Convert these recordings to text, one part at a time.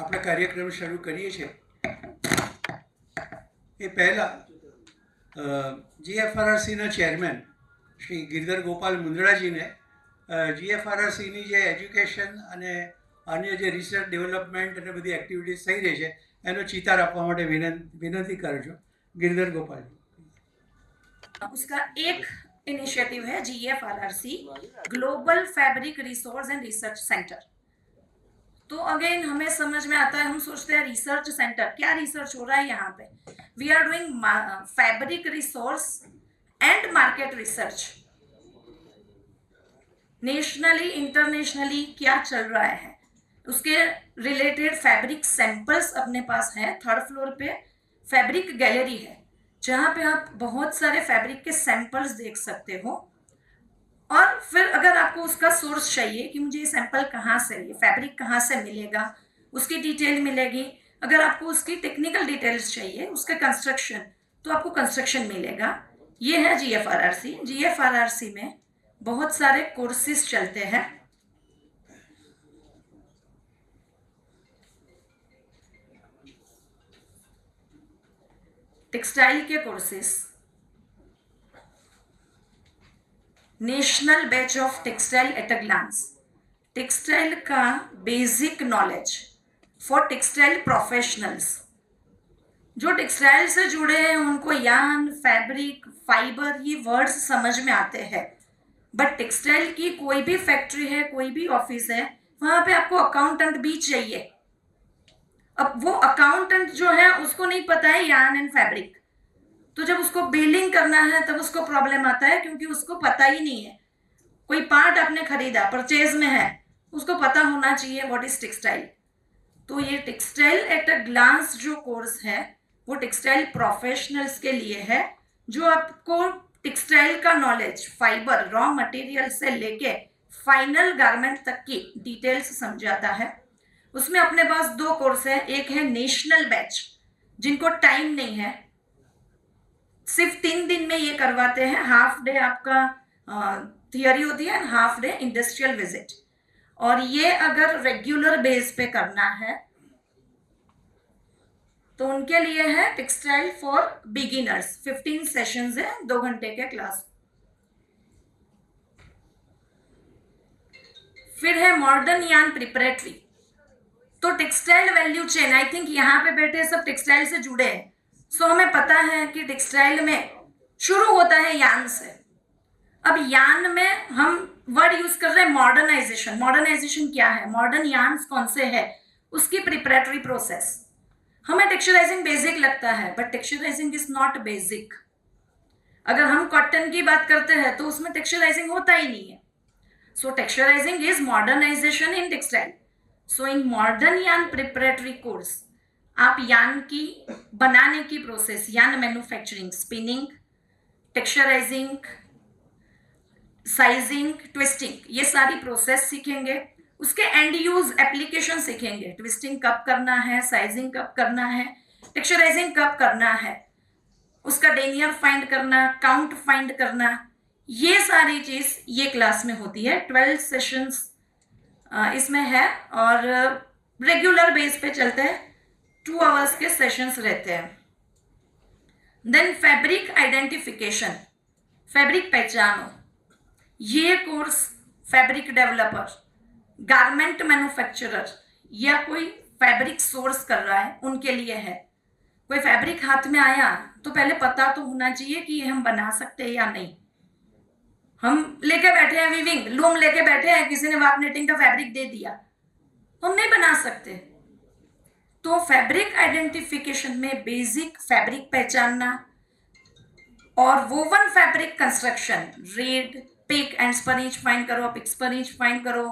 આપણે કાર્યક્રમ શરૂ કરીએ છીએ એ પહેલાં જીએફઆરઆરસીના ચેરમેન શ્રી ગિરધર ગોપાલ મુંદડાજીને જીએફઆરઆરસીની જે એજ્યુકેશન અને અન્ય જે રિસર્ચ ડેવલપમેન્ટ અને બધી એક્ટિવિટીઝ થઈ રહી છે એનો ચિતાર આપવા માટે વિનંતી કરજો. गिरधर गोपाल. उसका एक इनिशिएटिव है GFRRC, global fabric resource and research centre. तो अगेन हमें समझ में आता है, हम सोचते हैं रिसर्च सेंटर, क्या रिसर्च हो रहा है यहाँ पे? We are doing fabric resource and market research. Nationally internationally क्या चल रहा है उसके रिलेटेड फैब्रिक सैंपल्स अपने पास हैं. थर्ड फ्लोर पे फैब्रिक गैलरी है जहाँ पे आप बहुत सारे फैब्रिक के सैंपल्स देख सकते हो. और फिर अगर आपको उसका सोर्स चाहिए कि मुझे ये सैंपल कहाँ से, ये फैब्रिक कहाँ से मिलेगा, उसकी डिटेल मिलेगी. अगर आपको उसकी टेक्निकल डिटेल्स चाहिए, उसका कंस्ट्रक्शन, तो आपको कंस्ट्रक्शन मिलेगा. ये है जीएफआरआरसी. जीएफआरआरसी में बहुत सारे कोर्सेज चलते हैं. टेक्सटाइल के courses, national batch of textile at a glance, textile का basic knowledge for textile professionals. जो टेक्सटाइल से जुड़े हैं उनको यान, फैब्रिक, फाइबर ये वर्ड्स समझ में आते हैं, बट टेक्सटाइल की कोई भी फैक्ट्री है, कोई भी ऑफिस है, वहाँ पे आपको अकाउंटेंट भी चाहिए. अब वो अकाउंटेंट जो है उसको नहीं पता है यार्न एंड फैब्रिक, तो जब उसको बिलिंग करना है तब उसको प्रॉब्लम आता है, क्योंकि उसको पता ही नहीं है. कोई पार्ट आपने खरीदा, परचेज में है, उसको पता होना चाहिए व्हाट इज टेक्सटाइल. तो ये टेक्सटाइल एट अ ग्लांस जो कोर्स है वो टेक्सटाइल प्रोफेशनल्स के लिए है, जो आपको टेक्सटाइल का नॉलेज, फाइबर, रॉ मटेरियल से लेके फाइनल गारमेंट तक की डिटेल्स समझाता है. उसमें अपने पास 2 कोर्स है. एक है नेशनल बैच, जिनको टाइम नहीं है, सिर्फ 3 दिन में ये करवाते हैं. हाफ डे आपका थियोरी होती है, हाफ डे इंडस्ट्रियल विजिट. और ये अगर रेगुलर बेस पे करना है तो उनके लिए है टेक्सटाइल फॉर बिगिनर्स. 15 सेशंस है, 2 घंटे के क्लास. फिर है मॉडर्न यार्न प्रिपरेटरी. तो textile value chain, I think यहाँ पे बैठे सब टेक्सटाइल से जुड़े हैं. सो हमें पता है कि टेक्सटाइल में शुरू होता है यार्न से. अब यार्न में हम वर्ड यूज कर रहे हैं मॉडर्नाइजेशन. मॉडर्नाइजेशन क्या है, मॉडर्न यार्न्स कौन से है, उसकी प्रिपरेटरी प्रोसेस. हमें टेक्सचराइजिंग बेसिक लगता है, but texturising is not basic. अगर हम कॉटन की बात करते हैं तो उसमें टेक्सचराइजिंग होता ही नहीं है. So texturizing is modernization in textile. So in modern yarn preparatory course आप यार्न की बनाने की process, yarn manufacturing, spinning, texturizing, sizing, twisting, ये सारी प्रोसेस सीखेंगे. उसके एंड यूज एप्लीकेशन सीखेंगे. ट्विस्टिंग कब करना है, साइजिंग कब करना है, टेक्सचराइजिंग कब करना है, उसका डेनियर फाइंड करना, काउंट फाइंड करना, ये सारी चीज ये क्लास में होती है. 12 सेशंस इसमें है और रेगुलर बेस पे चलते हैं. 2 आवर्स के सेशंस रहते हैं. देन फैब्रिक आइडेंटिफिकेशन, फैब्रिक पहचानो. ये course fabric developer, garment manufacturer या कोई फैब्रिक सोर्स कर रहा है उनके लिए है. कोई फैब्रिक हाथ में आया तो पहले पता तो होना चाहिए कि ये हम बना सकते हैं या नहीं. हम लेके बैठे हैं वीविंग, लूम लेके बैठे हैं, किसी ने वाप नेटिंग का फैब्रिक दे दिया, हम नहीं बना सकते. तो फैब्रिक आइडेंटिफिकेशन में बेसिक फैब्रिक पहचानना और woven fabric construction, reed, pick and स्पनीच फाइंड करो, पिक स्पनीच फाइंड करो,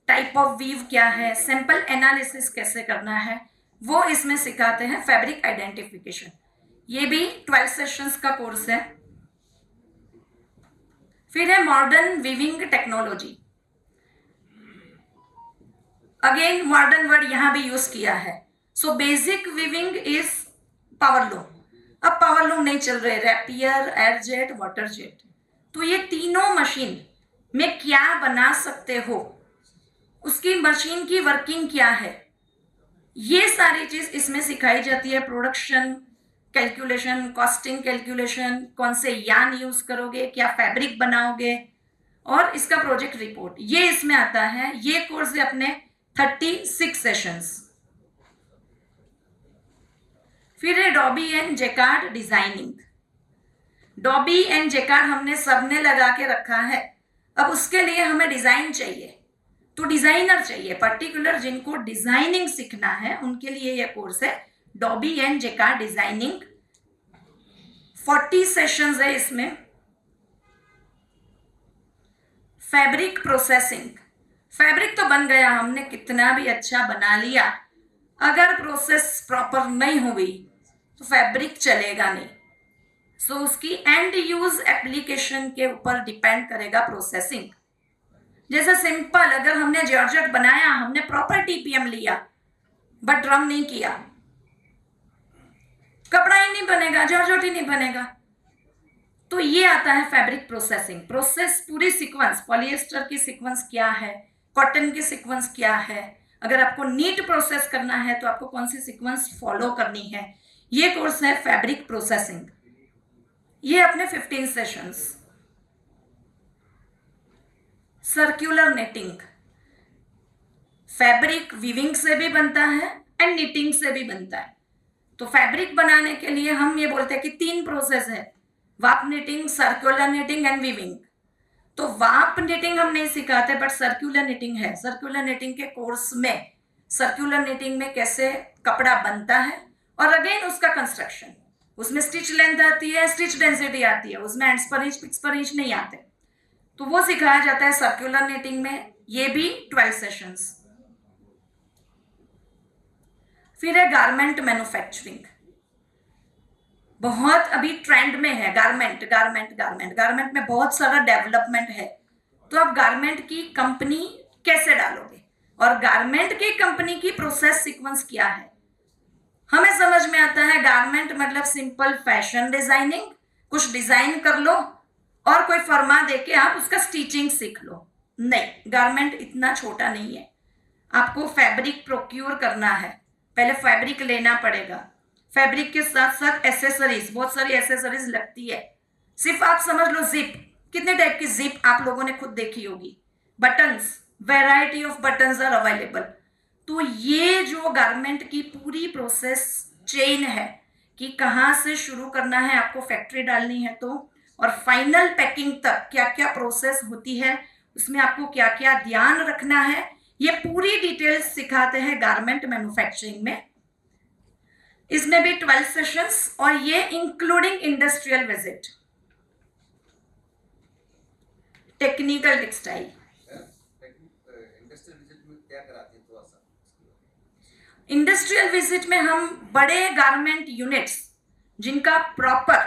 टाइप ऑफ वीव क्या है, सैंपल एनालिसिस कैसे करना है, वो इसमें सिखाते हैं. फैब्रिक आइडेंटिफिकेशन ये भी 12 सेशंस का कोर्स है. फिर है modern weaving technology. Again modern word यहां भी यूज किया है. So basic weaving is power loom. अब पावर लूम नहीं चल रहे, rapier, air jet, water jet. तो ये तीनों मशीन में क्या बना सकते हो, उसकी मशीन की वर्किंग क्या है, ये सारी चीज इसमें सिखाई जाती है। प्रोडक्शन कैलकुलेशन, कॉस्टिंग कैलकुलेशन, कौन से यार्न यूज करोगे, क्या फैब्रिक बनाओगे, और इसका प्रोजेक्ट रिपोर्ट, ये इसमें आता है। ये कोर्स है अपने 36 सेशंस। फिर है dobby and jacquard designing. Dobby and jacquard हमने सबने लगा के रखा है। अब उसके लिए हमें डिजाइन चाहिए, तो डिजाइनर चाहिए पर्टिकुलर। जिनको डिजाइनिंग सीखना है उनके लिए यह कोर्स है dobby and jacquard designing. 40 sessions है इसमें। फैब्रिक प्रोसेसिंग, फैब्रिक तो बन गया, हमने कितना भी अच्छा बना लिया, अगर प्रोसेस प्रॉपर नहीं हुई तो फैब्रिक चलेगा नहीं। सो उसकी एंड यूज एप्लीकेशन के ऊपर डिपेंड करेगा प्रोसेसिंग। जैसे सिंपल, अगर हमने जॉर्जेट बनाया, हमने प्रॉपर टीपीएम लिया बट ड्रम नहीं किया, कपड़ा ही नहीं बनेगा, जॉर्जेट ही नहीं बनेगा। तो ये आता है फैब्रिक प्रोसेसिंग। प्रोसेस पूरी सीक्वेंस, पॉलिएस्टर की सीक्वेंस क्या है, कॉटन की सीक्वेंस क्या है, अगर आपको नीट प्रोसेस करना है तो आपको कौन सी सीक्वेंस फॉलो करनी है, ये कोर्स है फैब्रिक प्रोसेसिंग। ये अपने 15 sessions. Circular netting, fabric weaving से भी बनता है एंड निटिंग से भी बनता है। तो फैब्रिक बनाने के लिए हम ये बोलते हैं कि 3 प्रोसेस है, वाप knitting, circular knitting and weaving. तो वाप निटिंग हम नहीं सिखाते बट सर्कुलर निटिंग है। सर्कुलर निटिंग के कोर्स में सर्कुलर निटिंग में कैसे कपड़ा बनता है और अगेन उसका कंस्ट्रक्शन, उसमें स्टिच लेंथ आती है, स्टिच डेंसिटी आती है, उसमें एंड्स पर इंच, पिक्स पर इंच नहीं आते, तो वो सिखाया जाता है सर्कुलर निटिंग में। ये भी 12 सेशंस। फिर है गारमेंट मैन्युफैक्चरिंग, बहुत अभी ट्रेंड में है गारमेंट, गारमेंट, गारमेंट, गारमेंट में बहुत सारा डेवलपमेंट है। तो आप गारमेंट की कंपनी कैसे डालोगे और गारमेंट की कंपनी की प्रोसेस सीक्वेंस क्या है। हमें समझ में आता है गारमेंट मतलब सिंपल फैशन डिजाइनिंग, कुछ डिजाइन कर लो और कोई फर्मा देके आप उसका स्टिचिंग सीख लो। नहीं, गारमेंट इतना छोटा नहीं है। आपको फैब्रिक प्रोक्यूर करना है, पहले फैब्रिक लेना पड़ेगा, फैब्रिक के साथ साथ एसेसरीज, बहुत सारी एसेसरीज लगती है। सिर्फ आप समझ लो जिप, कितने टाइप की जिप आप लोगों ने खुद देखी होगी, buttons, variety of buttons are available. तो ये जो गारमेंट की पूरी प्रोसेस चेन है कि कहाँ से शुरू करना है, आपको फैक्ट्री डालनी है तो, और फाइनल पैकिंग तक क्या क्या प्रोसेस होती है, उसमें आपको क्या क्या ध्यान रखना है, ये पूरी डिटेल्स सिखाते हैं गारमेंट मैन्युफैक्चरिंग में। इसमें भी 12 सेशंस और ये including industrial visit. Technical textile, industrial visit में हम बड़े गारमेंट यूनिट्स जिनका प्रॉपर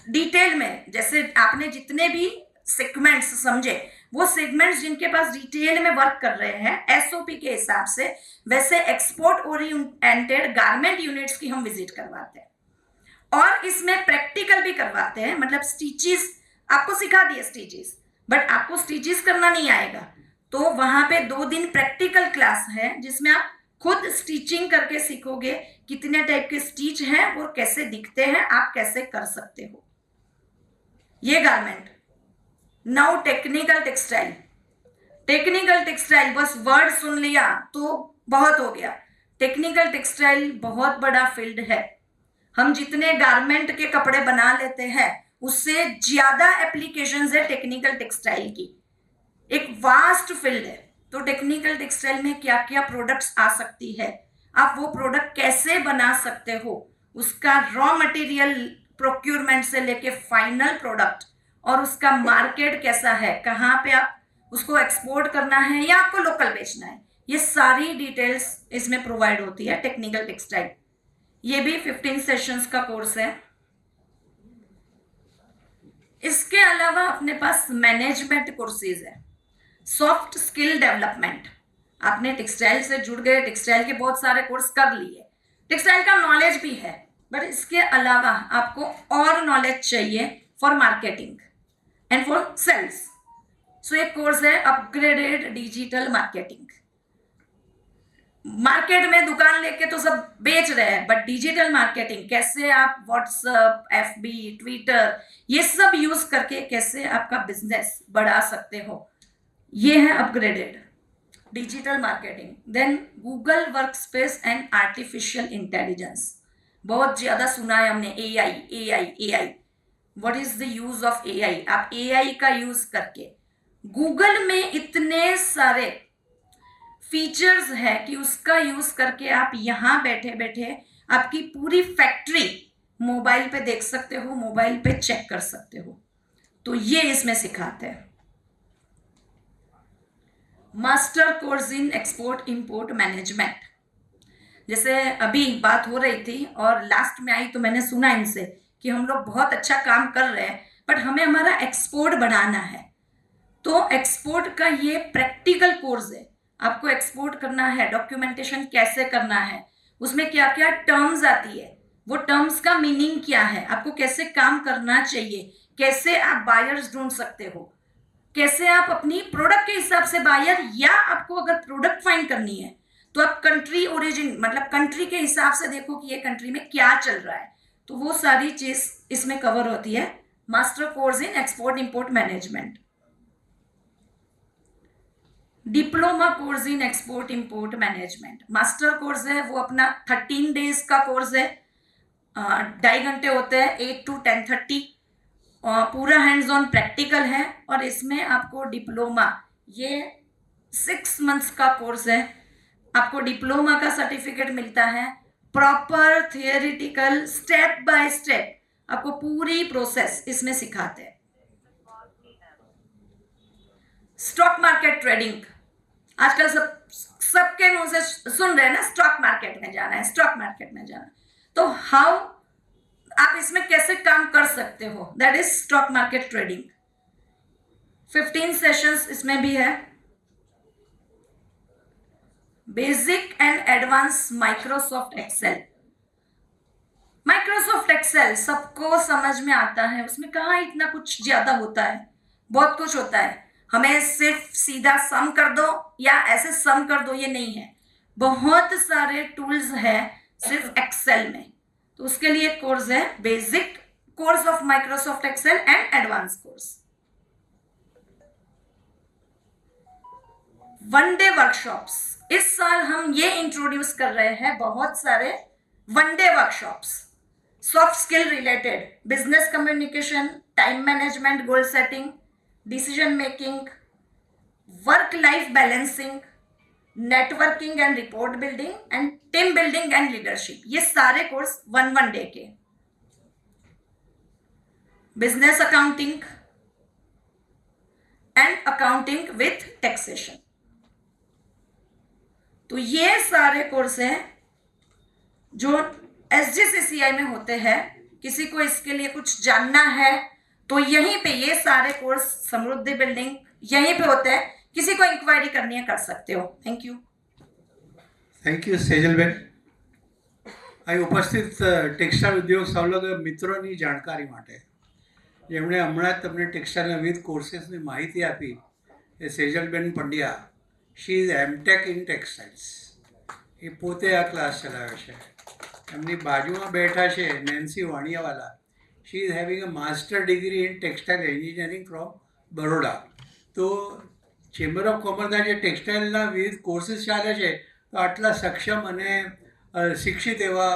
डिटेल में, जैसे आपने जितने भी सेगमेंट्स समझे, वो सेगमेंट्स जिनके पास डिटेल में वर्क कर रहे हैं एसओपी के हिसाब से, वैसे एक्सपोर्ट ओरिएंटेड गारमेंट यूनिट्स की हम विजिट करवाते हैं। और इसमें प्रैक्टिकल भी करवाते हैं, मतलब स्टिचेस आपको सिखा दिए स्टिचेस, बट आपको स्टिचेस करना नहीं आएगा तो वहां पे 2 दिन प्रैक्टिकल क्लास है जिसमें आप खुद स्टिचिंग करके सीखोगे, कितने टाइप के स्टिच हैं, वो कैसे दिखते हैं, आप कैसे कर सकते हो। ये garment. Now technical textile. Technical textile बस वर्ड सुन लिया तो बहुत हो गया। टेक्निकल टेक्सटाइल बहुत बड़ा फील्ड है। हम जितने गारमेंट के कपड़े बना लेते हैं उससे ज्यादा एप्लीकेशंस है टेक्निकल टेक्सटाइल की, एक वास्ट फील्ड है। तो टेक्निकल टेक्सटाइल में क्या क्या प्रोडक्ट्स आ सकती है, आप वो प्रोडक्ट कैसे बना सकते हो, उसका रॉ मटेरियल प्रोक्यूरमेंट से लेके फाइनल प्रोडक्ट, और उसका मार्केट कैसा है, कहाँ पे आप उसको एक्सपोर्ट करना है या आपको लोकल बेचना है, ये सारी डिटेल्स इसमें प्रोवाइड होती है टेक्निकल टेक्सटाइल। ये भी 15 सेशंस का कोर्स है। इसके अलावा अपने पास मैनेजमेंट कोर्सेज है, सॉफ्ट स्किल डेवलपमेंट। आपने टेक्सटाइल से जुड़ गए, टेक्सटाइल के बहुत सारे कोर्स कर लिए, टेक्सटाइल का नॉलेज भी है, बट इसके अलावा आपको और नॉलेज चाहिए for marketing and for sales. So एक कोर्स है अपग्रेडेड डिजिटल मार्केटिंग। मार्केट में दुकान लेके तो सब बेच रहे हैं, बट डिजिटल मार्केटिंग कैसे आप व्हाट्सएप, एफबी, ट्विटर ये सब यूज करके कैसे आपका बिजनेस बढ़ा सकते हो, ये है upgraded digital marketing. Then Google Workspace and artificial intelligence, बहुत ज्यादा सुना है हमने, AI AI AI. What is the use of AI? आप एआई का यूज करके, गूगल में इतने सारे फीचर्स है कि उसका यूज करके आप यहां बैठे बैठे आपकी पूरी फैक्ट्री मोबाइल पे देख सकते हो, मोबाइल पे चेक कर सकते हो। तो ये इसमें सिखाते हैं। Master course in export import management, जैसे अभी बात हो रही थी और लास्ट में आई तो मैंने सुना इनसे कि हम लोग बहुत अच्छा काम कर रहे हैं, बट हमें हमारा एक्सपोर्ट बढ़ाना है। तो एक्सपोर्ट का ये प्रैक्टिकल कोर्स है। आपको एक्सपोर्ट करना है, डॉक्यूमेंटेशन कैसे करना है, उसमें क्या क्या टर्म्स आती है, वो टर्म्स का मीनिंग क्या है, आपको कैसे काम करना चाहिए, कैसे आप बायर्स ढूंढ सकते हो, कैसे आप अपनी प्रोडक्ट के हिसाब से बायर, या आपको अगर प्रोडक्ट फाइंड करनी है तो आप कंट्री ओरिजिन मतलब कंट्री के हिसाब से देखो कि ये कंट्री में क्या चल रहा है। तो वो सारी चीज इसमें कवर होती है। Master course in export import management. Diploma course in export import management, master course है वो अपना 13 डेज का कोर्स है, 2.5 घंटे होते हैं, 8 to 10:30, पूरा हैंड्स ऑन प्रैक्टिकल है। और इसमें आपको डिप्लोमा, ये 6 मंथ्स का कोर्स है, आपको डिप्लोमा का सर्टिफिकेट मिलता है, proper theoretical step by step आपको पूरी प्रोसेस इसमें सिखाते हैं। स्टॉक मार्केट ट्रेडिंग, आजकल सबके मुंह से सुन रहे हैं ना, स्टॉक मार्केट में जाना है, स्टॉक मार्केट में जाना। तो हाउ आप इसमें कैसे काम कर सकते हो, that is stock market trading. 15 sessions इसमें भी है। Basic and advance Microsoft Excel, Microsoft Excel सबको समझ में आता है, उसमें कहाँ इतना कुछ ज्यादा होता है, बहुत कुछ होता है। हमें सिर्फ सीधा सम कर दो या ऐसे सम कर दो ये नहीं है, बहुत सारे टूल्स है सिर्फ एक्सेल में। तो उसके लिए कोर्स है basic course of Microsoft Excel and advance course. 1 day workshops, इस साल हम ये इंट्रोड्यूस कर रहे हैं बहुत सारे 1 day workshops, soft skill related, business communication, time management, goal setting, decision making, work life balancing, networking and report building and team building and leadership, ये सारे कोर्स 1 डे के। Business accounting and accounting with taxation, तो ये सारे course हैं जो SGCCI में होते हैं। किसी को इसके लिए कुछ जानना है तो यहीं पे ये सारे कोर्स समृद्धि बिल्डिंग यहीं पे होते हैं, किसी को इंक्वायरी करनी है कर सकते हो। Thank you. Thank you Sejalben. અહીં ઉપસ્થિત ટેક્સટાઇલ ઉદ્યોગ સંલગ્ન મિત્રોની જાણકારી માટે જેમણે હમણાં જ તમને ટેક્સટાઇલના વિવિધ કોર્सेसની માહિતી આપી એ Sejalben Pandya. She is MTech in textiles. એ પોતે આ ક્લાસ ચલાવે છે. એમની બાજુમાં બેઠા છે Nancy Vaniyawala. She is having a master degree in textile engineering from Baroda. તો ચેમ્બર ઓફ કોમર્સના જે ટેક્સટાઇલના વિવિધ કોર્सेस ચાલે છે તો આટલા સક્ષમ અને શિક્ષિત એવા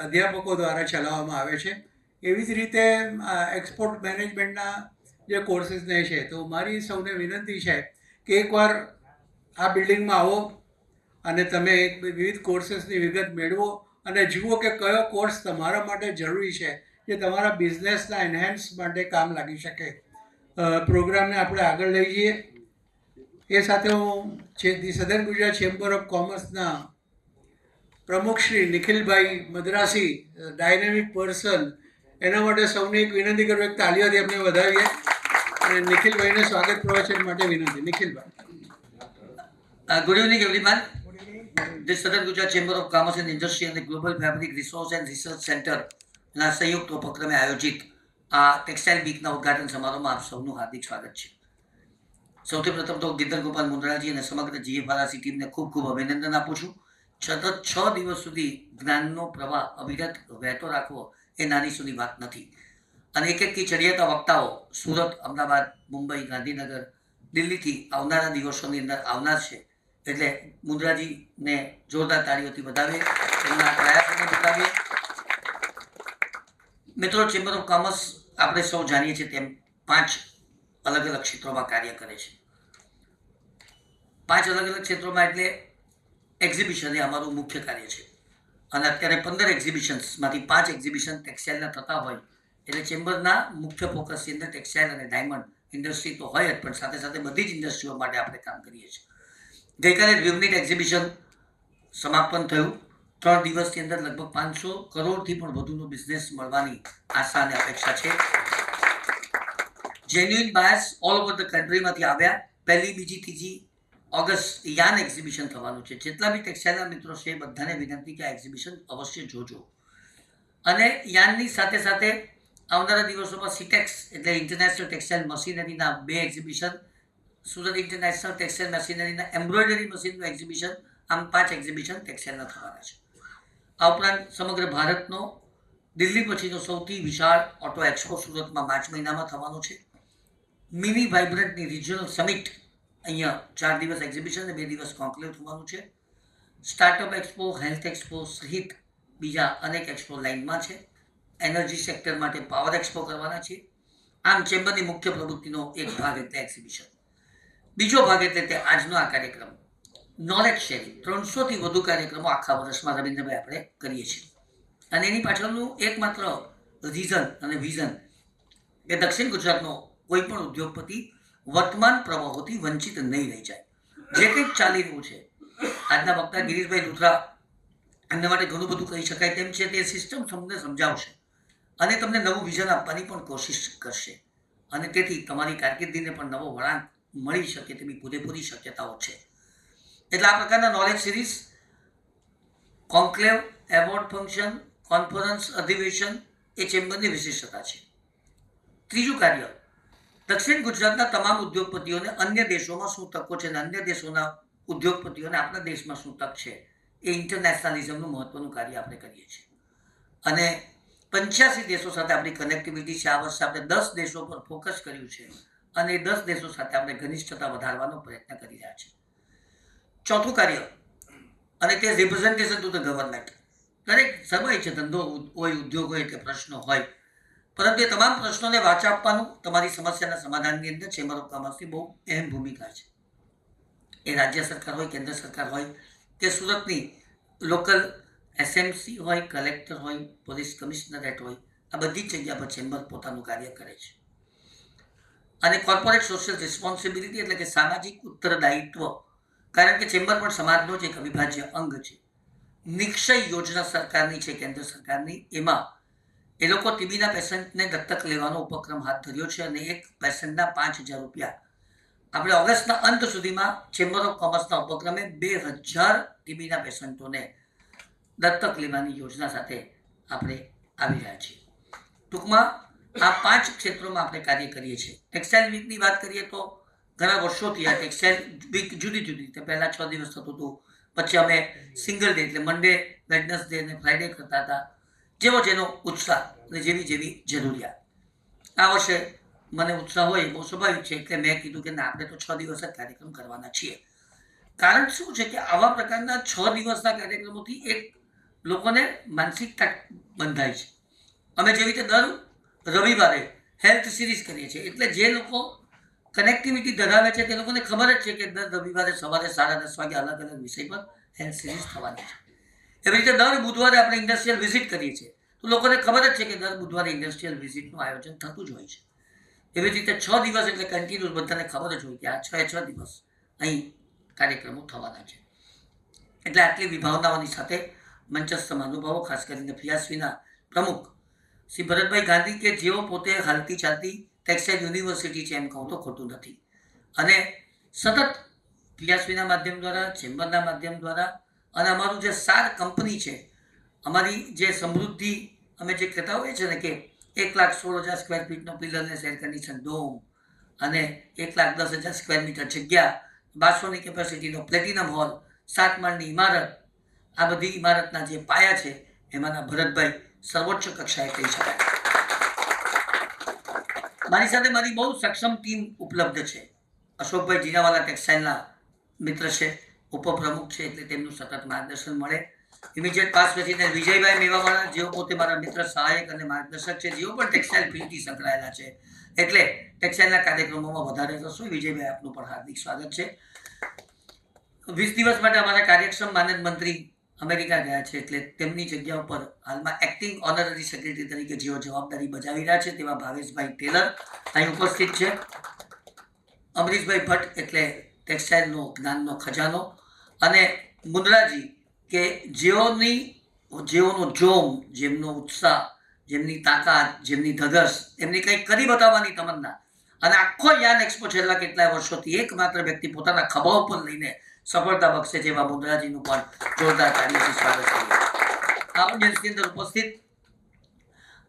અધ્યાપકો દ્વારા ચલાવવામાં આવે છે. એવી જ રીતે એક્સપોર્ટ મેનેજમેન્ટના જે કોર્सेसને છે તો મારી સૌને વિનંતી છે કે એકવાર આ બિલ્ડિંગમાં આવો અને તમે વિવિધ કોર્सेसની વિગત મેળવો અને જુઓ કે કયો કોર્સ તમારા માટે જરૂરી છે જે તમારા બિઝનેસના એન્હાન્સ માટે કામ લાગી શકે. પ્રોગ્રામને આપણે આગળ લઈ જઈએ. એ સાથે હું સદર્ન ગુજરાત ચેમ્બર ઓફ કોમર્સના પ્રમુખ શ્રી નિખિલભાઈ મદ્રાસી, ડાયનેમિક પર્સન, એના માટે સૌને એક વિનંતી કરું, એક તાલીઓથી એમને વધાવીએ અને નિખિલભાઈને સ્વાગત પ્રવચન માટે વિનંતી. નિખિલભાઈ. Good evening, everyone. This Southern Gujarat Chamber of Commerce and Industry and the Global Fabric Resource and Research Center ના સંયુક્ત ઉપક્રમે આયોજિત આ ટેક્સટાઇલ વીકના ઉદ્ઘાટન સમારોહમાં આપ સૌનું હાર્દિક સ્વાગત છે. સૌથી પ્રથમ તો ગિરધર ગોપાલ મુંદ્રાજી અને સમગ્ર GFRC ટીમને ખૂબ ખૂબ અભિનંદન આપું છું. સતત 6 દિવસ સુધી જ્ઞાનનો પ્રવાહ અવિરત વહેતો રાખવો એ નાની સૂની વાત નથી. અને એક એકથી ચડિયાતા વક્તાઓ સુરત, અમદાવાદ, મુંબઈ, ગાંધીનગર, દિલ્હીથી આવનારા દિવસોની અંદર આવનાર છે. એટલે મુંદ્રાજીને જોરદાર તાળીઓથી વધાવીએ, તેમના પ્રયાસોને વધાવીએ. મિત્રો, ચેમ્બર ઓફ કોમર્સ આપણે સૌ જાણીએ છીએ તેમ 5 અલગ અલગ ક્ષેત્રોમાં કાર્ય કરે છે. 5 અલગ અલગ ક્ષેત્રોમાં એટલે એક્ઝિબિશન એ અમારું મુખ્ય કાર્ય છે. અને અત્યારે 15 એક્ઝિબિશન્સમાંથી 5 એક્ઝિબિશન ટેક્સટાઇલના થતા હોય એટલે ચેમ્બરના મુખ્ય ફોકસની અંદર ટેક્સટાઇલ અને ડાયમંડ ઇન્ડસ્ટ્રી તો હોય જ, પણ સાથે સાથે બધી જ ઇન્ડસ્ટ્રીઓ માટે આપણે કામ કરીએ છીએ. ગઈકાલે રિવનિટ એક્ઝિબિશન સમાપન થયું. 3 દિવસની અંદર લગભગ 500 કરોડથી પણ વધુનો બિઝનેસ મળવાની આશા અને અપેક્ષા છે. Genuine buyers all over the કન્ટ્રીમાંથી આવ્યા. 1લી, 2જી, 3જી ઓગસ્ટ યાન એક્ઝિબિશન થવાનું છે. જેટલા બી ટેક્સટાઇલના મિત્રો છે બધાને વિનંતી કે આ એક્ઝિબિશન અવશ્ય જોજો. અને યાનની સાથે સાથે આવનારા દિવસોમાં સિટેક્સ એટલે ઇન્ટરનેશનલ ટેક્સટાઇલ મશીનરીના 2 એક્ઝિબિશન, સુરત ઇન્ટરનેશનલ ટેક્સટાઇલ મશીનરીના એમ્બ્રોઇડરી મશીનનું એક્ઝિબિશન, આમ 5 એક્ઝિબિશન ટેક્સટાઇલના થવાના છે. આ ઉપરાંત સમગ્ર ભારતનો દિલ્હી પછીનો સૌથી વિશાળ ઓટો એક્સપો સુરતમાં માર્ચ મહિનામાં થવાનો છે. મિની વાઇબ્રન્ટની રિજિયનલ સમિટ અહીંયા 4 દિવસ એક્ઝિબિશન અને 2 દિવસ કોન્ક્લેવ થવાનું છે. સ્ટાર્ટઅપ એક્સપો, હેલ્થ એક્સપો સહિત બીજા અનેક એક્સપો લાઇનમાં છે. એનર્જી સેક્ટર માટે પાવર એક્સપો કરવાના છે. આમ ચેમ્બરની મુખ્ય પ્રવૃત્તિનો એક ભાગ એટલે એક્ઝિબિશન. બીજો ભાગ એટલે તે આજનો આ કાર્યક્રમ નોલેજ શેરિંગ. 300થી વધુ કાર્યક્રમો આખા વર્ષમાં રવિન્દ્રભાઈ આપણે કરીએ છીએ. અને એની પાછળનું એકમાત્ર રીઝન અને વિઝન કે દક્ષિણ ગુજરાતનો કોઈ પણ ઉદ્યોગપતિ વર્તમાન પ્રવાહોથી વંચિત નહીં રહી જાય. જે કંઈક ચાલી રહ્યું છે, આજના વક્તા ગિરીશભાઈ લુથરા એમના માટે ઘણું બધું કહી શકાય તેમ છે. તે સિસ્ટમ તમને સમજાવશે અને તમને નવું વિઝન આપવાની પણ કોશિશ કરશે. અને તેથી તમારી કારકિર્દીને પણ નવો વળાંક મળી શકે તેવી પૂરેપૂરી શક્યતાઓ છે. એટલે આ પ્રકારના knowledge series, conclave, award function, conference, અધિવેશન એ ચેમ્બરની વિશિષ્ટતા છે. ત્રીજું કાર્ય, દક્ષિણ ગુજરાતના તમામ ઉદ્યોગપતિઓને અન્ય દેશોમાં શું તકો છે અને અન્ય દેશોના ઉદ્યોગપતિઓને આપણા દેશમાં શું તક છે એ ઇન્ટરનેશનલિઝમનું મહત્વનું કાર્ય આપણે કરીએ છીએ. અને 85 દેશો સાથે આપણી કનેક્ટિવિટી છે. આ વર્ષે આપણે 10 દેશો પર ફોકસ કર્યું છે અને એ 10 દેશો સાથે આપણે ઘનિષ્ઠતા વધારવાનો પ્રયત્ન કરી રહ્યા છીએ. ચોથું કાર્ય, અને તે રિપ્રેઝન્ટેશન ટુ ધ ગવર્મેન્ટ. દરેક સમય છે, ધંધો હોય, ઉદ્યોગ હોય કે પ્રશ્નો હોય, પરંતુ એ તમામ પ્રશ્નોને વાચા આપવાનું તમારી સમસ્યાના સમાધાનની અંદર ચેમ્બર ઓફ કોમર્સની બહુ અહેમ ભૂમિકા છે. એ રાજ્ય સરકાર હોય, કેન્દ્ર સરકાર હોય કે સુરતની લોકલ SMC હોય, કલેક્ટર હોય, પોલીસ કમિશનરેટ હોય, આ બધી જ જગ્યા પર ચેમ્બર પોતાનું કાર્ય કરે છે. અને કોર્પોરેટ સોશિયલ રિસ્પોન્સિબિલિટી એટલે કે સામાજિક ઉત્તરદાયિત્વ, કારણ કે ચેમ્બર પણ સમાજનો જ એક અવિભાજ્ય અંગ છે. નિક્ષય યોજના સરકારની છે, કેન્દ્ર સરકારની. એમાં એ લોકો TBના પેશન્ટને દત્તક લેવાનો ઉપક્રમ હાથ ધર્યો છે અને એક પેશન્ટના 5,000 રૂપિયા આપણે ઓગસ્ટના અંત સુધીમાં ચેમ્બર ઓફ કોમર્સના ઉપક્રમે 2,000 TBના પેશન્ટોને દત્તક લેવાની યોજના સાથે આપણે આવી રહ્યા છીએ. ટૂંકમાં આ 5 ક્ષેત્રોમાં આપણે કાર્ય કરીએ છીએ. ટેક્સટાઇલ વીકની વાત કરીએ તો ઘણા વર્ષોથી આ ટેક્સટાઇલ વીક જુદી જુદી રીતે પહેલાં 6 દિવસ થતું હતું, પછી અમે સિંગલ ડે એટલે મંડે, વેડનસડે અને ફ્રાઈડે કરતા હતા, જેનો ઉત્સાહ અને જેવી જરૂરિયાત. આ વર્ષે મને ઉત્સાહ હોય બહુ સ્વાભાવિક છે એટલે મેં કીધું કે ના, આપણે તો 6 દિવસ જ કાર્યક્રમ કરવાના છીએ. કારણ શું છે કે આવા પ્રકારના 6 દિવસના કાર્યક્રમોથી એક લોકોને માનસિકતા બંધાય છે. અમે જેવી રીતે દર રવિવારે હેલ્થ સિરીઝ કરીએ છીએ એટલે જે લોકો કનેક્ટિવિટી ધરાવે છે તે લોકોને ખબર જ છે કે દર રવિવારે સવારે 10:30 વાગે અલગ અલગ વિષય પર હેલ્થ સિરીઝ થવાની છે. એવી રીતે દર બુધવારે આપણે ઇન્ડસ્ટ્રીયલ વિઝિટ કરીએ છીએ તો લોકોને ખબર જ છે કે દર બુધવારે ઇન્ડસ્ટ્રીયલ વિઝિટનું આયોજન થતું જ હોય છે. એવી રીતે 6 દિવસ એટલે કન્ટિન્યુઅસ બધાને ખબર જ હોય કે આ 6 દિવસ અહીં કાર્યક્રમો થવાના છે. એટલે આટલી વિભાવનાઓની સાથે મંચસ્થ મહાનુભાવો, ખાસ કરીને ફિયાસવીના પ્રમુખ શ્રી ભરતભાઈ ગાંધી કે જેઓ પોતે હાલતી ચાલતી ટેક્સટાઇલ યુનિવર્સિટી છે એમ કહું તો ખોટું નથી, અને સતત ફિયાસવીના માધ્યમ દ્વારા, ચેમ્બરના માધ્યમ દ્વારા અને અમારું જે સાર કંપની છે, અમારી જે સમૃદ્ધિ અમે જે કહેતા હોઈએ છીએ ને કે 1,16,000 સ્ક્વેર ફીટનો પિલરલેસ એર કન્ડિશન ડોમ અને 1,10,000 સ્ક્વેર મીટર જગ્યા, 1200ની કેપેસિટીનો પ્લેટિનમ હોલ, 7 માળની ઇમારત, આ બધી ઇમારતના જે પાયા છે એમાંના ભરતભાઈ સર્વોચ્ચ કક્ષાએ કહી શકાય. મારી સાથે મારી બહુ સક્ષમ ટીમ ઉપલબ્ધ છે. અશોકભાઈ જીનાવાલા ટેક્સટાઇલના મિત્ર છે, ઉપપ્રમુખ છે, એટલે તેમનું સતત માર્ગદર્શન મળે. ઇમિડિયેટ પાસ પ્રેસિડેન્ટ વિજયભાઈ મેવાવાળા, જેઓ પોતે મારા મિત્ર, સહાયક અને માર્ગદર્શક છે, જેઓ પણ ટેક્સટાઇલ ફિલ્ડથી સંકળાયેલા છે, એટલે ટેક્સટાઇલના કાર્યક્રમોમાં વધારે રસ હોય. વિજયભાઈ, આપનું પણ હાર્દિક સ્વાગત છે. 20 દિવસ માટે અમારા કાર્યક્ષમ માનદ મંત્રી અમેરિકા ગયા છે, એટલે તેમની જગ્યા ઉપર હાલમાં એક્ટિંગ ઓનરરી સેક્રેટરી તરીકે જેઓ જવાબદારી બજાવી રહ્યા છે તેવા ભાવેશભાઈ ટેલર અહીં ઉપસ્થિત છે. અમરીશભાઈ ભટ્ટ એટલે ટેક્સટાઇલનો જ્ઞાનનો ખજાનો, અને મુન્દ્રાજી કે જેઓનો જોમ, જેમનો ઉત્સાહ, જેમની તાકાત, જેમની ધગશ, એમની કંઈક કરી બતાવવાની તમન્ના, અને આખો યાન એક્સપો છેલ્લા કેટલાય વર્ષોથી એકમાત્ર વ્યક્તિ પોતાના ખભા ઉપર લઈને સફળતા બક્ષે જેવા મુન્દ્રાજીનું પણ જોરદાર તાળીઓથી સ્વાગત કરીએ. આ ઓડિયન્સની અંદર ઉપસ્થિત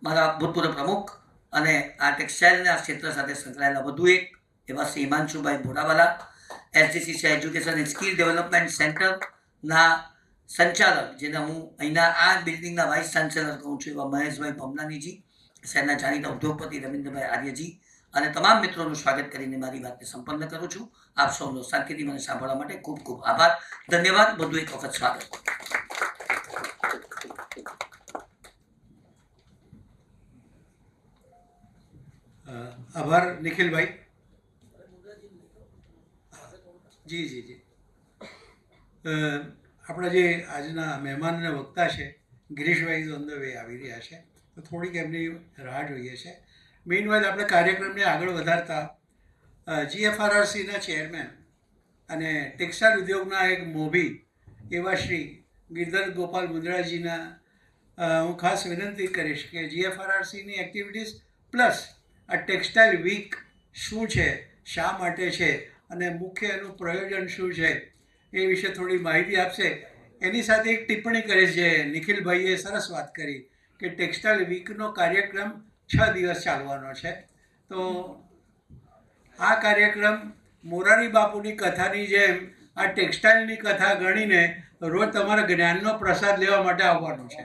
મારા ભૂતપૂર્વ પ્રમુખ અને આ ટેક્સટાઇલના ક્ષેત્ર સાથે સંકળાયેલા વધુ એક એવા શ્રી હિમાંશુભાઈ બોરાવાલા, SDCC education and skill development સેન્ટરના સંચાલક, જેને હું અહીંના આ બિલ્ડિંગના વાઇસ ચાન્સેલર કહું છું, એવા મહેશભાઈ ભમનાનીજી, શહેરના જાણીતા ઉદ્યોગપતિ રવિન્દ્રભાઈ આર્યજી, અને તમામ મિત્રોનું સ્વાગત કરીને મારી વાતને સંપન્ન કરું છું. આપ સૌનો શાંતિથી મને સાંભળવા માટે ખૂબ ખૂબ આભાર, ધન્યવાદ. વધુ એક વખત સ્વાગત. આભાર નિખિલભાઈ. જી જી જી. આપણા જે આજના મહેમાન અને વક્તા છે ગિરીશભાઈ ઓન ધ વે આવી રહ્યા છે, તો થોડીક એમની રાહ જોઈએ છે. મીનવાઇલ આપણે કાર્યક્રમને આગળ વધારતા GFRRCના ચેરમેન અને ટેક્સટાઇલ ઉદ્યોગના એક મોભી એવા શ્રી ગિરધર ગોપાલ મુંદ્રાજીના હું ખાસ વિનંતી કરીશ કે GFRRCની એક્ટિવિટીઝ પ્લસ આ ટેક્સટાઇલ વીક શું છે, શા માટે છે, અને મુખ્ય એનું પ્રયોજન શું છે એ વિશે થોડી માહિતી આપશે. એની સાથે એક ટિપ્પણી કરીશ, જે નિખિલભાઈએ સરસ વાત કરી કે ટેક્સટાઇલ વીકનો કાર્યક્રમ 6 દિવસ ચાલવાનો છે. તો આ કાર્યક્રમ મોરારી બાપુની કથાની જેમ આ ટેક્સટાઇલની કથા ગણીને રોજ તમારા જ્ઞાનનો પ્રસાદ લેવા માટે આવવાનું છે.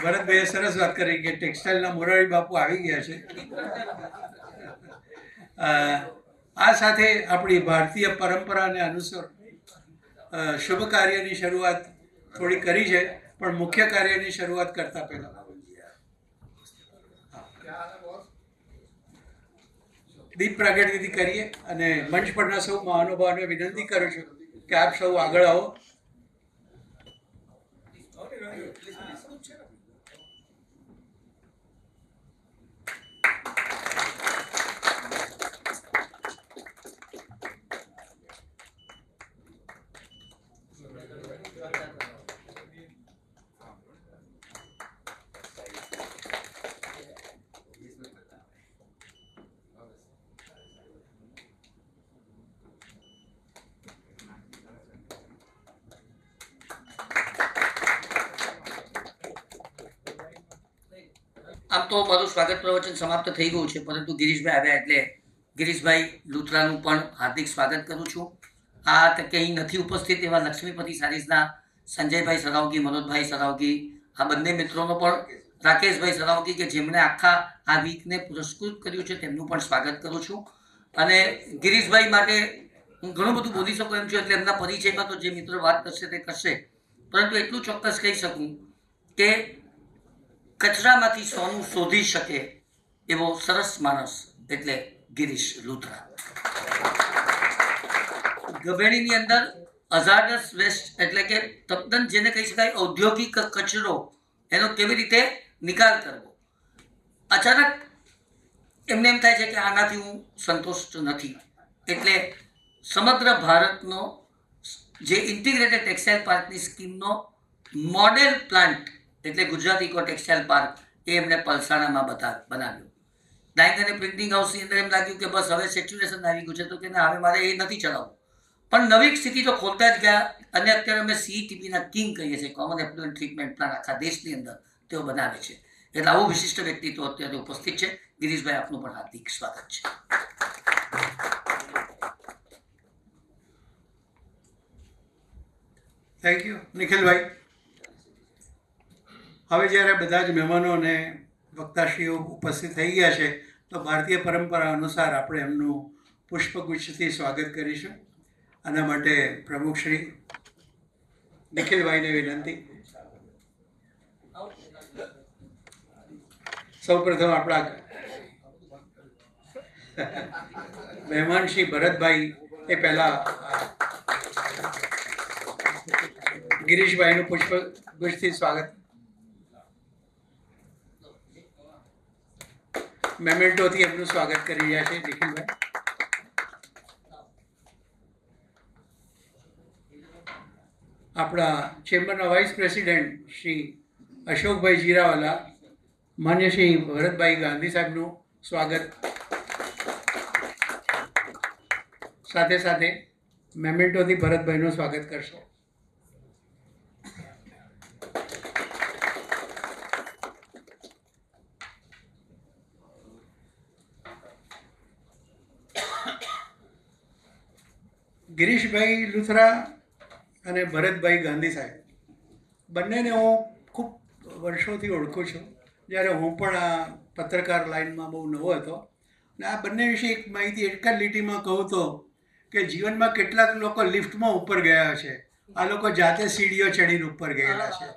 ભરતભાઈએ સરસ વાત કરી કે ટેક્સટાઇલના મોરારી બાપુ આવી ગયા છે. આ સાથે આપણી ભારતીય પરંપરાને અનુસર શુભ કાર્યની શરૂઆત થોડી કરી છે, પણ મુખ્ય કાર્યની શરૂઆત કરતા પહેલા દીપ પ્રાગટ્યથી કરીએ. અને મંચ પરના સૌ મહાનુભાવોને વિનંતી કરું છું કે આપ સૌ આગળ આવો. આમ તો મારું સ્વાગત પ્રવચન સમાપ્ત થઈ ગયું છે, પરંતુ ગિરીશભાઈ આવ્યા એટલે ગિરીશભાઈ લુથરાનું પણ હાર્દિક સ્વાગત કરું છું. આ તકે અહીં નથી ઉપસ્થિત એવા લક્ષ્મીપતિ સારીઝના સંજયભાઈ સરાવગી, મનોજભાઈ સરાવગી, આ બંને મિત્રોનો પણ, રાકેશભાઈ સરાવગી કે જેમણે આખા આ વીકને પુરસ્કૃત કર્યું છે, તેમનું પણ સ્વાગત કરું છું. અને ગિરીશભાઈ માટે હું ઘણું બધું બોલી શકું એમ છું, એટલે એમના પરિચયમાં તો જે મિત્રો વાત કરશે તે કરશે, પરંતુ એટલું ચોક્કસ કહી શકું કે કચરામાંથી સોનું શોધી શકે એવો સરસ માણસ એટલે ગિરીશ લુથરા. ગભેણીની અંદર હઝાર્ડસ વેસ્ટ એટલે કે તદ્દન જેને કહી શકાય ઔદ્યોગિક કચરો, એનો કેવી રીતે નિકાલ કરવો. અચાનક એમને એમ થાય છે કે આનાથી હું સંતુષ્ટ નથી, એટલે સમગ્ર ભારતનો જે ઇન્ટિગ્રેટેડ ટેક્સટાઇલ પાર્કની સ્કીમનો મોડેલ પ્લાન્ટ એટલે ગુજરાત ઇકો ટેક્સટાઇલ પાર્ક એ એમણે પલસાણામાં બનાવ્યું. ડાઇંગ અને પ્રિન્ટિંગ હાઉસની અંદર એમ લાગ્યું કે બસ હવે સેચ્યુરેશન આવી ગયું છે, તો કે ના, હવે મારે એ નથી ચલાવવું. પણ નવી સ્થિતિ તો ખોલતા જ ગયા, અને અત્યારે અમે CETPના કિંગ કહીએ છીએ, કોમન એપ્લુઅન્ટ ટ્રીટમેન્ટ પ્લાન આખા દેશની અંદર તેઓ બનાવે છે. એટલે આવું વિશિષ્ટ વ્યક્તિત્વ અત્યારે ઉપસ્થિત છે. ગિરીશભાઈ, આપનું પણ હાર્દિક સ્વાગત છે. Thank you નિખિલભાઈ. હવે જ્યારે બધા જ મહેમાનો અને વક્તાશ્રીઓ ઉપસ્થિત થઈ ગયા છે તો ભારતીય પરંપરા અનુસાર આપણે એમનું પુષ્પગુચ્છથી સ્વાગત કરીશું. આના માટે પ્રમુખ શ્રી નિખિલભાઈને વિનંતી. સૌપ્રથમ આપણા મહેમાન શ્રી ભરતભાઈ એ પહેલા ગિરીશભાઈનું પુષ્પગુચ્છથી સ્વાગત. મેમેન્ટોથી એમનું સ્વાગત કરી રહ્યા છે નિખિલભાઈ. આપણા ચેમ્બરના વાઇસ પ્રેસિડેન્ટ શ્રી અશોકભાઈ જીરાવાલા, માન્ય શ્રી ભરતભાઈ ગાંધી સાહેબનું સ્વાગત. સાથે સાથે મેમેન્ટોથી ભરતભાઈનું સ્વાગત કરશો. ગિરીશભાઈ લુથરા અને ભરતભાઈ ગાંધી સાહેબ બંનેને હું ખૂબ વર્ષોથી ઓળખું છું. જ્યારે હું પણ આ પત્રકાર લાઇનમાં બહુ નવો હતો. અને આ બંને વિશે એક માહિતી એક જ લીટીમાં કહું તો કે જીવનમાં કેટલાક લોકો લિફ્ટમાં ઉપર ગયા છે, આ લોકો જાતે સીડીઓ ચડીને ઉપર ગયેલા છે.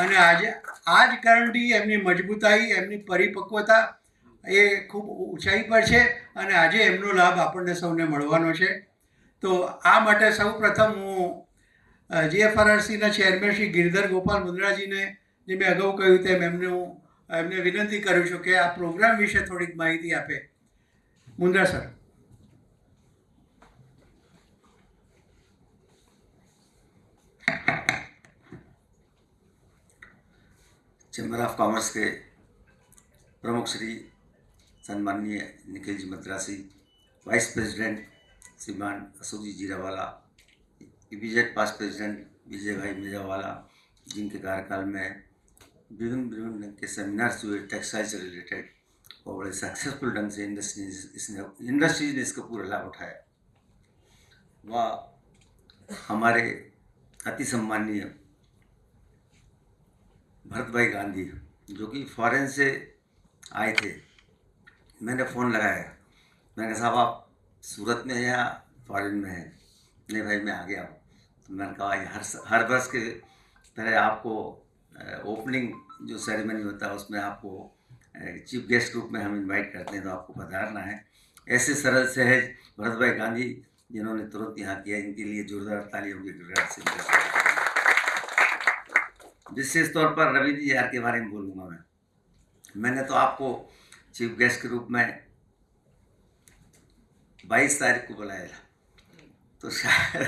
અને આજે આ જ કારણથી એમની મજબૂતાઈ, એમની પરિપક્વતા એ ખૂબ ઊંચાઈ પર છે અને આજે એમનો લાભ આપણને સૌને મળવાનો છે. તો આ માટે સૌ પ્રથમ હું જીએફઆરઆરસીના ચેરમેન શ્રી ગિરધર ગોપાલ મુંદરાજીને, જે મેં અગાઉ કહ્યું તેમ એમને વિનંતી કરું છું કે આ પ્રોગ્રામ વિશે થોડીક માહિતી આપે. Mundra sir. Chamber of commerce के प्रमुख श्री सम्माननीय निखिल जी मद्रासी, वाइस प्रेसिडेंट श्रीमान अशोक जी जीरावाला, इमीडिएट पास्ट प्रेसिडेंट विजय भाई मिर्जावाला, जिनके कार्यकाल में विभिन्न के सेमिनार्स हुए टेक्सटाइल से रिलेटेड और बड़े सक्सेसफुल ढंग से इंडस्ट्रीज ने इसका पूरा लाभ उठाया. वह हमारे अति सम्माननीय भरत भाई गांधी, जो कि फॉरेन से आए थे. मैंने फ़ोन लगाया, मैंने कहा साहब आप सूरत में हैं या फॉरेन में हैं? नहीं भाई मैं आ गया हूँ. तो मैंने कहा हर वर्ष के तरह आपको ओपनिंग जो सेरेमनी होता है उसमें आपको चीफ गेस्ट रूप में हम इनवाइट करते हैं, तो आपको पधारना है. ऐसे सरल सहज भरत भाई गांधी जिन्होंने तुरंत यहाँ किया, इनके लिए जोरदार तालियों की गड़गड़ाहट से. विशेष तौर पर रवि जी यार के बारे में बोलूँगा मैं. मैंने तो आपको चीफ गेस्ट के रूप में 22 तारीख को बुलाया था, तो शायद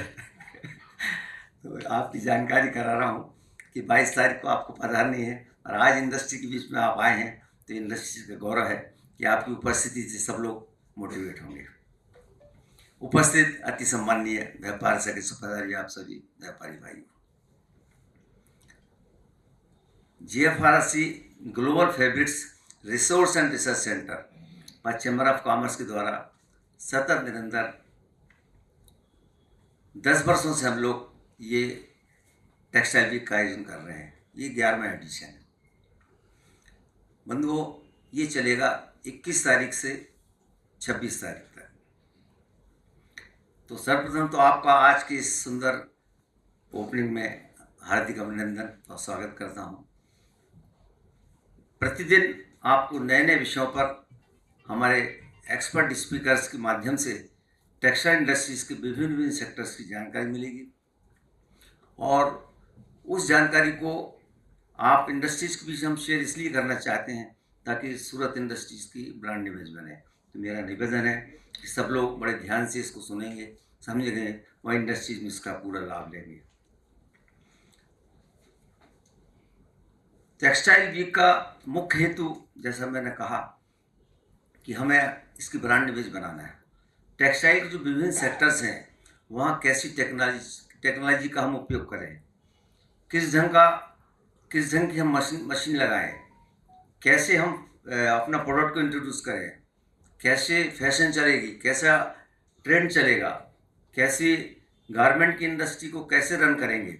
तो आपकी जानकारी करा रहा हूँ कि 22 तारीख को आपको पधारनी है. और आज इंडस्ट्री के बीच में आप आए हैं तो इंडस्ट्री का गौरव है कि आपकी उपस्थिति से सब लोग मोटिवेट होंगे. उपस्थित अति सम्माननीय व्यापार से पधारिए आप सभी व्यापारी भाई. GFRC global fabrics resource and research centre और चैम्बर ऑफ कॉमर्स के द्वारा सतत निरंतर 10 वर्षों से हम लोग ये टेक्सटाइल वीक का आयोजन कर रहे हैं. ये 11वां एडिशन है. बंधुओं, ये चलेगा 21 तारीख से 26 तारीख तक. तो सर्वप्रथम तो आपका आज की इस सुंदर ओपनिंग में हार्दिक अभिनंदन और स्वागत करता हूँ. प्रतिदिन आपको नए नए विषयों पर हमारे एक्सपर्ट स्पीकर्स के माध्यम से टेक्सटाइल इंडस्ट्रीज के विभिन्न सेक्टर्स की जानकारी मिलेगी. और उस जानकारी को आप इंडस्ट्रीज के बीच हम शेयर इसलिए करना चाहते हैं ताकि सूरत इंडस्ट्रीज की ब्रांड इमेज बने. तो मेरा निवेदन है कि सब लोग बड़े ध्यान से इसको सुनेंगे, समझेंगे और इंडस्ट्रीज में इसका पूरा लाभ लेंगे. टेक्सटाइल वीक का मुख्य हेतु, जैसा मैंने कहा, कि हमें इसकी ब्रांड इमेज बनाना है. टेक्सटाइल के जो विभिन्न सेक्टर्स हैं वहाँ कैसी टेक्नोलॉजी का हम उपयोग करें, किस ढंग का किस ढंग की हम मशीन लगाएं, कैसे हम अपना प्रोडक्ट को इंट्रोड्यूस करें, कैसे फैशन चलेगी, कैसा ट्रेंड चलेगा, कैसे गारमेंट की इंडस्ट्री को कैसे रन करेंगे,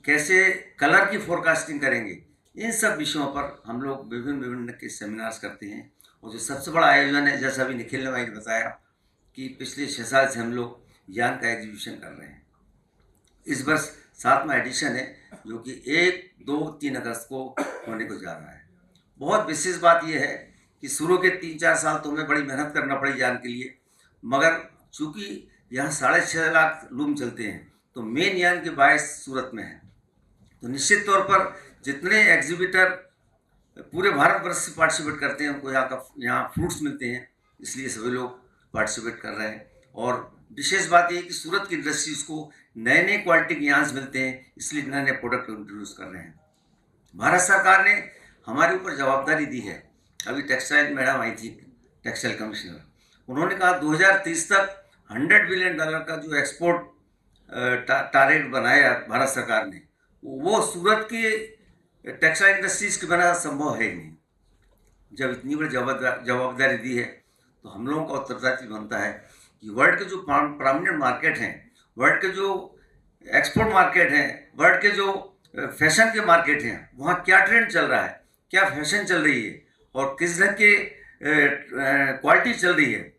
कैसे कलर की फोरकास्टिंग करेंगे, इन सब विषयों पर हम लोग विभिन्न विभिन्न के सेमिनार्स करते हैं। और जो सबसे बड़ा आयोजन है, जैसा अभी निखिल ने भाई ने बताया कि पिछले 6 साल से हम लोग यान का एग्जीबिशन कर रहे हैं। इस वर्ष 7वां एडिशन है, जो कि 1, 2, 3 अगस्त को होने को जा रहा है। बहुत विशेष बात यह है कि शुरू के 3-4 साल तो हमें बड़ी मेहनत करना पड़ी यान के लिए, मगर चूँकि यहाँ 6.5 लाख लूम चलते हैं, तो मेन यान के बायस सूरत में है। तो निश्चित तौर पर जितने एग्जीबिटर पूरे भारतवर्ष से पार्टिसिपेट करते हैं, उनको यहाँ फ्रूट्स मिलते हैं, इसलिए सभी लोग पार्टिसिपेट कर रहे हैं। और विशेष बात यह है कि सूरत की इंडस्ट्रीज को नए नए क्वालिटी के यान्स मिलते हैं, इसलिए नए नए प्रोडक्ट इंट्रोड्यूस कर रहे हैं। भारत सरकार ने हमारे ऊपर जवाबदारी दी है। अभी टेक्सटाइल मैडम आई थी, टेक्सटाइल कमिश्नर, उन्होंने कहा 2030 तक $100 बिलियन का जो एक्सपोर्ट टारगेट बनाया भारत सरकार ने, वो सूरत के टेक्सटाइल इंडस्ट्रीज के बिना संभव है ही नहीं। जब इतनी बड़ी जवाबदारी दी है, तो हम लोगों का उत्तरदायित्व बनता है कि वर्ल्ड के जो प्रोमिनेंट मार्केट हैं, वर्ल्ड के जो एक्सपोर्ट मार्केट हैं, वर्ल्ड के जो फैशन के मार्केट हैं, वहाँ क्या ट्रेंड चल रहा है, क्या फैशन चल रही है और किस ढंग के क्वालिटी चल रही है,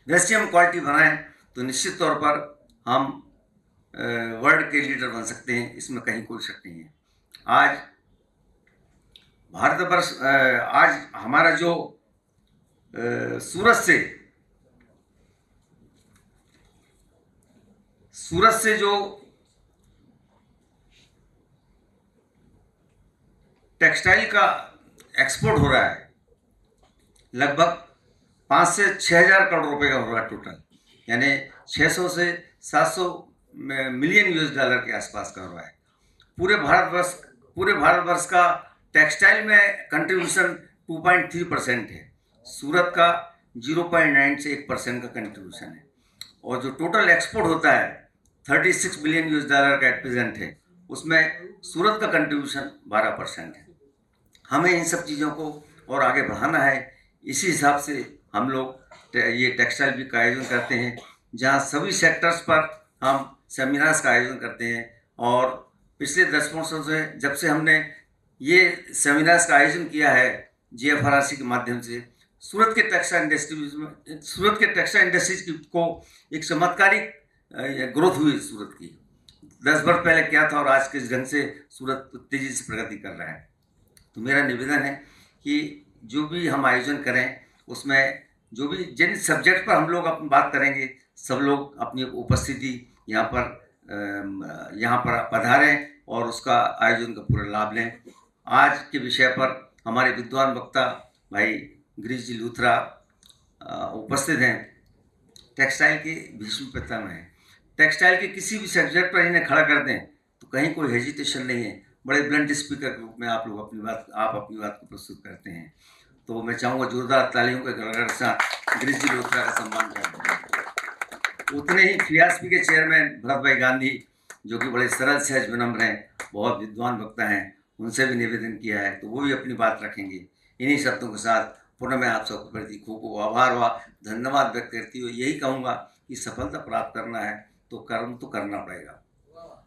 वैसे हम क्वालिटी बनाएं तो निश्चित तौर पर हम वर्ल्ड के लीडर बन सकते हैं, इसमें कहीं कोई शक नहीं है। आज भारतवर्ष, आज हमारा जो सूरत से जो टेक्सटाइल का एक्सपोर्ट हो रहा है, लगभग 5 से 6 हज़ार करोड़ रुपए का हो रहा है टोटल, यानी 600 से 700 मिलियन $US के आसपास का हो रहा है। पूरे भारतवर्ष का टेक्सटाइल में कंट्रीब्यूशन 2.3% है, सूरत का 0.9 से 1% का कंट्रीब्यूशन है। और जो टोटल एक्सपोर्ट होता है 36 बिलियन $US का एट प्रेजेंट है, उसमें सूरत का कंट्रीब्यूशन 12% है। हमें इन सब चीज़ों को और आगे बढ़ाना है। इसी हिसाब से हम लोग ये टेक्सटाइल वीक का आयोजन करते हैं, जहाँ सभी सेक्टर्स पर हम सेमिनार्स का आयोजन करते हैं। और पिछले 10 वर्षों से जब से हमने ये सेमिनार्स का आयोजन किया है GFRRC के माध्यम से, सूरत के टेक्सटाइल इंडस्ट्रीज को एक चमत्कारिक ग्रोथ हुई सूरत की। 10 वर्ष पहले क्या था और आज किस ढंग से सूरत तेज़ी से प्रगति कर रहा है। तो मेरा निवेदन है कि जो भी हम आयोजन करें, उसमें जो भी जिन सब्जेक्ट पर हम लोग अपनी बात करेंगे, सब लोग अपनी उपस्थिति यहाँ पर पधारें और उसका आयोजन का पूरा लाभ लें। आज के विषय पर हमारे विद्वान वक्ता भाई गिरीश जी लूथरा उपस्थित हैं। टेक्सटाइल के भीष्म पितामह हैं। टेक्सटाइल के किसी भी सब्जेक्ट पर इन्हें खड़ा कर दें तो कहीं कोई हेजिटेशन नहीं है। बड़े ब्लंट स्पीकर के रूप में आप अपनी बात को प्रस्तुत करते हैं। तो मैं चाहूँगा जोरदार तालियों के गड़गड़ साथ गिरीश जी लूथरा का सम्मान करें। उतने ही फियासपी के चेयरमैन भरत भाई गांधी, जो कि बड़े सरल सहज विनम्र हैं, बहुत विद्वान वक्ता हैं, उनसे भी निवेदन किया है, तो वो भी अपनी बात रखेंगे। इन्हीं शब्दों के साथ पुनः मैं आप सबके प्रति खूब आभार व धन्यवाद व्यक्त करती हुए यही कहूँगा कि सफलता प्राप्त करना है तो कर्म तो करना पड़ेगा।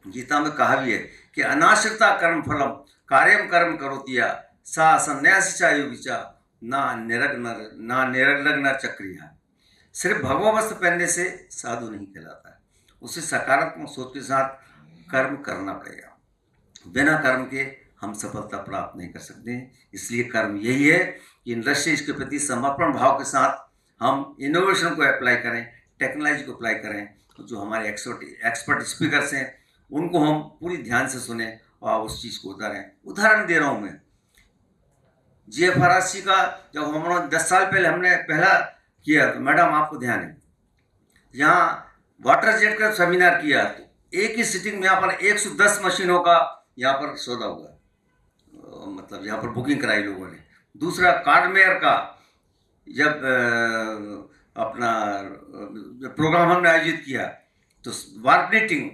गीता में कहा भी है कि अनाश्रिता कर्म फलम कार्यम कर्म करोतिया सा संन्यासी योगिचा ना निरग्न चक्रिया। सिर्फ भगवा वस्त्र पहनने से साधु नहीं कहलाता है, उसे सकारात्मक सोच के साथ कर्म करना पड़ेगा। बिना कर्म के हम सफलता प्राप्त नहीं कर सकते। इसलिए कर्म यही है कि इंडस्ट्रीज के प्रति समर्पण भाव के साथ हम इनोवेशन को अप्लाई करें, टेक्नोलॉजी को अप्लाई करें। तो जो हमारे एक्सपर्ट स्पीकर्स हैं उनको हम पूरी ध्यान से सुने और उस चीज़ को उतारें। उदाहरण दे रहा हूँ मैं, GFRRC का जब हम 10 साल पहले हमने पहला किया, तो मैडम आपको ध्यान है, यहाँ वाटर जेट का सेमिनार किया तो एक ही सिटिंग में यहाँ पर 110 मशीनों का यहाँ पर सौदा हुआ, मतलब यहाँ पर बुकिंग कराई लोगों ने। दूसरा कार्डमेयर का जब अपना प्रोग्राम हमने आयोजित किया तो वार्पनेटिंग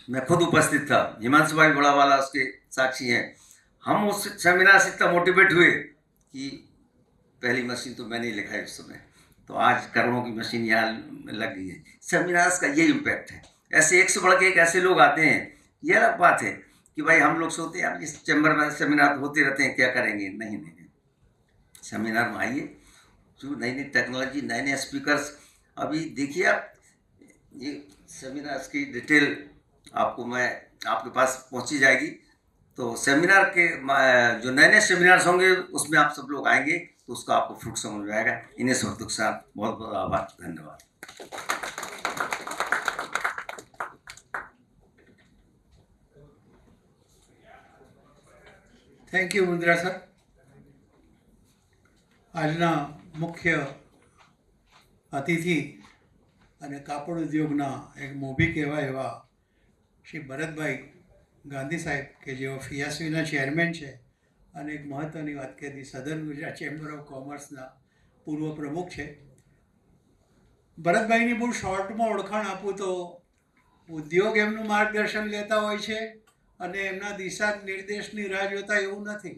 मैं खुद उपस्थित था, हिमांशु भाई बड़ावाला उसके साक्षी हैं। हम उस सेमिनार से इतना मोटिवेट हुए कि पहली मशीन तो मैंने ही लिखाई उस समय, तो आज करोड़ों की मशीन यहाँ लग गई है। सेमिनार्स का ये इम्पैक्ट है। ऐसे एक से बढ़ के एक ऐसे लोग आते हैं, ये अलग बात है कि भाई हम लोग सोचते हैं यार इस चैम्बर में सेमिनार होते रहते हैं, क्या करेंगे। नहीं नहीं, सेमिनार में आइए, जो नई नई टेक्नोलॉजी, नए नए स्पीकर्स, अभी देखिए आप, ये सेमिनार्स की डिटेल आपको मैं आपके पास पहुंची जाएगी। तो सेमिनार के जो नए नए सेमिनार्स होंगे उसमें आप सब लोग आएंगे तो उसका आपको फ्रूट समझ में आएगा। इन्हें शब्दों के साथ बहुत बहुत आभार, धन्यवाद। Thank you Mundra sir. આજના મુખ્ય અતિથિ અને કાપડ ઉદ્યોગના એક મોભી કહેવાય એવા શ્રી ભરતભાઈ ગાંધી સાહેબ, કે જેઓ ફિયાસવીના ચેરમેન છે અને એક મહત્ત્વની વાત કે દી સધર્ન ગુજરાત ચેમ્બર ઓફ કોમર્સના પૂર્વ પ્રમુખ છે. ભરતભાઈની બહુ શોર્ટમાં ઓળખાણ આપું તો ઉદ્યોગ એમનું માર્ગદર્શન લેતા હોય છે અને એમના દિશા નિર્દેશની રાહ જોતા એવું નથી.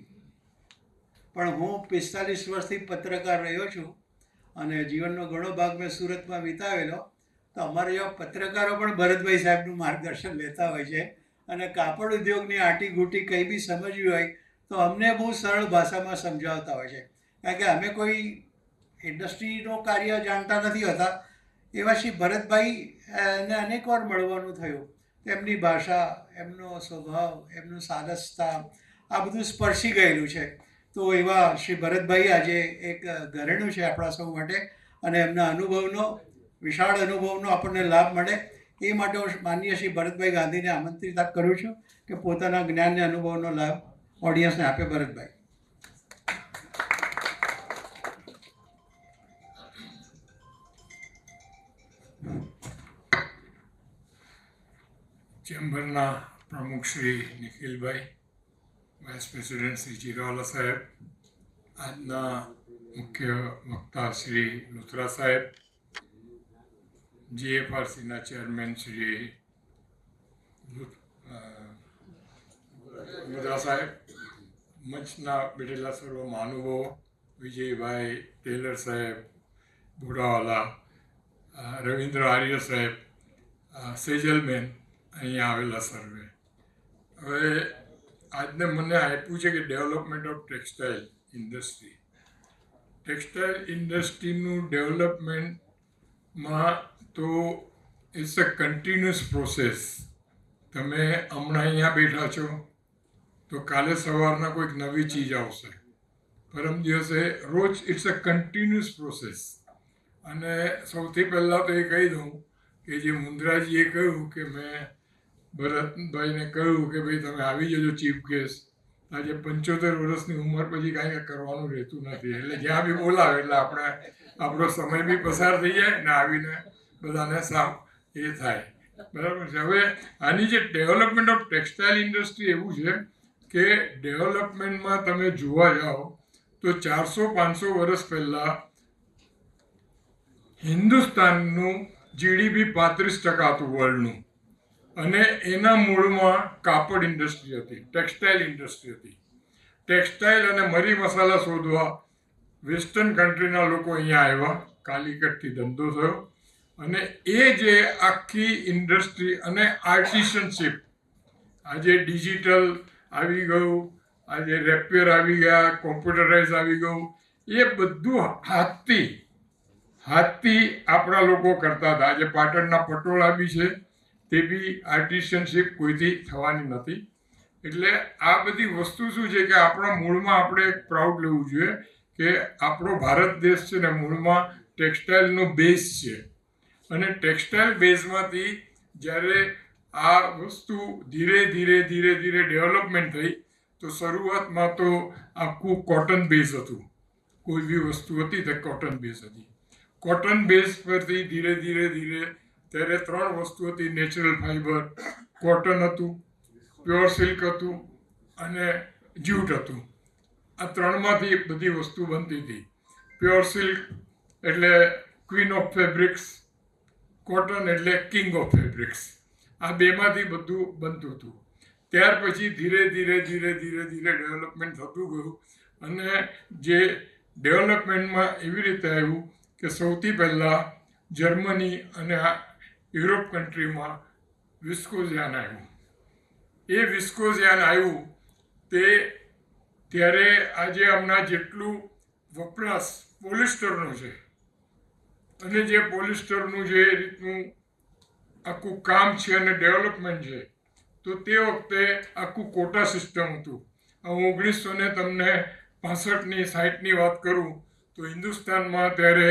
પણ હું 45 વર્ષથી પત્રકાર રહ્યો છું અને જીવનનો ઘણો ભાગ મેં સુરતમાં વિતાવેલો. તો અમારા જેવા પત્રકારો પણ ભરતભાઈ સાહેબનું માર્ગદર્શન લેતા હોય છે અને કાપડ ઉદ્યોગની આંટીઘૂંટી કંઈ બી સમજવી હોય તો અમને બહુ સરળ ભાષામાં સમજાવતા હોય છે. કારણ કે અમે કોઈ ઇન્ડસ્ટ્રીનું કાર્ય જાણતા નથી હોતા. એવા શ્રી ભરતભાઈને અનેકવાર મળવાનું થયું. એમની ભાષા, એમનો સ્વભાવ, એમનું સારસતા, આ બધું સ્પર્શી ગયેલું છે. તો એવા શ્રી ભરતભાઈ આજે એક ઘરેણું છે આપણા સૌ માટે અને એમના અનુભવનો, વિશાળ અનુભવનો આપણને લાભ મળે એ માટે હું માનનીય શ્રી ભરતભાઈ ગાંધીને આમંત્રિત કરું છું કે પોતાના જ્ઞાન અને અનુભવનો લાભ ઓડિયન્સને આપે. ભરતભાઈ. ચેમ્બરના પ્રમુખ શ્રી નિખિલભાઈ, વાઇસ પ્રેસિડેન્ટ શ્રી જીરાવાલા સાહેબ, આજના મુખ્ય વક્તા શ્રી લુથરા સાહેબ, જીએફઆરસીના ચેરમેન શ્રી મુદ્રા સાહેબ, મંચના બેઠેલા સર્વ મહાનુભાવો, વિજયભાઈ ટેલર સાહેબ, બુડાવાલા, રવિન્દ્ર આર્ય સાહેબ, સેજલબેન, અહીંયા આવેલા સર્વે. હવે આજને મને આપ્યું છે કે development of textile industry. Textile ઇન્ડસ્ટ્રીનું ડેવલપમેન્ટમાં તો ઇટ્સ અ કન્ટિન્યુઅસ પ્રોસેસ. તમે હમણાં અહીંયા બેઠા છો તો કાલે સવારના કોઈક નવી ચીજ આવશે, પરમ દિવસે, રોજ ઇટ્સ અ કન્ટિન્યુઅસ પ્રોસેસ. અને સૌથી પહેલાં તો એ કહી દઉં કે જે મુંદ્રાજીએ કહ્યું કે મેં ભરતભાઈને કહ્યું કે ભાઈ તમે આવી જજો ચીફ ગેસ્ટ. આજે 75 વર્ષની ઉંમર પછી કાંઈ કરવાનું રહેતું નથી, એટલે જ્યાં બી બોલાવે એટલે આપણો સમય બી પસાર થઈ જાય ને આવીને બધાને સાફ એ થાય. બરાબર છે. હવે આની જે ડેવલપમેન્ટ ઓફ ટેક્સટાઇલ ઇન્ડસ્ટ્રી એવું છે કે ડેવલપમેન્ટમાં તમે જોવા જાઓ તો 400-500 વર્ષ પહેલાં હિન્દુસ્તાનનું જીડીપી 35% હતું વર્લ્ડનું, અને એના મૂળમાં કાપડ ઇન્ડસ્ટ્રી હતી, ટેક્સટાઇલ ઇન્ડસ્ટ્રી હતી. ટેક્સટાઇલ અને મરી મસાલા શોધવા વેસ્ટર્ન કન્ટ્રીના લોકો અહીંયા આવ્યા, કાલિકટથી ધંધો થયો. અને એ જે આખી ઇન્ડસ્ટ્રી અને આર્ટિસનશીપ, આજે ડિજિટલ આવી ગયું, આજે રેપિયર આવી ગયા, કોમ્પ્યુટરાઇઝ આવી ગયું, એ બધું હાથથી આપણા લોકો કરતા હતા. આજે પાટણના પટોળા બી છે, તે બી આર્ટિસનશીપ કોઈથી થવાની નથી. એટલે આ બધી વસ્તુ શું છે કે આપણા મૂળમાં આપણે એક પ્રાઉડ લેવું જોઈએ કે આપણો ભારત દેશ છે ને મૂળમાં ટેક્સટાઇલનો બેઝ છે. અને ટેક્સટાઇલ બેઝમાંથી જ્યારે આ વસ્તુ ધીરે ધીરે ડેવલપમેન્ટ થઈ તો શરૂઆતમાં તો આખું કોટન બેઝ હતું. કોઈ બી વસ્તુ હતી તો કોટન બેઝ હતી. કોટન બેઝ પરથી ધીરે ત્યારે 3 વસ્તુ હતી: નેચરલ ફાઈબર, કોટન હતું, પ્યોર સિલ્ક હતું અને જ્યુટ હતું. આ 3માંથી બધી વસ્તુ બનતી હતી. પ્યોર સિલ્ક એટલે ક્વીન ઓફ ફેબ્રિક્સ, કોટન એટલે કિંગ ઓફ ફેબ્રિક્સ. આ બેમાંથી બધું બનતું હતું. ત્યાર પછી ધીરે ધીરે ડેવલપમેન્ટ થતું ગયું અને જે ડેવલપમેન્ટમાં એવી રીતે આવ્યું કે સૌથી પહેલાં જર્મની અને આ યુરોપ કન્ટ્રીમાં વિસ્કોઝિયાન આવ્યું. એ વિસ્કોઝિયાન આવ્યું ત્યારે આજે હમણાં જેટલું વપરાશ પોલિસ્ટરનો છે અને જે પોલિસ્ટરનું જે રીતનું આખું કામ છે અને ડેવલપમેન્ટ છે, તો તે વખતે આખું કોટા સિસ્ટમ હતું. 1965ની 60ની વાત કરું તો હિન્દુસ્તાનમાં ત્યારે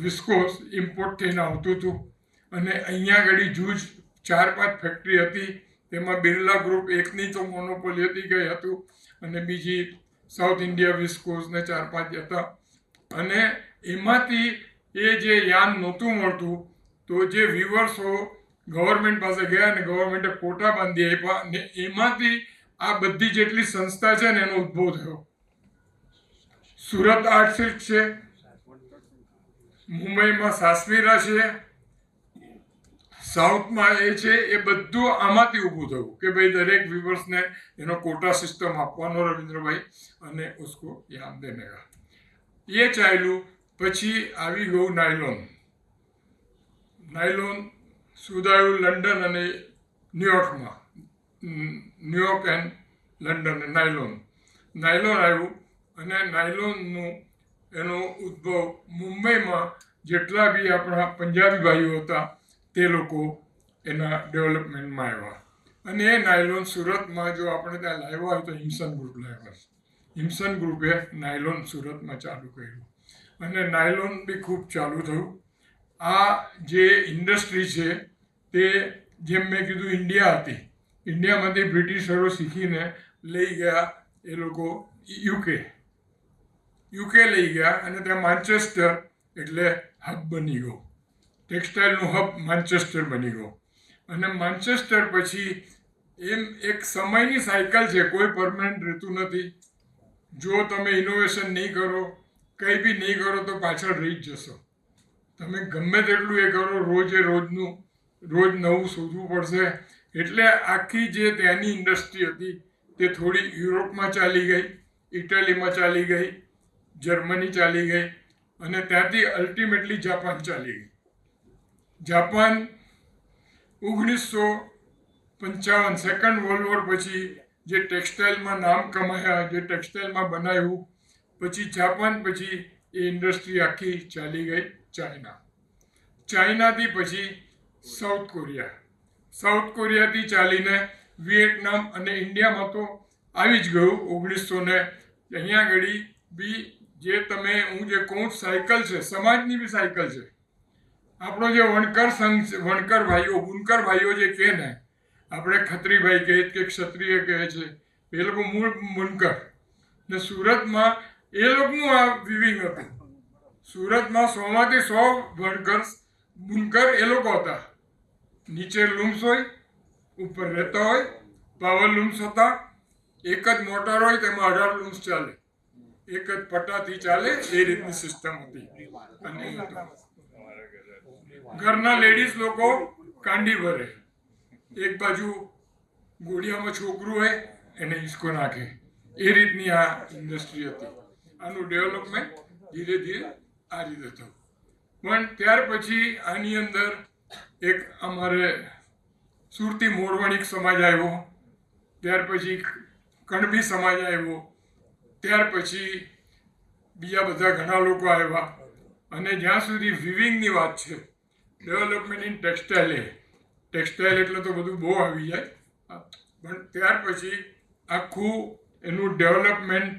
વિસ્કોસ ઇમ્પોર્ટ થઈને આવતું હતું અને અહીંયા આગળ જૂજ 4-5 ફેક્ટરી હતી. તેમાં બિરલા ગ્રુપ એકની તો મોનોપોલી હતી ગઈ હતું અને બીજી સાઉથ ઇન્ડિયા વિસ્કોસ ને 4-5 હતા. અને એમાંથી એ જે યાન નહોતું મળતું તો જે વીવર્સો ગવર્મેન્ટ પાસે ગયા અને ગવર્મેન્ટે કોટા બાંધી આપ્યા અને એમાંથી આ બધી જેટલી સંસ્થા છે ને એનો ઉદ્ભવ થયો. સુરત આર્ટ સિલ્ક છે, મુંબઈમાં સાસમીરા છે, સાઉથમાં એ છે, એ બધું આમાંથી ઊભું થયું કે ભાઈ દરેક વ્યુઅર્સને એનો કોટા સિસ્ટમ આપવાનો રવિન્દ્રભાઈ અને ઉસકો યાદ દેને કા. એ ચાલ્યું. પછી આવી ગયું નાયલોન. સુધાયું લંડન અને ન્યુયોર્કમાં. ન્યુયોર્ક એન્ડ લંડન નાયલોન આવ્યું અને નાયલોનનું એનો ઉદ્ભવ મુંબઈમાં જેટલા બી આપણા પંજાબી ભાઈઓ હતા તે લોકો એના ડેવલપમેન્ટમાં આવ્યા અને એ નાયલોન સુરતમાં જો આપણે ત્યાં લાવ્યા હોય તો હિમસન ગ્રુપ લાવ્યા. હિમસન ગ્રુપે નાયલોન સુરતમાં ચાલુ કર્યું અને નાયલોન બી ખૂબ ચાલુ થયું. આ જે ઇન્ડસ્ટ્રી છે તે જેમ મેં કીધું ઇન્ડિયા હતી, ઇન્ડિયામાંથી બ્રિટિશરો શીખીને લઈ ગયા એ લોકો યુકે લઈ ગયા અને ત્યાં માન્ચેસ્ટર એટલે હબ બની ગયો. ટેક્સટાઇલનું હબ માન્ચેસ્ટર બની ગયો અને માન્ચેસ્ટર પછી એમ એક સમયની સાયકલ છે, કોઈ પરમનન્ટ રહેતું નથી. જો તમે ઇનોવેશન નહીં કરો, કંઈ બી નહીં કરો તો પાછળ રહી જ જશો. તમે ગમે તેટલું એ કરો, રોજ નવું શોધવું પડશે. એટલે આખી જે ત્યાંની ઇન્ડસ્ટ્રી હતી તે થોડી યુરોપમાં ચાલી ગઈ, ઇટાલીમાં ચાલી ગઈ, જર્મની ચાલી ગઈ અને ત્યાંથી અલ્ટિમેટલી જાપાન ચાલી ગઈ. જાપાન 1955 સેકન્ડ વર્લ્ડ વોર પછી જે ટેક્સટાઇલમાં નામ કમાયા, જે ટેક્સટાઇલમાં બનાવ્યું, પછી જાપાન પછી એ ઇન્ડસ્ટ્રી આખી ચાલી ગઈ ચાઇનાથી પછી સાઉથ કોરિયાથી ચાલીને વિયેટનામ અને ઇન્ડિયામાં તો આવી જ ગયું 1900 અહીંયા આગળ બી જે તમે હું જે કહું સાયકલ છે, સમાજની બી સાયકલ છે. આપણો જે વણકર સંઘ, વણકર ભાઈઓ, બુનકર ભાઈઓ જે કહે ને, આપણે ખત્રીભાઈ કહે કે ક્ષત્રિય કહે છે, એ લોકો મૂળ બુનકર ને સુરતમાં એ લોકોનું આ વિવિંગ હતું. સુરતમાં 100માંથી 100 વણકર બુનકર એ લોકો હતા. નીચે લૂમ્સ હોય, ઉપર રહેતા હોય, પાવર લૂમ્સ હતા. એક જ મોટર હોય તેમાં 18 લૂમ્સ ચાલે, એક જ પટ્ટાથી ચાલે એ રીતની સિસ્ટમ હતી. અને ઘરના લેડીઝ લોકો કાંડી ભરે, એક બાજુ ગોળિયામાં છોકરું હોય એને હિસકો નાખે, એ રીતની આ ઇન્ડસ્ટ્રી હતી. આનું ડેવલપમેન્ટ ધીરે ધીરે આ રીતે થયું. પણ ત્યાર પછી આની અંદર એક અમારે સુરતી મોરવણિક સમાજ આવ્યો, ત્યાર પછી કણબી સમાજ આવ્યો, ત્યાર પછી બીજા બધા ઘણા લોકો આવ્યા અને જ્યાં સુધી વિવિંગની વાત છે, ડેવલપમેન્ટ ઇન ટેક્સટાઇલ એટલે તો બધું બહુ આવી જાય. પણ ત્યાર પછી આખું એનું ડેવલપમેન્ટ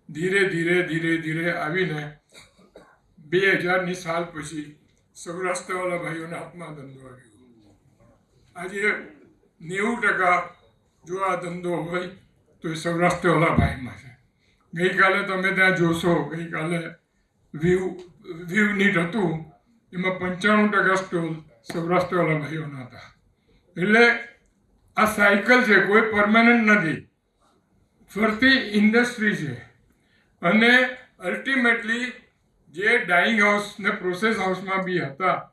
ધીરે ધીરે આવીને 2000ની સાલ પછી સૌરાષ્ટ્રવાળા ભાઈઓના હાથમાં ધંધો આવ્યો. આજે 90% જો આ ધંધો હોય તો એ સૌરાષ્ટ્રવાળા ભાઈમાં છે. ગઈકાલે તમે ત્યાં જોશો, ગઈકાલે વ્યૂ નીટ હતું, એમાં 95% સ્ટોલ સૌરાષ્ટ્રવાળા ભાઈઓના હતા. એટલે આ સાયકલ છે, કોઈ પરમાનન્ટ નથી, ફરતી ઇન્ડસ્ટ્રી છે. અને અલ્ટિમેટલી જે ડાઇંગ હાઉસ ને પ્રોસેસ હાઉસમાં બી હતા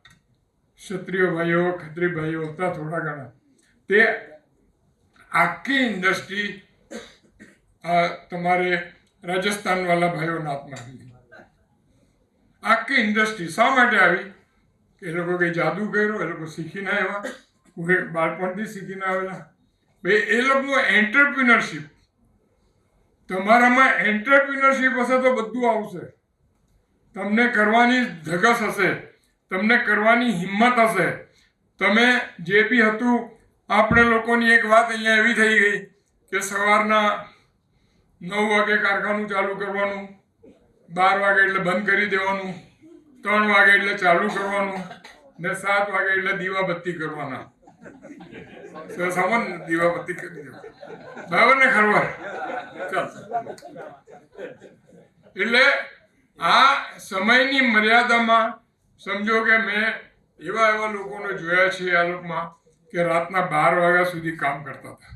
ક્ષત્રિય ભાઈઓ ખત્રી ભાઈઓ હતા થોડા ઘણા, તે આખી ઇન્ડસ્ટ્રી તમારે રાજસ્થાનવાળા ભાઈઓના હાથમાં આવી ગઈ. આખી ઇન્ડસ્ટ્રી શા માટે આવી? કે એ લોકો કંઈ જાદુ કર્યો, એ લોકો શીખીને આવ્યા, કોઈ બાળપણથી શીખીને આવેલા. ભાઈ એ લોકોનું એન્ટરપ્રિનરશિપ, તમારામાં એન્ટરપ્રિનરશિપ હશે તો બધું આવશે. તમને કરવાની ધગસ હશે, તમને કરવાની હિંમત હશે. તમે જે બી હતું, આપણે લોકોની એક વાત અહીંયા એવી થઈ ગઈ કે સવારના 9 વાગે કારખાનું ચાલુ કરવાનું, 12 વાગે એટલે બંધ કરી દેવાનું, 3 વાગે એટલે ચાલુ કરવાનું, ને 7 વાગે એટલે દીવાબત્તી કરવાના. સામાન દીવાબત્તી કરી દેવા, બરાબર ને? ખબર એટલે આ સમયની મર્યાદામાં સમજો કે મેં એવા લોકોને જોયા છે આ લોકમાં કે રાતના 12 વાગ્યા સુધી કામ કરતા હતા.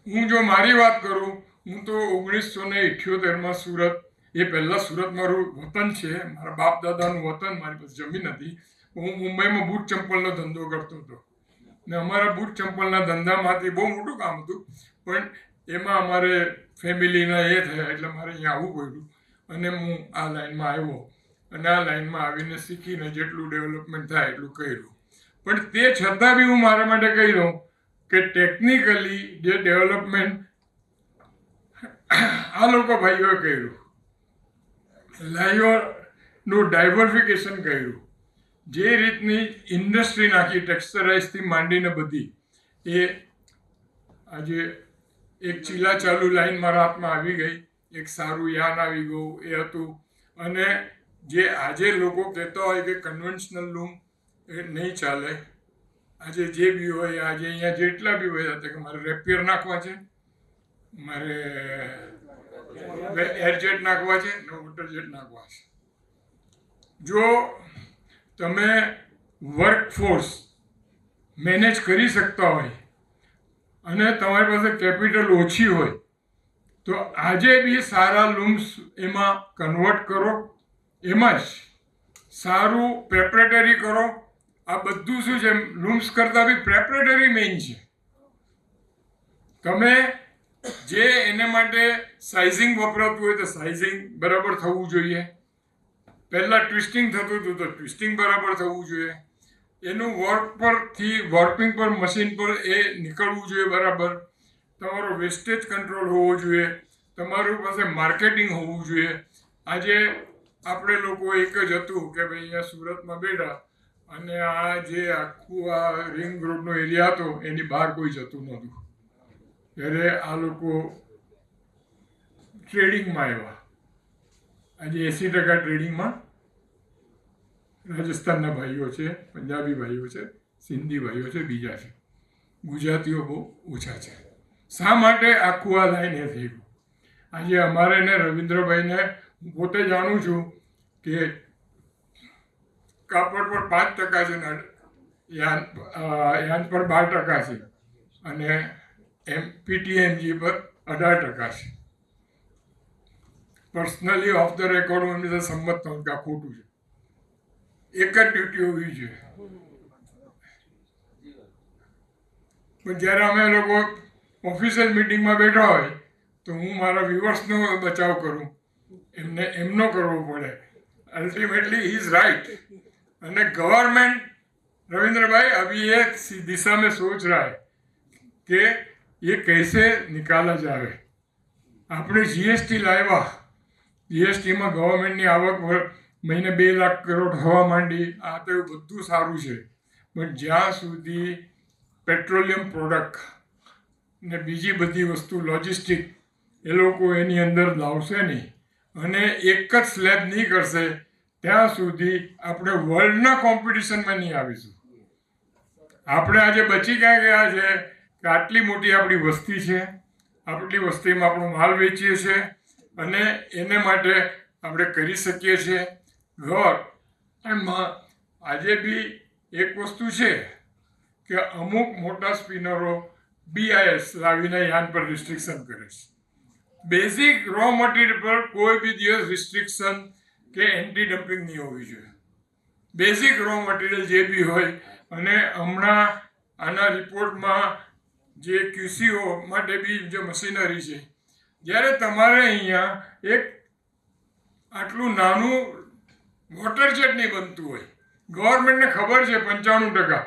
હું જો મારી વાત કરું, હું તો 1978માં સુરત, એ પહેલાં સુરત મારું વતન છે, મારા બાપ દાદાનું વતન, મારી પાસે જમીન હતી. હું મુંબઈમાં બૂટ ચંપલનો ધંધો કરતો હતો ને અમારા બૂટ ચંપલના ધંધામાંથી બહુ મોટું કામ હતું, પણ એમાં અમારે ફેમિલીના એ થયા એટલે મારે અહીંયા આવવું પડ્યું અને હું આ લાઈનમાં આવ્યો અને આ લાઈનમાં આવીને શીખીને જેટલું ડેવલપમેન્ટ થાય એટલું કર્યું. પણ તે છતાં બી હું મારા માટે કહી દઉં કે ટેકનિકલી જે ડેવલપમેન્ટ આ લોકો ભાઈઓએ કર્યું, લાઈઓનું ડાયવર્ફિકેશન કર્યું, જે રીતની ઇન્ડસ્ટ્રી નાખી ટેક્સચરાઇઝથી માંડીને બધી, એ આજે એક ચીલા ચાલુ લાઈન મારા હાથમાં આવી ગઈ, એક સારું યાન આવી ગયું એ હતું. અને જે આજે લોકો કહેતા હોય કે કન્વેન્શનલ લૂમ એ નહીં ચાલે, આજે જે બી હોય, આજે અહીંયા જેટલા બી હોય કે મારે રેપિયર નાખવા છે, મારે એરજેટ નાખવા છે ને વોટરજેટ નાખવા છે. જો તમે વર્કફોર્સ મેનેજ કરી શકતા હોય અને તમારી પાસે કેપિટલ ઓછી હોય તો આજે બી સારા લૂમ્સ એમાં કન્વર્ટ કરો, એમાં જ સારું પ્રેપરેટરી કરો. આ બધું શું છે, લૂમ્સ કરતાં બી પ્રેપરેટરી મેઇન છે. તમે જે એને માટે સાઇઝિંગ વપરાતું હોય તો સાઇઝિંગ બરાબર થવું જોઈએ. પહેલાં ટ્વિસ્ટિંગ થતું હતું તો ટ્વિસ્ટિંગ બરાબર થવું જોઈએ. એનું વોર્પિંગ પર મશીન પર એ નીકળવું જોઈએ બરાબર. તમારો વેસ્ટેજ કંટ્રોલ હોવો જોઈએ, તમારું પાસે માર્કેટિંગ હોવું જોઈએ. આજે આપણે લોકો એક જ હતું કે ભાઈ અહીંયા સુરતમાં બેઠા અને આ જે આખું આ રિંગ રોડનો એરિયા હતો એની બહાર કોઈ જતું નહોતું. ત્યારે આ લોકો ટ્રેડિંગમાં આવ્યા. આજે 80% ટ્રેડિંગમાં રાજસ્થાનના ભાઈઓ છે, પંજાબી ભાઈઓ છે, સિંધી ભાઈઓ છે, બીજા છે. ગુજરાતીઓ બહુ ઓછા છે. શા માટે આખું આ લાઈન એ થઈ ગયું? આજે અમારે ને રવિન્દ્રભાઈને હું પોતે જાણું છું કે કાપડ પર 5% છે ને યાન પર 12% છે અને PTMG પર 18% છે. પર્સનલી ઓફ ધ રેકોર્ડ હું એમની સાથે સંમત થઉં કે આ ખોટું છે. એક જ ડ્યુટી હોવી જોઈએ. પણ જ્યારે અમે લોકો ઓફિશિયલ મિટિંગમાં બેઠા હોય તો હું મારા વ્યુઅર્સનો બચાવ કરું, એમનો કરવો પડે. Ultimately he is right. અને गवर्नमेंट रविंद्र भाई अभी एक दिशा में सोच रहा है कि ये कैसे निकाला जाए. આપણે GST લાવ્યા, GSTમાં ગવર્મેન્ટની આવક મહિને 2 લાખ કરોડ થવા માંડી. આ તો બધું સારું છે, પણ જ્યાં સુધી પેટ્રોલિયમ પ્રોડક્ટ ને બીજી બધી વસ્તુ લોજિસ્ટિક એ લોકો એની અંદર લાવશે નહીં અને એક જ સ્લેબ નહીં કરશે ત્યાં સુધી આપણે વર્લ્ડના કોમ્પિટિશનમાં નહીં આવીશું. આપણે આજે બચી ક્યાં ગયા છે કે આટલી મોટી આપણી વસ્તી છે, આટલી વસ્તીમાં આપણો માલ વેચીએ છીએ અને એને માટે આપણે કરી શકીએ છીએ. એમાં આજે બી એક વસ્તુ છે કે અમુક મોટા સ્પિનરો BIS લાવીને યાન પર રિસ્ટ્રિક્શન કરે છે. બેઝિક રો મટીરિયલ પર કોઈ બી દિવસ રિસ્ટ્રિક્શન કે એન્ટી ડમ્પિંગ નહીં હોવી જોઈએ. બેઝિક રો મટીરિયલ જે બી હોય, અને હમણાં આના રિપોર્ટમાં જે QCO માટે બી જે મશીનરી છે, જ્યારે તમારે અહીંયા એક આટલું નાનું વોટર જેટ નહીં બનતું હોય, ગવર્મેન્ટને ખબર છે 95%,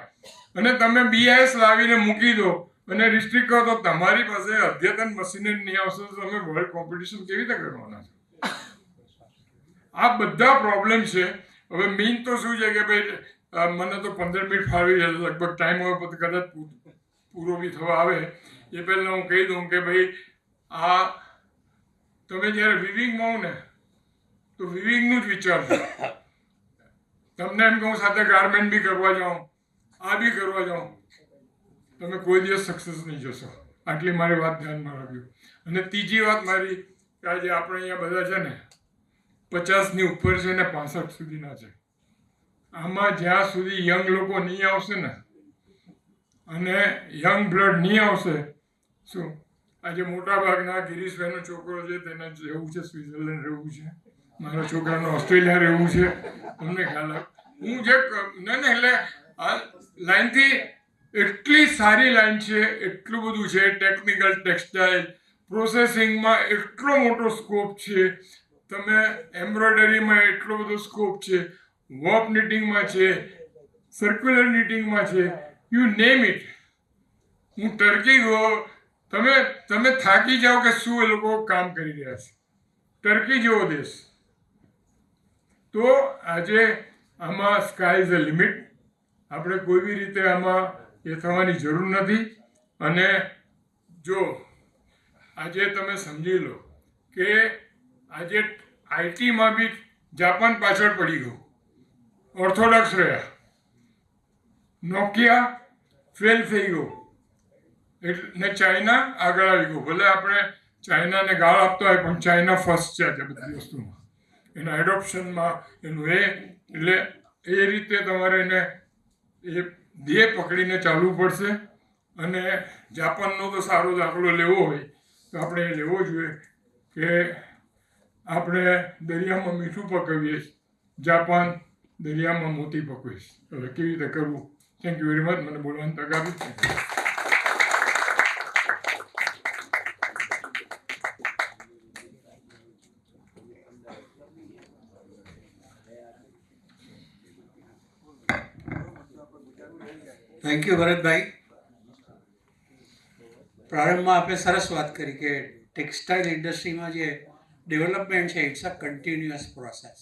અને તમે BIS લાવીને મૂકી દો અને રિસ્ટ્રિક્ટ કરો તો તમારી પાસે અદ્યતન મશીનરી નહીં આવશે તો તમે વર્લ્ડ કોમ્પિટિશન કેવી રીતે કરવાના છો? આ બધા પ્રોબ્લેમ છે. હવે મેઇન તો શું છે કે ભાઈ મને તો 15 મિનિટ ફાવી જાય, લગભગ ટાઈમ હોય પછી કદાચ પૂરો બી થવા આવે એ પહેલાં હું કહી દઉં કે ભાઈ આ તમે જ્યારે વિવિંગમાં હો ને તો વિવિંગનું જ વિચારજો. તમને એમ કહું સાથે ગાર્મેન્ટ બી કરવા જાઉં, આ બી કરવા જાઉં, તમે કોઈ દિવસ સક્સેસ નહીં જશો. આટલી મારી વાત ધ્યાનમાં રાખજો. અને ત્રીજી વાત મારી કે આજે આપણે અહીંયા બધા છે ને 50ની ઉપર છે ને 65 સુધીના છે. આમાં જ્યાં સુધી યંગ લોકો નહીં આવશે ને અને યંગ બ્લડ નહીં આવશે, શું આજે મોટા ભાગના ગિરીશભાઈનો છોકરો છે તેને રહેવું છે સ્વિટ્ઝરલેન્ડ રહેવું છે, મારા છોકરાનો ઓસ્ટ્રેલિયા રહેવું છે, તમને ખ્યાલ આવે. હું જે ને એટલે આ લાઈનથી એટલી સારી લાઈન છે, એટલું બધું છે, ટેકનિકલ ટેક્સટાઇલ પ્રોસેસિંગમાં એટલો મોટો સ્કોપ છે, તમે એમ્બ્રોઇડરીમાં એટલો બધો સ્કોપ છે, વોપ નિટિંગમાં છે, સર્ક્યુલર નિટિંગમાં છે, યુ નેમ ઇટ. હું ટર્કી ગયો, તમે થાકી જાઓ કે શું એ લોકો કામ કરી રહ્યા છે. ટર્કી જેવો દેશ. તો આજે આમાં સ્કાય ઇઝ અ લિમિટ. આપણે કોઈ બી રીતે આમાં એ થવાની જરૂર નથી. અને જો આજે તમે સમજી લો કે આજે IT બી જાપાન પાછળ પડી ગયું, ઓર્થોડોક્સ રહ્યા, નોકિયા ફેલ થઈ ગયો, એટલે ચાઇના આગળ આવી ગયું. ભલે આપણે ચાઇનાને ગાળ આપતા હોય પણ ચાઇના ફર્સ્ટ છે આ બધી વસ્તુમાં, એના એડોપ્શનમાં એનું એટલે એ રીતે તમારે એને એ ધ્યેય પકડીને ચાલવું પડશે. અને જાપાનનો તો સારો દાખલો લેવો હોય તો આપણે એ લેવો જોઈએ કે આપણે દરિયામાં મીઠું પકવીએ, જાપાન દરિયામાં મોતી પકવીશ. હવે કેવી રીતે કરવું? થેન્ક યુ વેરી મચ, મને બોલવાની તક આપી. Thank you Bharatbhai. પ્રારંભમાં આપણે સરસ વાત કરી કે ટેક્સટાઇલ ઇન્ડસ્ટ્રીમાં જે ડેવલપમેન્ટ છે ઇટ્સ અ કન્ટિન્યુઅસ પ્રોસેસ.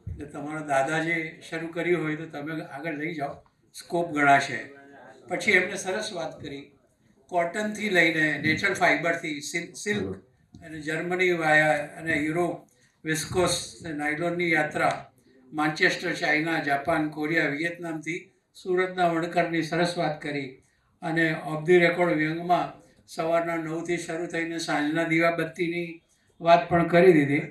એટલે તમારા દાદા જે શરૂ કર્યું હોય તો તમે આગળ લઈ જાઓ, સ્કોપ ઘણા છે. પછી એમને સરસ વાત કરી કોટનથી લઈને નેચરલ ફાઇબરથી સિલ્ક અને જર્મની વાયા અને યુરોપ વિસ્કોસ નાયલોનની યાત્રા, માન્ચેસ્ટર, ચાઇના, જાપાન, કોરિયા, વિયેતનામથી સુરતના વણકરની સરસ વાત કરી. અને ઓફ ધી રેકોર્ડ વ્યંગમાં સવારના 9થી શરૂ થઈને સાંજના દીવાબત્તીની વાત પણ કરી દીધી.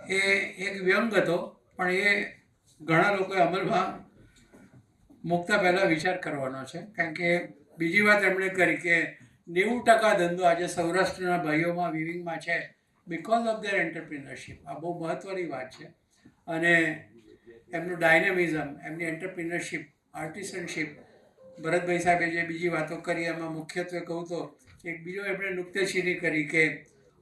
એ એક વ્યંગ હતો પણ એ ઘણા લોકોએ અમલમાં મૂકતા પહેલાં વિચાર કરવાનો છે. કારણ કે બીજી વાત એમણે કરી કે 90% ધંધો આજે સૌરાષ્ટ્રના ભાઈઓમાં વિવિંગમાં છે બિકોઝ ઓફ ધેર એન્ટરપ્રિનરશિપ. આ બહુ મહત્ત્વની વાત છે. અને એમનું ડાયનેમિઝમ, એમની એન્ટરપ્રિનરશિપ, આર્ટિસનશિપ, ભરતભાઈ સાહેબે જે બીજી વાતો કરી એમાં મુખ્યત્વે કહું તો એક બીજો એમણે નુક્તેચીની કરી કે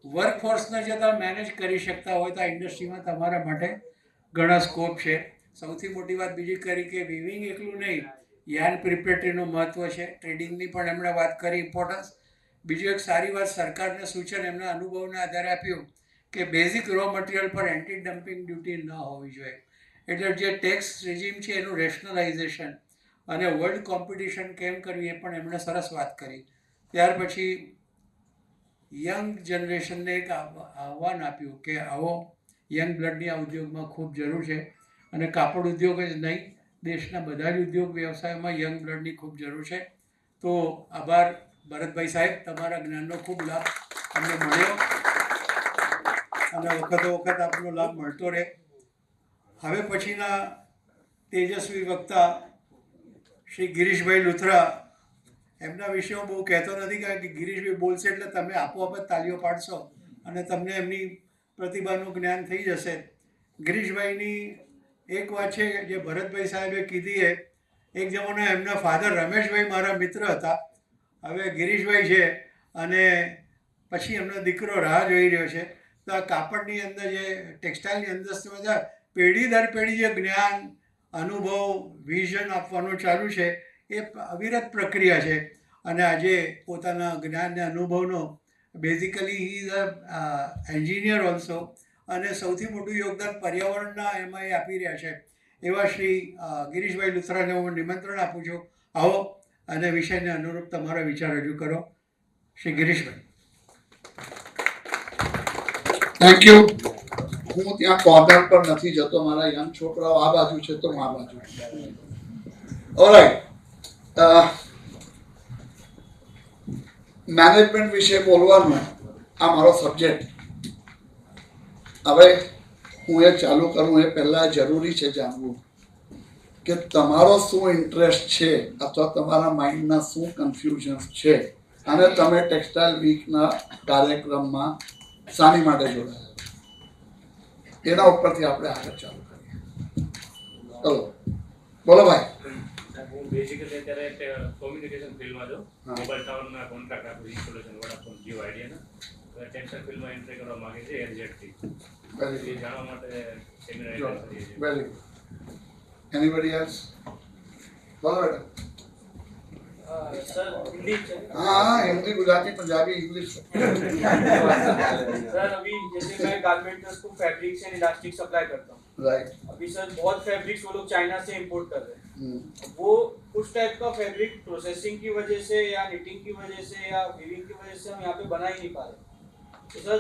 વર્કફોર્સને જો તમે મેનેજ કરી શકતા હોય તો આ ઇન્ડસ્ટ્રીમાં તમારા માટે ઘણા સ્કોપ છે. સૌથી મોટી વાત બીજી કરી કે વિવિંગ એકલું નહીં, યાર્ન પ્રિપેરેટરીનું મહત્ત્વ છે, ટ્રેડિંગની પણ એમણે વાત કરી ઇમ્પોર્ટન્સ. બીજું એક સારી વાત સરકારને સૂચન એમના અનુભવના આધારે આપ્યું કે બેઝિક રો મટીરિયલ પર એન્ટી ડમ્પિંગ ડ્યુટી ન હોવી જોઈએ. એટલે જે ટેક્સ રેજીમ છે એનું રેશનલાઇઝેશન અને વર્લ્ડ કોમ્પિટિશન કેમ કરવી એ પણ એમણે સરસ વાત કરી. ત્યાર પછી યંગ જનરેશનને એક આહ્વાન આપ્યું કે આવો યંગ બ્લડની આ ઉદ્યોગમાં ખૂબ જરૂર છે. અને કાપડ ઉદ્યોગ જ નહીં, દેશના બધા જ ઉદ્યોગ વ્યવસાયોમાં યંગ બ્લડની ખૂબ જરૂર છે. તો આભાર ભરતભાઈ સાહેબ, તમારા જ્ઞાનનો ખૂબ લાભ અમને મળ્યો અને વખતો વખત આપનો લાભ મળતો રહે. હવે પછીના તેજસ્વી વક્તા શ્રી ગિરીશભાઈ લુથરા, એમના વિશે હું બહુ કહેતો નથી કારણ કે ગિરીશભાઈ બોલશે એટલે તમે આપોઆપ જ તાલીઓ પાડશો અને તમને એમની પ્રતિભાનું જ્ઞાન થઈ જશે. ગિરીશભાઈની એક વાત છે કે જે ભરતભાઈ સાહેબે કીધી એ એક જમાનો એમના ફાધર રમેશભાઈ મારા મિત્ર હતા, હવે ગિરીશભાઈ છે, અને પછી એમનો દીકરો રાહ જોઈ રહ્યો છે. તો આ કાપડની અંદર જે ટેક્સટાઇલની અંદર બધા પેઢી દર પેઢી જે જ્ઞાન, અનુભવ, વિઝન આપવાનું ચાલુ છે એ અવિરત પ્રક્રિયા છે. અને આજે પોતાના જ્ઞાન અને અનુભવનો basically he is a engineer also, અને સૌથી મોટું યોગદાન પર્યાવરણના એમાં એ આપી રહ્યા છે. એવા શ્રી ગિરીશભાઈ લુથરાને હું નિમંત્રણ આપું છું, આવો અને વિષયને અનુરૂપ તમારા વિચાર રજૂ કરો. શ્રી ગિરીશભાઈ. Thank you. હું ત્યાં કોર્નર પર નથી જતો, મારા યંગ છોકરાઓ આ બાજુ છે તો હું આ બાજુ. ઓલરાઈટ, મેનેજમેન્ટ વિશે બોલવાનું આ મારો સબ્જેક્ટ. હવે હું એ ચાલુ કરું એ પહેલાં જરૂરી છે જાણવું કે તમારો શું ઇન્ટરેસ્ટ છે અથવા તમારા માઇન્ડના શું કન્ફ્યુઝન્સ છે, અને તમે ટેક્સટાઇલ વીકના કાર્યક્રમમાં શાની માટે જોડાયા, એના ઉપરથી આપણે આગળ ચાલુ કરીએ. ચલો બોલો ભાઈ. હું બેઝિકલી અત્યારે કોમ્યુનિકેશન ફિલ્ડમાં છું. મોબાઈલ ટાવરના કોન્ટ્રાક્ટ આપું, ઇન્સ્ટોલેશન વોડાફોન જીઓ આઈડિયાના. ટેક્સટાઇલ ફિલ્ડમાં એન્ટ્રી કરવા માંગે છે એરજેટથી. એ જાણવા માટે સેમિનાર એટેન્ડ કરીએ છીએ. Very good. Anybody else? બોલો બેટા. સર हिंदी हाँ, हिंदी, गुजराती, पंजाबी, इंग्लिश. सर अभी जैसे मैं गारमेंट्स को फैब्रिक्स एंड इलास्टिक सप्लाई करता हूँ. राइट. अभी सर बहुत फैब्रिक्स वो लोग चाइना से इंपोर्ट कर रहे हैं. वो उस टाइप का फैब्रिक प्रोसेसिंग की वजह से या निटिंग की वजह से या वीविंग की वजह से हम यहाँ पे बना ही नहीं पा रहे. तो सर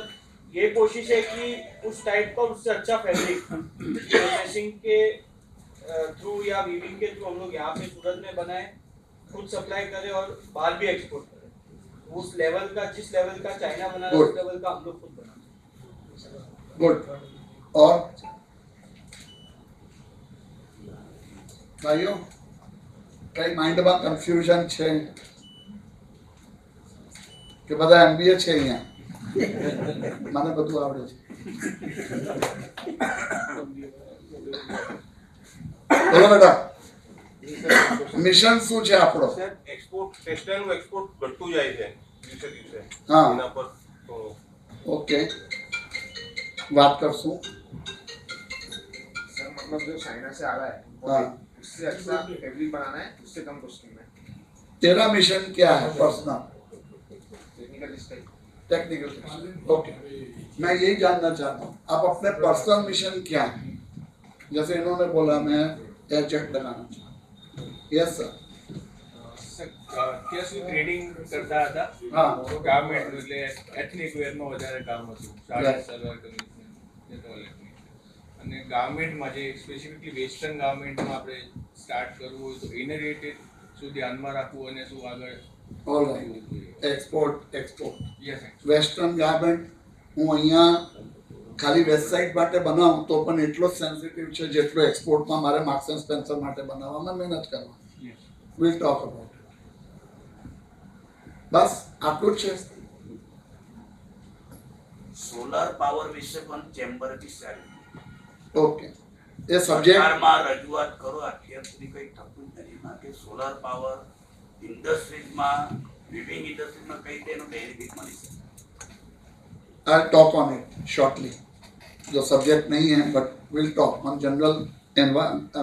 ये कोशिश है कि उस टाइप का उससे अच्छा फैब्रिक प्रोसेसिंग के थ्रू या वीविंग के थ्रू हम लोग यहाँ पे सूरत में बनाए, खुद सप्लाई करें और बाहर भी एक्सपोर्ट करें. उस लेवल का, जिस लेवल का चाइना बना रहा है उस लेवल का हम लोग खुद बनाए. गुड. और ભાઈઓ કઈ માઇન્ડમાં કન્ફ્યુઝન છે કે બધા એમબીએ છે અહીંયા? મને બધું આવડે છે. બોલો બેટા, મિશન શું છે આપણો? એક્સપોર્ટ, ટેક્સટાઇલનું એક્સપોર્ટ ઘટતું જાય છે દિવસે દિવસે. હા, એના પર તો ઓકે, વાત કરશું. सर मतलब जो चाइना से आ रहा है हाँ, उससे अच्छा फैब्रिक बनाना है, उससे कम कॉस्टिंग में. तेरा मिशन क्या है personal? Technical style. Technical. Okay, मैं यही जानना चाहता हूँ आप अपने पर्सनल मिशन क्या है? जैसे इन्होंने बोला मैं एयरजेट लगाना चाहता हूँ. Yes sir. ત્યાં સુધી ટ્રેડિંગ કરતા હતા. હા. ગાર્મેન્ટ એટલે એથનિક વેરમાં વધારે કામ હતું, સાડી સલવાર કમીઝ એ તો અલગ. અને ગાર્મેન્ટમાં જે સ્પેસિફિકલી વેસ્ટર્ન ગાર્મેન્ટમાં આપણે સ્ટાર્ટ કરવું હોય તો એને રિલેટેડ શું ધ્યાનમાં રાખવું અને શું આગળ alright. Export. Yes western garment હું અહીંયા ખાલી વેબસાઇટ માટે બનાવું તો પણ એટલો જ સેન્સિટિવ છે જેટલો એક્સપોર્ટમાં મારે માર્ક્સ એન્ડ સ્પેન્સર માટે બનાવવામાં મહેનત કરવાની. Will talk about. બસ આટલું જ છે. સોલાર પાવર વિશે પણ ચેમ્બર વિચાર્યું. ઓકે, એ સબ્જેક્ટ સરકારમાં રજૂઆત કરો, અત્યાર સુધી કંઈ થતું જ નથી. એમાં કે સોલાર પાવર ઇન્ડસ્ટ્રીઝમાં, વિવિંગ ઇન્ડસ્ટ્રીઝમાં કઈ રીતે એનું બેનિફિટ મળી શકે. I'll talk on it shortly. जो सब्जेक्ट नहीं है बट विल टॉक हम जनरल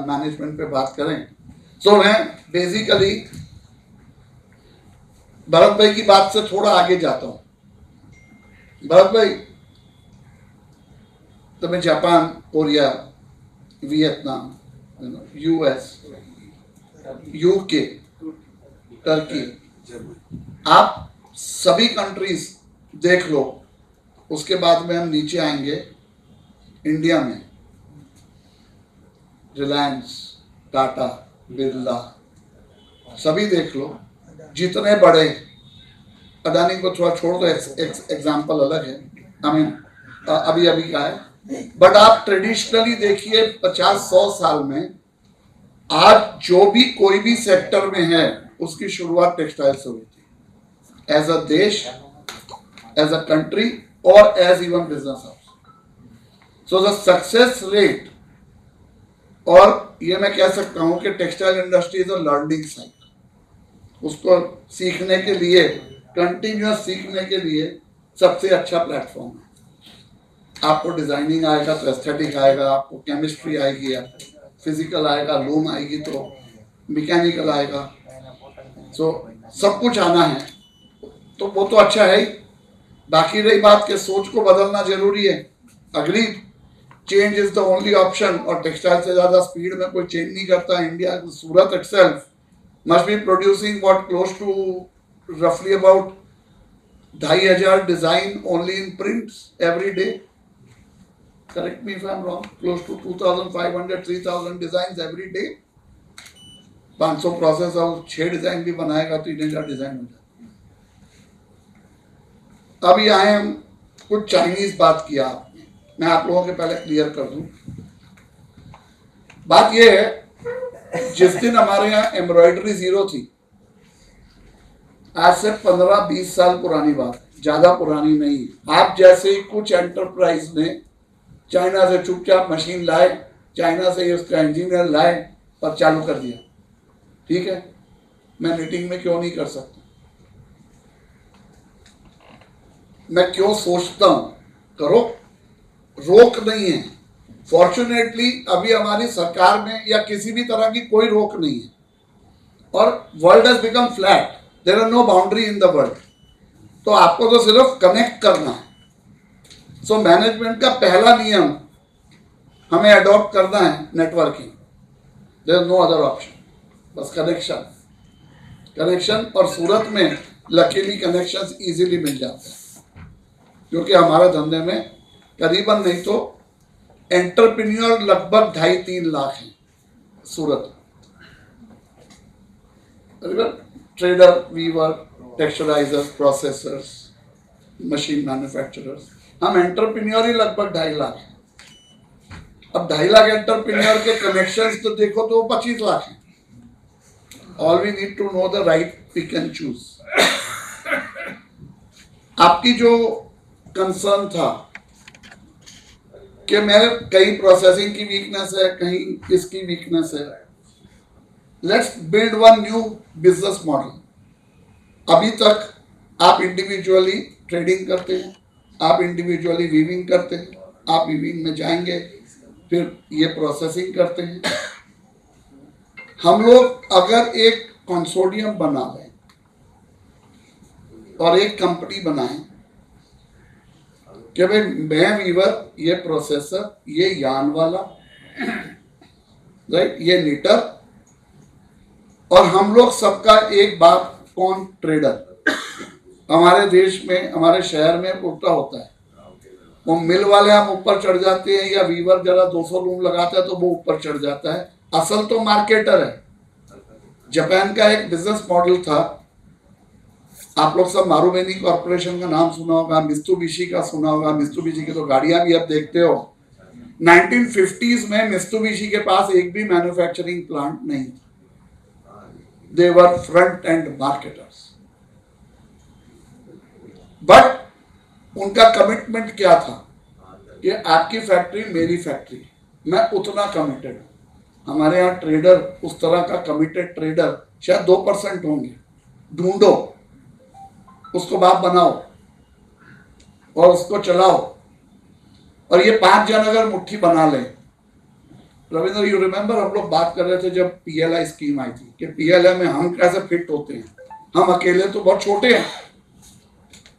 मैनेजमेंट पे बात करें. सो मैं बेसिकली भरत भाई की बात से थोड़ा आगे जाता हूँ. भरत भाई, तुम्हें Japan, Korea, Vietnam, US, UK, Turkey, आप सभी कंट्रीज देख लो. उसके बाद में हम नीचे आएंगे इंडिया में. रिलायंस, टाटा, बिरला, सभी देख लो. जितने बड़े, अडानी को थोड़ा छोड़ दो, एग्जाम्पल अलग है, आई मीन अभी अभी का है. बट आप ट्रेडिशनली देखिए 50-100 साल में आज जो भी कोई भी सेक्टर में है उसकी शुरुआत टेक्सटाइल से हुई थी. एज अ देश, as a country, or as even business house. So the success rate और ये मैं कह सकता हूँ कि textile industry is a learning site. उसको सीखने के लिए, कंटिन्यूअस सीखने के लिए सबसे अच्छा प्लेटफॉर्म है। आपको डिजाइनिंग आएगा तो एस्थेटिक आएगा, आपको केमिस्ट्री आएगी, फिजिकल आएगा, लूम आएगी तो मैकेनिकल आएगा, सो सब कुछ आना है, तो वो तो अच्छा है ही। बाकी रही बात के सोच को बदलना जरूरी है, agree, change is the only option, और टेक्सटाइल से ज्यादा स्पीड में कोई चेंज नहीं करता। India, Surat itself must be producing what close to रफली about 2500 design only in prints every day. Correct me if I am wrong, close to 2500 3000 design every day. 500 process और 6 design भी बनाएगा तो 3000 डिजाइन हो जाए। अब ये आए हम कुछ चाइनीज बात किया आपने, मैं आप लोगों के पहले क्लियर कर दूं। बात ये है, जिस दिन हमारे यहाँ एम्ब्रॉयडरी जीरो थी, आज से 15-20 साल पुरानी बात, ज्यादा पुरानी नहीं। आप जैसे ही कुछ एंटरप्राइज ने चाइना से चुपचाप मशीन लाए, चाइना से उसका इंजीनियर लाए और चालू कर दिया। ठीक है, मैं मीटिंग में क्यों नहीं कर सकता? मैं क्यों सोचता हूं करो, रोक नहीं है। फॉर्चुनेटली अभी हमारी सरकार में या किसी भी तरह की कोई रोक नहीं है, और world has become flat, there are no boundary in the world. तो आपको तो सिर्फ कनेक्ट करना है। सो मैनेजमेंट का पहला नियम हमें अडॉप्ट करना है networking, there is no other option, बस कनेक्शन। और सूरत में लकीली कनेक्शंस इजीली मिल जाते हैं, क्योंकि हमारे धंधे में करीबन नहीं तो एंटरप्रेन्योर लगभग 2.5-3 लाख हैं Surat. Trader, weaver, texturizers, processors, machine manufacturers, हम एंटरप्रेन्योर ही लगभग 2.5 लाख हैं। अब 2.5 लाख एंटरप्रेन्योर के कनेक्शंस तो देखो तो 25 लाख हैं। All we need to know the right pick and choose. आपकी जो कंसर्न था कि मेरे कहीं प्रोसेसिंग की वीकनेस है, कहीं इसकी वीकनेस है, let's build one new business model. अभी तक आप इंडिविजुअली ट्रेडिंग करते हैं, आप इंडिविजुअली वीविंग करते हैं, आप वीविंग में जाएंगे, फिर ये प्रोसेसिंग करते हैं। हम लोग अगर एक कंसोर्टियम बना लें और एक कंपनी बनाएं कि भाई मैं वीवर, ये प्रोसेसर, ये यान वाला, राइट, ये नीटर, और हम लोग सबका एक बात, कौन? ट्रेडर। हमारे देश में, हमारे शहर में उल्टा होता है, वो मिल वाले हम ऊपर चढ़ जाते हैं, या वीवर जरा 200 लूम लगाता है तो वो ऊपर चढ़ जाता है। असल तो मार्केटर है। जापान का एक बिजनेस मॉडल था, आप लोग सब मारुवेनी कॉर्पोरेशन का नाम सुना होगा, मित्सुबिशी का सुना होगा। मित्सुबिशी की तो गाड़ियां भी अब देखते हो। 1950s में मित्सुबिशी के पास एक भी मैन्युफैक्चरिंग प्लांट नहीं था। दे वर फ्रंट एंड मार्केटर्स, बट उनका कमिटमेंट क्या था कि आपकी फैक्ट्री मेरी फैक्ट्री, मैं उतना कमिटेड हूं। हमारे यहाँ ट्रेडर, उस तरह का कमिटेड ट्रेडर शायद 2% होंगे। ढूंढो, उसको बाप बनाओ और उसको चलाओ। और ये 5 जन अगर मुट्ठी बना लें, रविंद्र, यू रिमेंबर हम लोग बात कर रहे थे जब PLI स्कीम आई थी कि PLI में हम कैसे फिट होते हैं। हम अकेले तो बहुत छोटे हैं,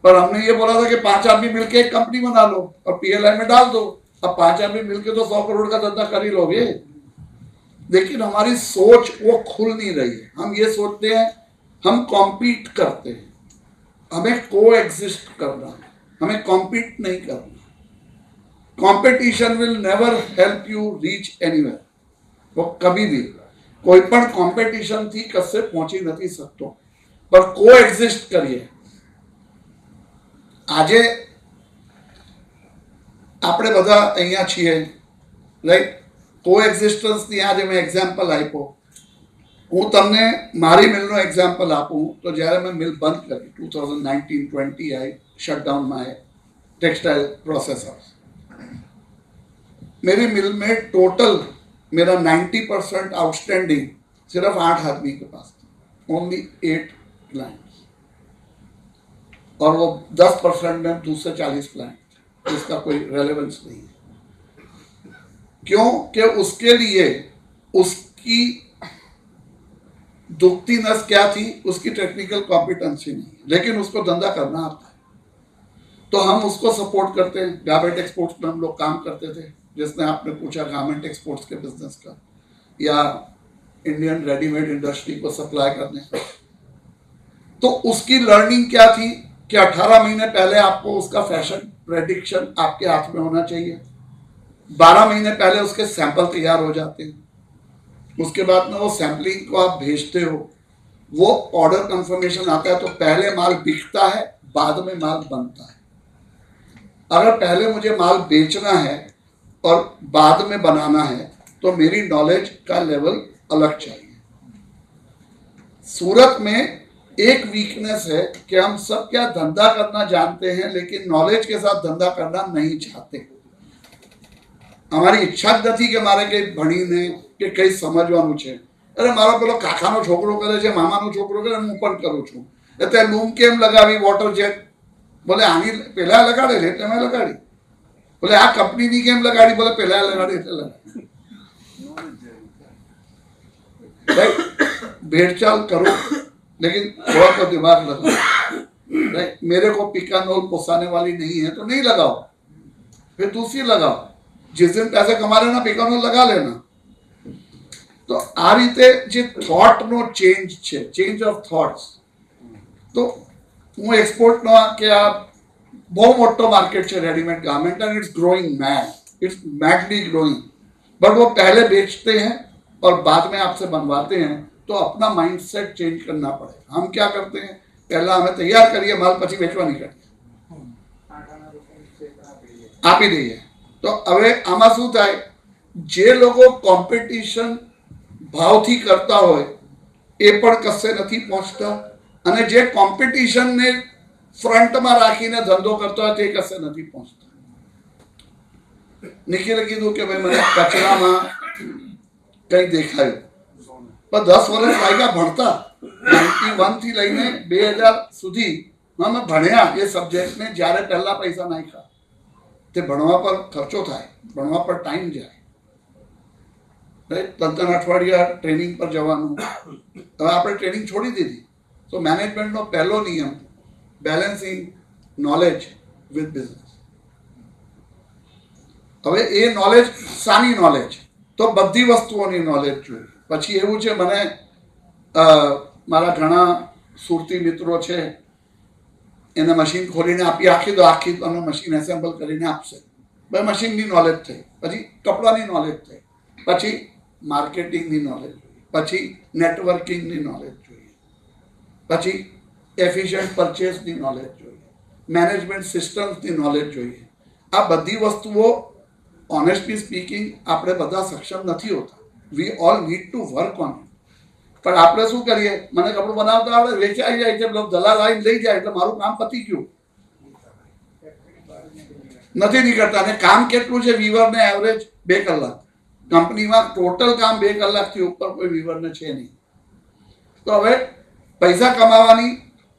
पर हमने ये बोला था कि 5 आदमी मिलके एक कंपनी बना लो और PLI में डाल दो। अब 5 आदमी मिलके तो 100 करोड़ का धंधा कर ही लोगे। लेकिन हमारी सोच वो खुल नहीं रही है। हम ये सोचते हैं हम कॉम्पीट करते हैं, हमें को एग्जिस्ट करना है, हमें कॉम्पीट नहीं करना। Competition will never help you reach anywhere. वो कभी भी कोई पण कॉम्पिटिशन थी कसे पहुंची नहीं सकते, पर को एग्जिस्ट करिए। આજે આપણે બધા અહીંયા છીએ, રાઈટ, કોએક્ઝિસ્ટન્સની આજે મેં એક્ઝામ્પલ આપ્યો। હું તમને મારી મિલનો એક્ઝામ્પલ આપું તો જ્યારે મેં મિલ બંધ કરી 2019-20 I shut down my textile processors. मेरी मिल में टोटल मेरा 90% आउटस्टैंडिंग सिर्फ 8 आदमी के पास था, ओनली 8 क्लाइंट्स, और वो 10% में दूसरे 40 क्लाइंट, जिसका कोई रेलेवेंस नहीं है। क्यों? कि उसके लिए उसकी दुखती नस क्या थी? उसकी टेक्निकल कॉम्पिटेंसी नहीं, लेकिन उसको धंधा करना आता है, तो हम उसको सपोर्ट करते हैं। गारमेंट एक्सपोर्ट्स में हम लोग काम करते थे, जिसने आपने पूछा गारमेंट एक्सपोर्ट्स के बिजनेस का, या इंडियन रेडीमेड इंडस्ट्री को सप्लाई करने का। तो उसकी लर्निंग क्या थी कि 18 महीने पहले आपको उसका फैशन प्रेडिक्शन आपके हाथ में होना चाहिए, 12 महीने पहले उसके सैंपल तैयार हो जाते हैं, उसके बाद में वो सैंपलिंग को आप भेजते हो, वो ऑर्डर कंफर्मेशन आता है, तो पहले माल बिकता है, बाद में माल बनता है। अगर पहले मुझे माल बेचना है और बाद में बनाना है, तो मेरी नॉलेज का लेवल अलग चाहिए। सूरत में एक वीकनेस है कि हम सब क्या धंधा करना जानते हैं, लेकिन नॉलेज के साथ धंधा करना नहीं चाहते। हमारी ઈચ્છા જ નથી કે મારે કંઈ ભણીને કે કંઈ સમજવાનું છે। અરે મારો પેલો કાકાનો છોકરો કરે છે, મામાનો છોકરો કરે, હું પણ કરું છું। એટલે લૂમ કેમ લગાવી વોટર જેટ? બોલે આની પહેલા લગાડે છે એટલે મેં લગાડી। બોલે આ કંપનીની કેમ લગાડી? બોલે પહેલા લગાડી એટલે લગાડી। भेड़चाल करो, लेकिन थोड़ा तो दिमाग लगाओ। मेरे को पिकानोल पोसाने वाली नहीं है तो नहीं लगाओ, फिर दूसरी लगाओ। जिस दिन पैसे कमा लेना पिकानोल लगा लेना। तो आ रीते जे थॉट नो चेंज छे, चेंज ऑफ थॉट्स। तो હું એક્સપોર્ટનો કે આ બહુ મોટો માર્કેટ છે readymade garment, and it's growing mad, it's madly growing. But वो पहले बेचते हैं और बाद में आपसे बनवाते हैं, तो अपना माइंडसेट चेंज करना पड़ेगा। हम क्या करते हैं, पहला हमें तैयार करिए माल, પછી વેચવા નહીં કરીએ, આપી દઈએ। તો હવે આમાં શું થાય, જે લોકો કોમ્પિટિશન ભાવથી કરતા હોય એ પણ કશે નથી પહોંચતા, અને જે કોમ્પિટિશનને ફ્રન્ટમાં રાખીને ધંધો કરતો હોય તે કશે નથી પહોંચતા। નિખિલે કીધું કે ભાઈ મને કચરામાં કંઈ દેખાયું, પણ 10 વર્ષ લાગ્યા ભણતા। 91 થી લઈને 2000 સુધી અમે ભણ્યા એ સબ્જેક્ટને। જ્યારે પહેલા પૈસા નાખ્યા તે ભણવા પર ખર્ચો થાય, ભણવા પર ટાઈમ જાય, તંત્ર અઠવાડિયા ટ્રેનિંગ પર જવાનું। હવે આપણે ટ્રેનિંગ છોડી દીધી। તો મેનેજમેન્ટનો પહેલો નિયમ બેલેન્સિંગ નોલેજ વિથ બિઝનેસ। હવે એ નોલેજ સાની નોલેજ, તો બધી વસ્તુઓની નોલેજ જોઈએ। પછી એવું છે, મને મારા ઘણા સુરતી મિત્રો છે, એને મશીન ખોલીને આપી, આખી તો આખી તમને મશીન એસેમ્બલ કરીને આપશે। ભાઈ મશીનની નોલેજ થઈ, પછી કપડાની નોલેજ થઈ, પછી માર્કેટિંગની નોલેજ જોઈએ, પછી નેટવર્કિંગની નોલેજ જોઈએ, પછી એફિશિયન્ટ પરચેસની નોલેજ જોઈએ, મેનેજમેન્ટ સિસ્ટમ્સની નોલેજ જોઈએ। આ બધી વસ્તુઓ ઓનેસ્ટલી સ્પીકિંગ આપણે બધા સક્ષમ નથી હોતા। We all need to work on it. પણ આપણે શું કરીએ, મને કપડું બનાવતા આવડે, વેચાઈ જાય છે, દલાલ આવીને લઈ જાય એટલે મારું કામ પતી ગયું, નથી નીકળતા। અને કામ કેટલું છે વીવરને? એવરેજ 2 કલાક। કંપનીમાં ટોટલ કામ 2 કલાકથી ઉપર કોઈ વીવરને છે નહીં। તો હવે પૈસા કમાવાની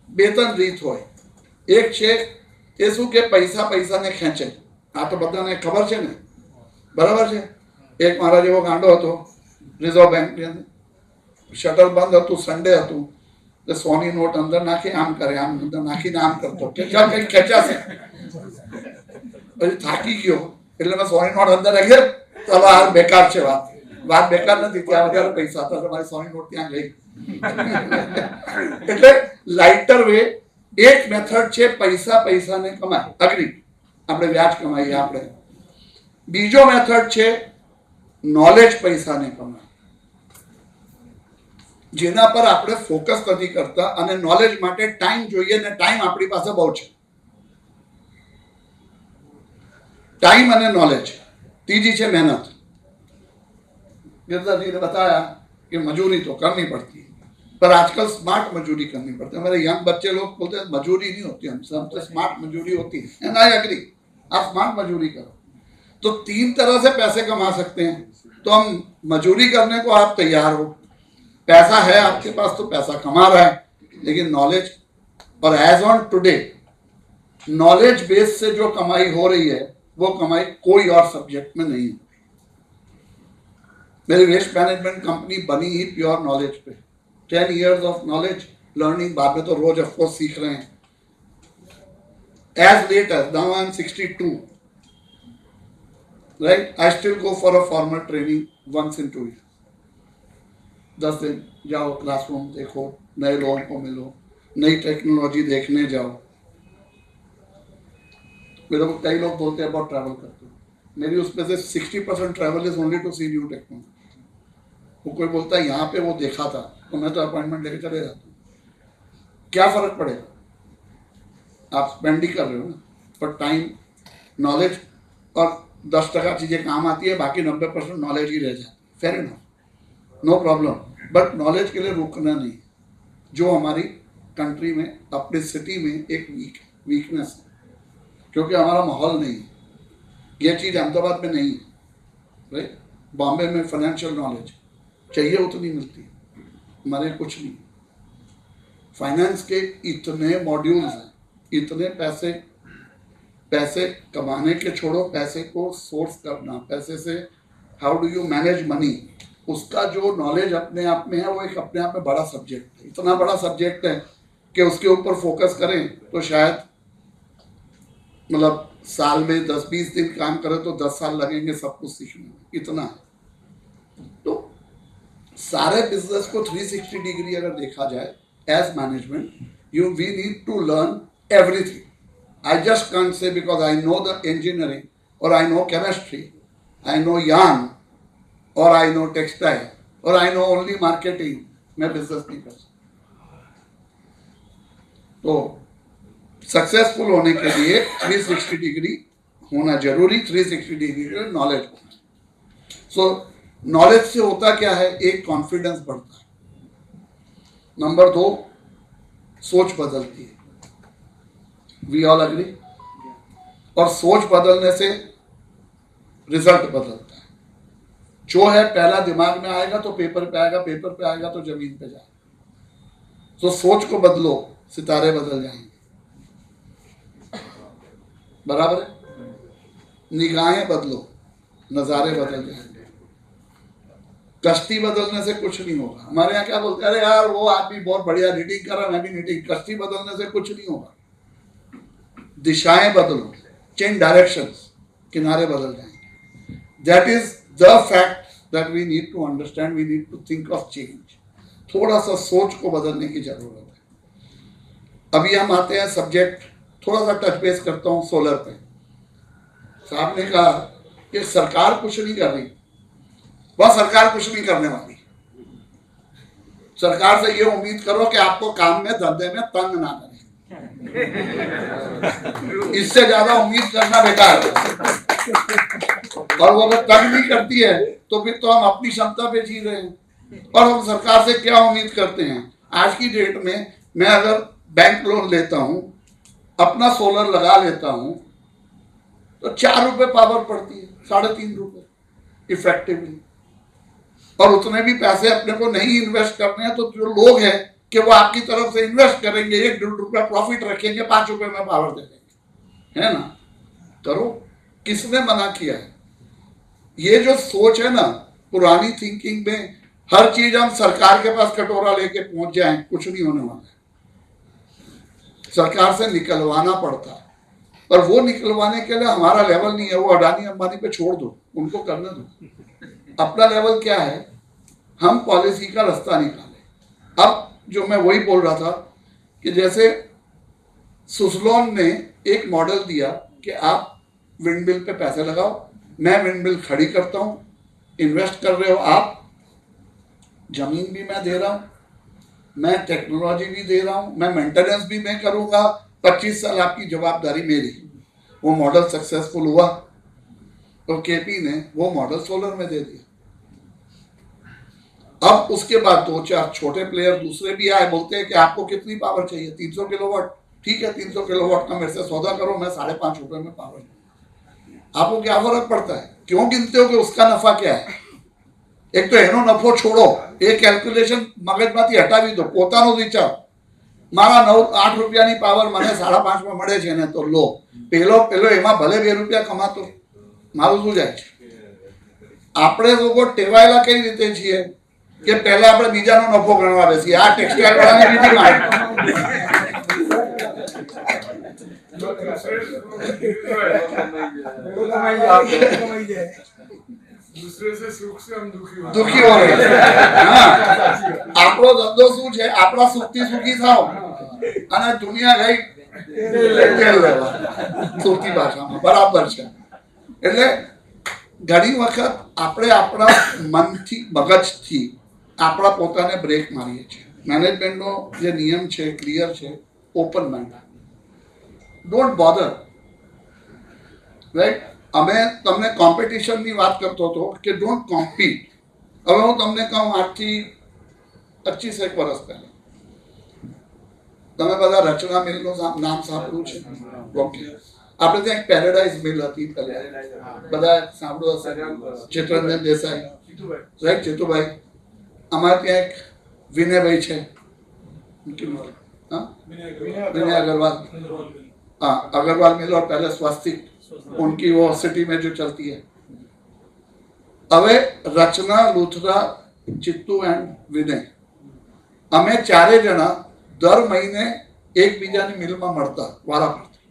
2-3 રીત હોય। એક છે એ શું કે પૈસા પૈસાને ખેંચે। આ તો બધાને ખબર છે ને, બરાબર છે। એક મારા જેવો ગાંડો હતો રિઝર્વ બેંકની અંદર, શટર બંધ હતું, સન્ડે હતું, તો 100ની નોટ અંદર નાખી આમ કરે, આમ અંદર નાખીને આમ કરતો કે ચાલ કંઈક ખેંચાશે। પછી થાકી ગયો એટલે મેં 100ની નોટ અંદર રાખી, ચાલો આ બેકાર છે, વાત બેકાર નથી, ત્યાં વધારે પૈસા હતા, તમારી 100ની નોટ ત્યાં ગઈ। એટલે લાઇટર વે એક મેથડ છે, પૈસા પૈસાને કમાય, અગ્રી, આપણે વ્યાજ કમાઈએ આપણે। બીજો મેથડ છે નોલેજ પૈસાને કમાય, જેના પર આપણે ફોકસ નથી કરતા, અને નોલેજ માટે ટાઈમ જોઈએ, ને ટાઈમ આપણી પાસે બહુ છે। टाइम અને नॉलेज। तीजी છે मेहनत। गिरधर जी ने बताया कि मजूरी तो करनी पड़ती है, पर आजकल स्मार्ट मजूरी करनी पड़ती है। हमारे यंग बच्चे लोग बोलते हैं मजूरी नहीं होती, हमसे स्मार्ट मजूरी होती है, एंड आई एग्री। आप स्मार्ट मजूरी करो, तो 3 तरह से पैसे कमा सकते हैं। तो हम मजदूरी करने को आप तैयार हो, पैसा है आपके पास तो पैसा कमा रहा है, लेकिन नॉलेज, और as on today knowledge base से जो कमाई हो रही है वो कमाई कोई और सब्जेक्ट में नहीं है। मेरी वेस्ट मैनेजमेंट कंपनी बनी ही प्योर नॉलेज पे, 10 years ऑफ नॉलेज लर्निंग। बाद में तो रोज ऑफकोर्स सीख रहे हैं। As late as now I am 62, right, I still go for a formal training once in 2 years। 10 दिन जाओ, क्लासरूम देखो, नए लोगों को मिलो, नई टेक्नोलॉजी देखने जाओ। मेरे को कई लोग बोलते हैं बहुत ट्रैवल करते हो, मेरी उसमें से 60% travel is only to see new technology. वो कोई बोलता है यहाँ पे वो देखा था, तो मैं तो अपॉइंटमेंट लेके चले जाता हूँ। क्या फर्क पड़ेगा, आप स्पेंड ही कर रहे हो ना। पर टाइम, नॉलेज और 10% चीज़ें काम आती है, बाकी 90% नॉलेज ही रह जाती है। Fair enough, no problem, but knowledge के लिए रुकना नहीं। जो हमारी कंट्री में, अपनी सिटी में एक वीकनेस है, क्योंकि हमारा माहौल नहीं है। ये चीज़ अहमदाबाद में नहीं है, राइट। बॉम्बे में फाइनेंशियल नॉलेज चाहिए उतनी मिलती है, हमारे कुछ नहीं। फाइनेंस के इतने मॉड्यूल्स हैं, इतने पैसे कमाने के छोड़ो, पैसे को सोर्स करना, पैसे से how do you manage money, उसका जो नॉलेज अपने आप में है वो एक अपने आप में बड़ा सब्जेक्ट है। इतना बड़ा सब्जेक्ट है कि उसके ऊपर फोकस करें तो शायद मतलब साल में 10-20 दिन काम करें तो 10 साल लगेंगे सब कुछ सीखने में, इतना है। तो सारे बिजनेस को 360 डिग्री अगर देखा जाए as management, we need to learn everything. I just can't say because I know the engineering और I know chemistry, I know yarn और आई नो टेक्सटाइल और आई नो ओनली मार्केटिंग, मैं business नहीं कर सकता। तो सक्सेसफुल होने के लिए 360 डिग्री होना जरूरी, 360 डिग्री नॉलेज। सो नॉलेज से होता क्या है, एक कॉन्फिडेंस बढ़ता है, नंबर 2 सोच बदलती है, वी ऑल एग्री, और सोच बदलने से रिजल्ट बदलता है। जो है पहला दिमाग में आएगा तो पेपर पे आएगा, पेपर पे आएगा तो जमीन पे जाएगा। तो सोच को बदलो, सितारे बदल जाएंगे, बराबर है। निगाहें बदलो, नज़ारे बदल जाएंगे। कश्ती बदलने से कुछ नहीं होगा। हमारे यहाँ क्या बोलते हैं, अरे यार वो आदमी बहुत बढ़िया नीटिंग कर रहा, मैं भी नीटिंग। कश्ती बदलने से कुछ नहीं होगा। दिशाएं बदलो, चेंज डायरेक्शंस, किनारे बदल जाएंगे। That is the fact that we need to understand, we need to think of change. थोड़ा सा सोच को बदलने की जरूरत है। अभी हम आते हैं सब्जेक्ट, थोड़ा सा टच बेस करता हूँ सोलर पे। साहब ने कहा कि सरकार कुछ नहीं कर रही, वह सरकार कुछ नहीं करने वाली। सरकार से ये उम्मीद करो कि आपको काम में, धंधे में तंग ना करें, इससे ज्यादा उम्मीद करना बेकार है। और वो अगर तंग नहीं करती है तो फिर तो हम अपनी क्षमता पे जी रहे हैं। और हम सरकार से क्या उम्मीद करते हैं? आज की डेट में मैं अगर बैंक लोन लेता हूं, अपना सोलर लगा लेता हूं, तो 4 रुपए पावर पड़ती है, 3.5 रुपए इफेक्टिवली। और उतने भी पैसे अपने को नहीं इन्वेस्ट करने हैं, तो जो लोग हैं कि वो आपकी तरफ से इन्वेस्ट करेंगे, 1-1.5 रुपया प्रॉफिट रखेंगे, 5 रुपए में पावर दे देंगे, है ना। करो, किसने मना किया है? ये जो सोच है ना, पुरानी थिंकिंग में हर चीज हम सरकार के पास कटोरा लेके पहुंच जाएं, कुछ नहीं होने वाला है। सरकार से निकलवाना पड़ता है, और वो निकलवाने के लिए हमारा लेवल नहीं है। वो अडानी अंबानी पे छोड़ दो, उनको करने दो। अपना लेवल क्या है, हम पॉलिसी का रास्ता निकालें। अब जो मैं वही बोल रहा था कि जैसे सुसलोन ने एक मॉडल दिया कि आप विंडमिल पे पैसे लगाओ, मैं विंडमिल खड़ी करता हूँ, इन्वेस्ट कर रहे हो आप, जमीन भी मैं दे रहा हूँ, मैं टेक्नोलॉजी भी दे रहा हूँ, मैं मेंटेनेंस भी मैं करूँगा, 25 साल आपकी जवाबदारी मेरी। वो मॉडल सक्सेसफुल हुआ, तो केपी ने वो मॉडल सोलर में दे दिया। अब उसके बाद 2-4 छोटे प्लेयर दूसरे भी आए, बोलते हैं कि आपको कितनी पावर चाहिए? 300 किलोवाट। ठीक है, 300 किलोवाट का मेरे से सौदा करो, मैं 5.5 रुपए में पावर। आपको क्या फर्क पड़ता है? क्यों गिनते हो कि उसका नफा क्या है? एक तो એનો નફો છોડો, એ કેલ્ક્યુલેશન મગજમાંથી હટાવી દો, પોતાનો વિચાર. મારા 8 રૂપિયાની પાવર મને 5.5 માં મળે છે ને, તો લો. પેલો એમાં ભલે 2 રૂપિયા કમાતો, મારું શું જાય છે? આપણે લોકો ટેવાયેલા કઈ રીતે છીએ કે પહેલા આપણે બીજાનો નફો ગણવા બેસીએ. આ ટેક્સટાઇલ વાળાની રીતિમાં दूसरे से सुख से हम દુખી હોય. હા, આપણો ધંધો શું છે? આપણા સુખથી સુખી થાવ અને દુનિયા ગઈ તેલ લેવા, સુરતી ભાષામાં. બરાબર છે. એટલે ઘણી વખત આપણે આપણા મનથી, મગજથી આપણા પોતાને બ્રેક મારીએ છીએ. મેનેજમેન્ટનો જે નિયમ છે ક્લિયર છે, open mind, don't bother, right. અમે તમને કોમ્પિટિશનની વાત કરતો હતો કે ડોન્ટ કોમ્પીટ. હવે હું તમને કહું, આજથી 25 વર્ષ પહેલા તમે બધા રચના મિલનું નામ સાંભળ્યું છે? ઓકે, આપણે ત્યાં એક પેરેડાઇઝ મિલ હતી પહેલા, બધા સાંભળ્યું હશે. ચિત્તરંજન દેસાઈ, રાઈટ, ચેતુભાઈ. અમારે ત્યાં એક વિનયભાઈ છે, विनय अग्रवाल, हाँ, अग्रवाल मिल और पहले स्वास्तिक, उनकी वो सिटी में जो चलती है. હવે રચના, લુથરા, ચિત્તુ એન્ડ વિનય, અમે ચારે જણા દર મહિને એકબીજાની મિલમાં મળતા વારાફરતી.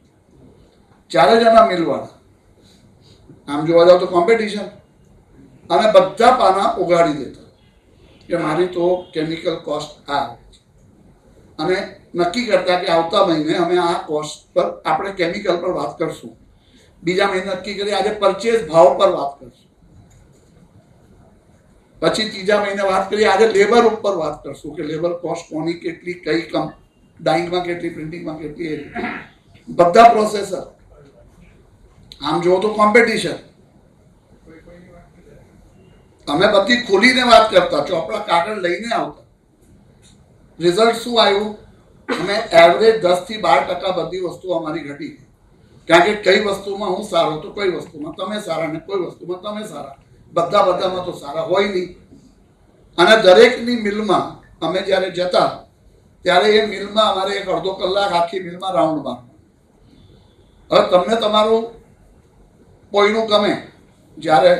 ચારે જણા મિલવાળા. આમ જોવા જાવ તો કોમ્પિટિશન, અને બધા પાના ઉગાડી દેતા કે મારી તો કેમિકલ કોસ્ટ આ, અને નક્કી કરતા કે આવતા મહિને અમે આ કોસ્ટ પર, આપણે કેમિકલ પર વાત કરશું. બીજા મહિને નક્કી કરી આજે પરચેઝ ભાવ પર વાત કરશું. પછી ત્રીજા મહિને વાત કરી આજે લેબર ઉપર વાત કરશું કે લેબર કોસ્ટ કોની કેટલી, કઈ કમ, ડાઇંગમાં કેટલી, પ્રિન્ટિંગમાં કેટલી, એ બધા પ્રોસેસર. આમ જોવો તો કોમ્પિટિશન. અમે બધી ખોલીને વાત કરતા, ચોપડા કાગળ લઈને આવતા. રિઝલ્ટ શું આવ્યું? અમે એવરેજ 10 થી 12% બધી વસ્તુ અમારી ઘટી. કારણ કે કઈ વસ્તુમાં હું સારો તો કઈ વસ્તુમાં તમે સારા, ને કોઈ વસ્તુમાં તમે સારા. બધામાં તો સારા હોય નહીં. અને દરેકની મિલમાં અમે જ્યારે જતા ત્યારે એ મિલમાં અમારે એક અડધો કલાક આખી મિલમાં રાઉન્ડ મારવાનો. હવે તમને તમારું કોઈનું ગમે, જ્યારે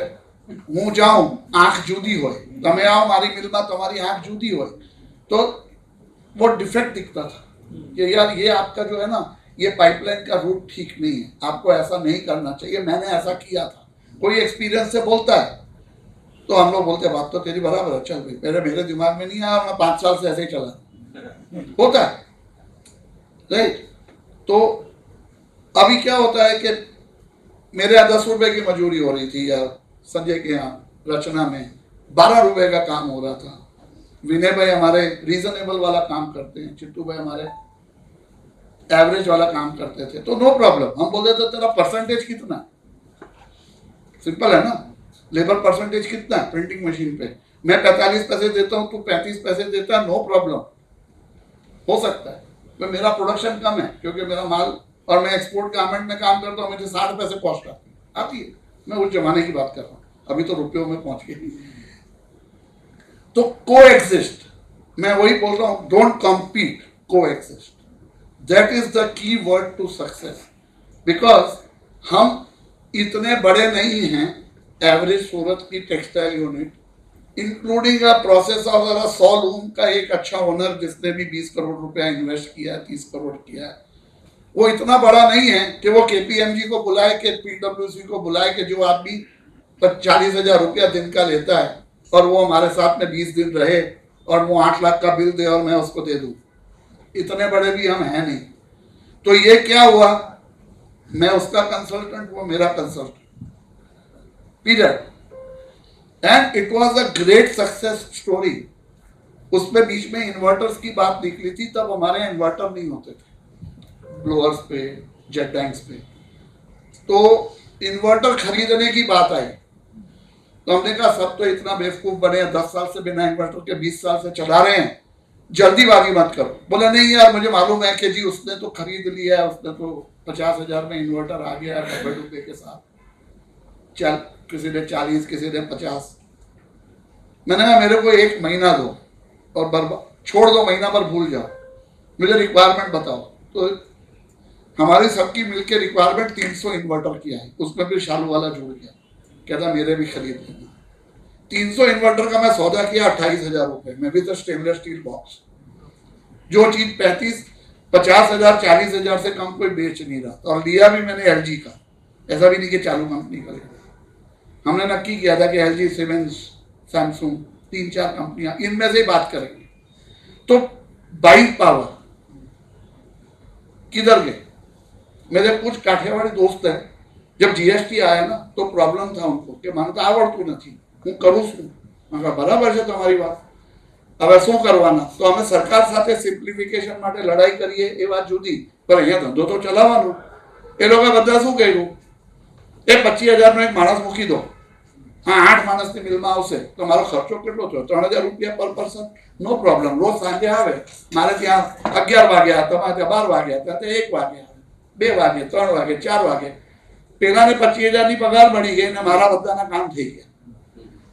હું જાઉં આંખ જુદી હોય, તમે આવો મારી મિલમાં તમારી આંખ જુદી હોય, તો वो डिफेक्ट दिखता था कि यार ये आपका जो है ना, ये पाइपलाइन का रूट ठीक नहीं है, आपको ऐसा नहीं करना चाहिए, मैंने ऐसा किया था. कोई एक्सपीरियंस से बोलता है तो हम लोग बोलते बात तो तेरी बराबर है, चल भाई, मेरे दिमाग में नहीं आया, मैं 5 साल से ऐसे ही चला. होता है, राइट. तो अभी क्या होता है कि मेरे यहाँ 10 रुपए की मजूरी हो रही थी, या संजय के यहाँ रचना में 12 रुपए का काम हो रहा था. विनय भाई हमारे रीजनेबल वाला काम करते हैं, चिट्टू भाई हमारे एवरेज वाला काम करते थे. तो नो प्रॉब्लम, हम बोलते थे तेरा परसेंटेज कितना है, सिंपल है ना, लेबर परसेंटेज कितना है प्रिंटिंग मशीन पे, मैं 45 पैसे देता हूँ, तू 35 पैसे देता है, नो प्रॉब्लम, हो सकता है. तो मेरा प्रोडक्शन कम है क्योंकि मेरा माल, और मैं एक्सपोर्ट गारमेंट में काम करता हूँ, मुझे 60 पैसे कॉस्ट आती है. मैं उस जमाने की बात कर रहा हूँ, अभी तो रुपयों में पहुंच गई. तो कोएग्जिस्ट, मैं वही बोल रहा हूं, don't compete, coexist. That is the key word to success. Because हम इतने बड़े नहीं हैं. एवरेज सूरत की textile unit, including a process of 100 loom का एक अच्छा ओनर जिसने भी 20 करोड़ रुपया इन्वेस्ट किया है, 30 करोड़ किया है, वो इतना बड़ा नहीं है कि वो KPMG को बुलाए, के PwC को बुलाए कि जो आदमी 40,000 रुपया दिन का लेता है और वो हमारे साथ में 20 दिन रहे और वो 8 लाख का बिल दे और मैं उसको दे दूं. इतने बड़े भी हम हैं नहीं. तो ये क्या हुआ, मैं उसका कंसल्टेंट, वो मेरा consultant, period. And it was a great success story. उसमें बीच में इन्वर्टर्स की बात निकली थी, तब हमारे इन्वर्टर नहीं होते थे ब्लोअर्स पे, जेट टैंक्स पे. तो इन्वर्टर खरीदने की बात आई, तो हमने कहा सब तो इतना बेवकूफ बने, 10 साल से बिना इन्वर्टर के 20 साल से चला रहे हैं, जल्दीबाजी मत करो. बोला नहीं यार, मुझे मालूम है कि जी उसने तो खरीद लिया है, उसने तो 50,000 में इन्वर्टर आ गया है ₹90 के साथ. किसी ने 40, किसी ने 50। मैंने कहा मेरे को 1 महीना दो और छोड़ दो, महीना भर भूल जाओ, मुझे रिक्वायरमेंट बताओ। तो हमारी सबकी मिलकर रिक्वायरमेंट 300 इन्वर्टर की आई, उसमें फिर शालू वाला जुड़ गया, कहता मेरे भी खरीद लेना। 300 इन्वर्टर का मैं सौदा किया 28,000 रुपये में, भी तो स्टेनलेस स्टील बॉक्स। जो चीज 35, 50,000, 40,000 से कम कोई बेच नहीं रहा था। और लिया भी मैंने LG का, ऐसा भी नहीं कि चालू कंपनी का लिया। हमने नक्की किया था कि LG, सिमेंस, सैमसंग, 3-4 कंपनियां, इनमें से बात करेंगे। तो बाइंग पावर किधर गए? मेरे कुछ काठियावाड़ी दोस्त हैं, जब GST आया ना तो प्रॉब्लम था उनको कि મને તો આવડતું નથી, હું કરું છું। બરાબર છે તમારી વાત, હવે શું કરવાના? તો અમે સરકાર સાથે સિમ્પ્લિફિકેશન માટે લડાઈ કરીએ એ વાત જુદી, પણ અહીંયા ધંધો તો ચલાવવાનો। એ લોકો બધા શું કર્યું, એ 25,000નો એક માણસ મૂકી દો, હા 8 માણસની મિલમાં આવશે તો મારો ખર્ચો કેટલો થયો? 3,000 રૂપિયા પર પર્સન, નો પ્રોબ્લેમ। રોજ સાંજે આવે, મારે ત્યાં 11 વાગ્યા, તમારે ત્યાં 12 વાગ્યા, ત્યાં 1 વાગે આવે, 2 વાગે, 3 વાગે, 4 વાગે, પેલાને 25,000ની પગાર મળી ગઈ ને મારા બધાના કામ થઈ ગયા।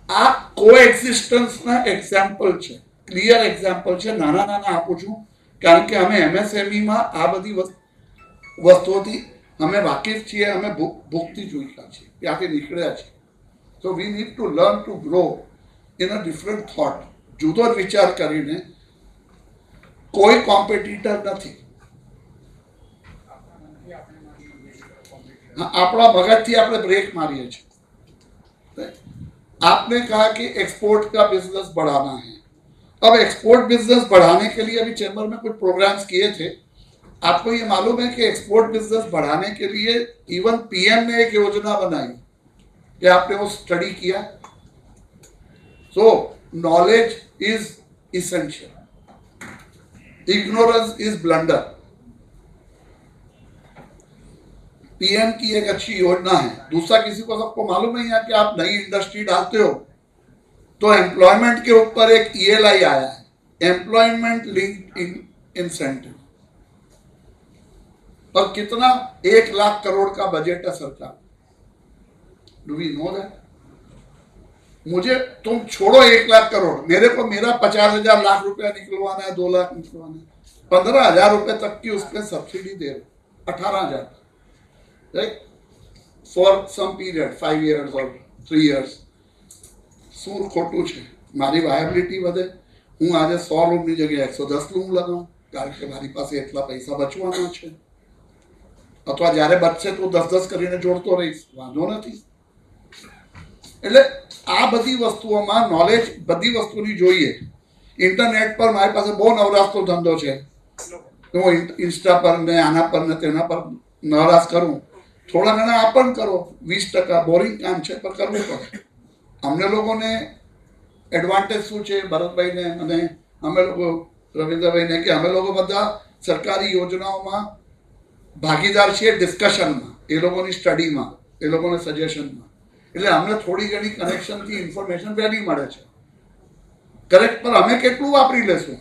આ કોએક્ઝિસ્ટન્સના એક્ઝામ્પલ છે, ક્લિયર એક્ઝામ્પલ છે। નાના નાના આપું છું કારણ કે અમે MSMEમાં આ બધી વસ્તુઓથી અમે વાકેફ છીએ, અમે ભૂખથી જોઈતા છીએ, ત્યાંથી નીકળ્યા છીએ। So we need to learn to grow in a different thought. જુદો જ વિચાર કરીને કોઈ કોમ્પિટિટર નથી। આપણા મગજથી આપણે બ્રેક મારીએ છીએ। आपने कहा कि एक्सपोर्ट का बिजनेस बढ़ाना है। अब एक्सपोर्ट बिजनेस बढ़ाने के लिए अभी चैम्बर में कुछ प्रोग्राम्स किए थे। आपको ये मालूम है कि एक्सपोर्ट बिजनेस बढ़ाने के लिए इवन PM ने एक योजना बनाई, क्या आपने वो स्टडी किया? सो knowledge is essential, ignorance is blunder. PM की एक अच्छी योजना है। दूसरा, किसी को सबको मालूम नहीं है कि आप नई इंडस्ट्री डालते हो तो एम्प्लॉयमेंट के ऊपर एक ELI आया है, एम्प्लॉयमेंट लिंक्ड इंसेंटिव, और कितना 1 लाख करोड़ का बजट है सरकार। Do we know that? मुझे तुम छोड़ो 1 लाख करोड़, मेरे को मेरा 50,000 लाख रुपया निकलवाना है, 2 लाख निकलवाना है, 15,000 रुपए तक की उसमें सब्सिडी दे रहे, 18,000, right, for some period 5 years और 3 years। શું ખોટું છે? મારી વાયબિલિટી વધે, હું આજે 100 રૂમની જગ્યાએ 110 રૂમ લગાવું કારણ કે મારી પાસે એટલા પૈસા બચવાના છે, અથવા જ્યારે બચશે તો 10-10 કરીને જોડતો રહીશ, વાંધો નથી। એટલે આ બધી વસ્તુઓમાં નોલેજ બધી વસ્તુની જોઈએ। ઇન્ટરનેટ પર મારી પાસે બહુ નવરાશનો ધંધો છે, હું ઇન્સ્ટા પર ને આના પર ને તેના પર નવરાશ કરું, થોડા ઘણા આ પણ કરો, 20% બોરિંગ કામ છે પણ કરવું પડે। અમને લોકોને એડવાન્ટેજ શું છે ભરતભાઈને અને અમે લોકો રવિન્દ્રભાઈને, કે અમે લોકો બધા સરકારી યોજનાઓમાં ભાગીદાર છીએ, ડિસ્કશનમાં, એ લોકોની સ્ટડીમાં, એ લોકોને સજેશનમાં, એટલે અમને થોડી ઘણી કનેક્શનથી ઇન્ફોર્મેશન વહેલી મળે છે, કરેક્ટ? પણ અમે કેટલું વાપરી લેશું?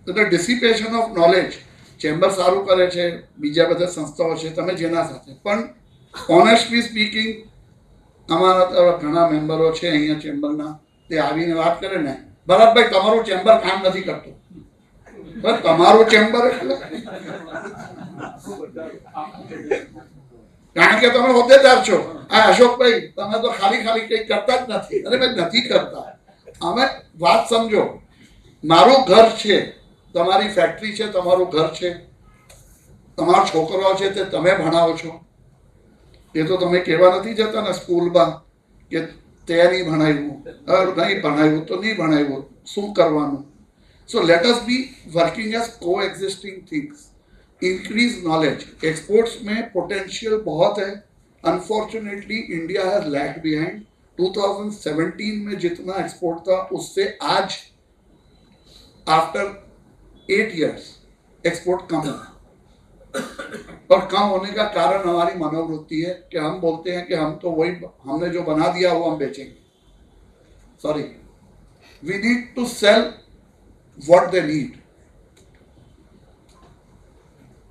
એટલે ડિસિપેશન ઓફ નોલેજ ચેમ્બર સારું કરે છે, બીજા બધા સંસ્થાઓ છે, તમે જેના સાથે પણ ઓનેસ્ટલી સ્પીકિંગ, અમારા ઘણા મેમ્બરો છે અહીંયા ચેમ્બરના, તે આવીને વાત કરે ને, ભરતભાઈ તમારું ચેમ્બર કામ નથી કરતું, બસ તમારું ચેમ્બર એટલે કારણ કે તમે હોદ્દેદાર છો। આ અશોકભાઈ તમે તો ખાલી ખાલી કંઈ કરતા જ નથી। અરે ભાઈ નથી કરતા, અમે વાત સમજો, મારું ઘર છે, તમારી ફેક્ટરી છે, તમારું ઘર છે, તમારા છોકરાઓ છે તે તમે ભણાવો છો, એ તો તમે કહેવા નથી જતા ને સ્કૂલમાં કે તે નહીં ભણાવ્યું, નહીં ભણાવ્યું તો નહીં ભણાવ્યું, શું કરવાનું? સો લેટ અસ બી વર્કિંગ એઝ को existing things, increase knowledge. Exports में पोटेंशियल बहुत है, unfortunately India has lagged behind. 2017 में जितना एक्सपोर्ट था उससे आज आफ्टर 8 years एक्सपोर्ट कम है, और कम होने का कारण हमारी मनोवृत्ति है कि हम बोलते हैं कि हम तो वही, हमने जो बना दिया वो हम बेचेंगे। Sorry, we need to sell what they need.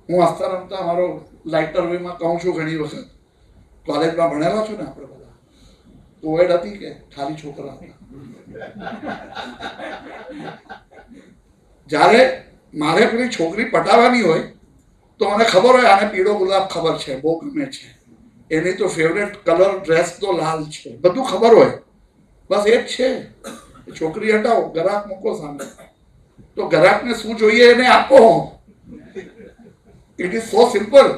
હું હસતા રમતા મારો લાઇટર વેમાં કહું છું ઘણી વખત, કોલેજમાં ભણેલા છો ને આપણે બધા, કોવિડ હતી કે ખાલી છોકરા હતા? જ્યારે મારે પેલી છોકરી પટાવવાની હોય તો મને ખબર હોય આને પીળો ગુલાબ ખબર છે, બહુ ગમે છે, એની તો ફેવરેટ કલર ડ્રેસ તો લાલ છે, બધું ખબર હોય, બસ એ જ છે. છોકરી હટાવો, ગ્રાહક મૂકો સામે, તો ગ્રાહકને શું જોઈએ એને આપો. It is so simple.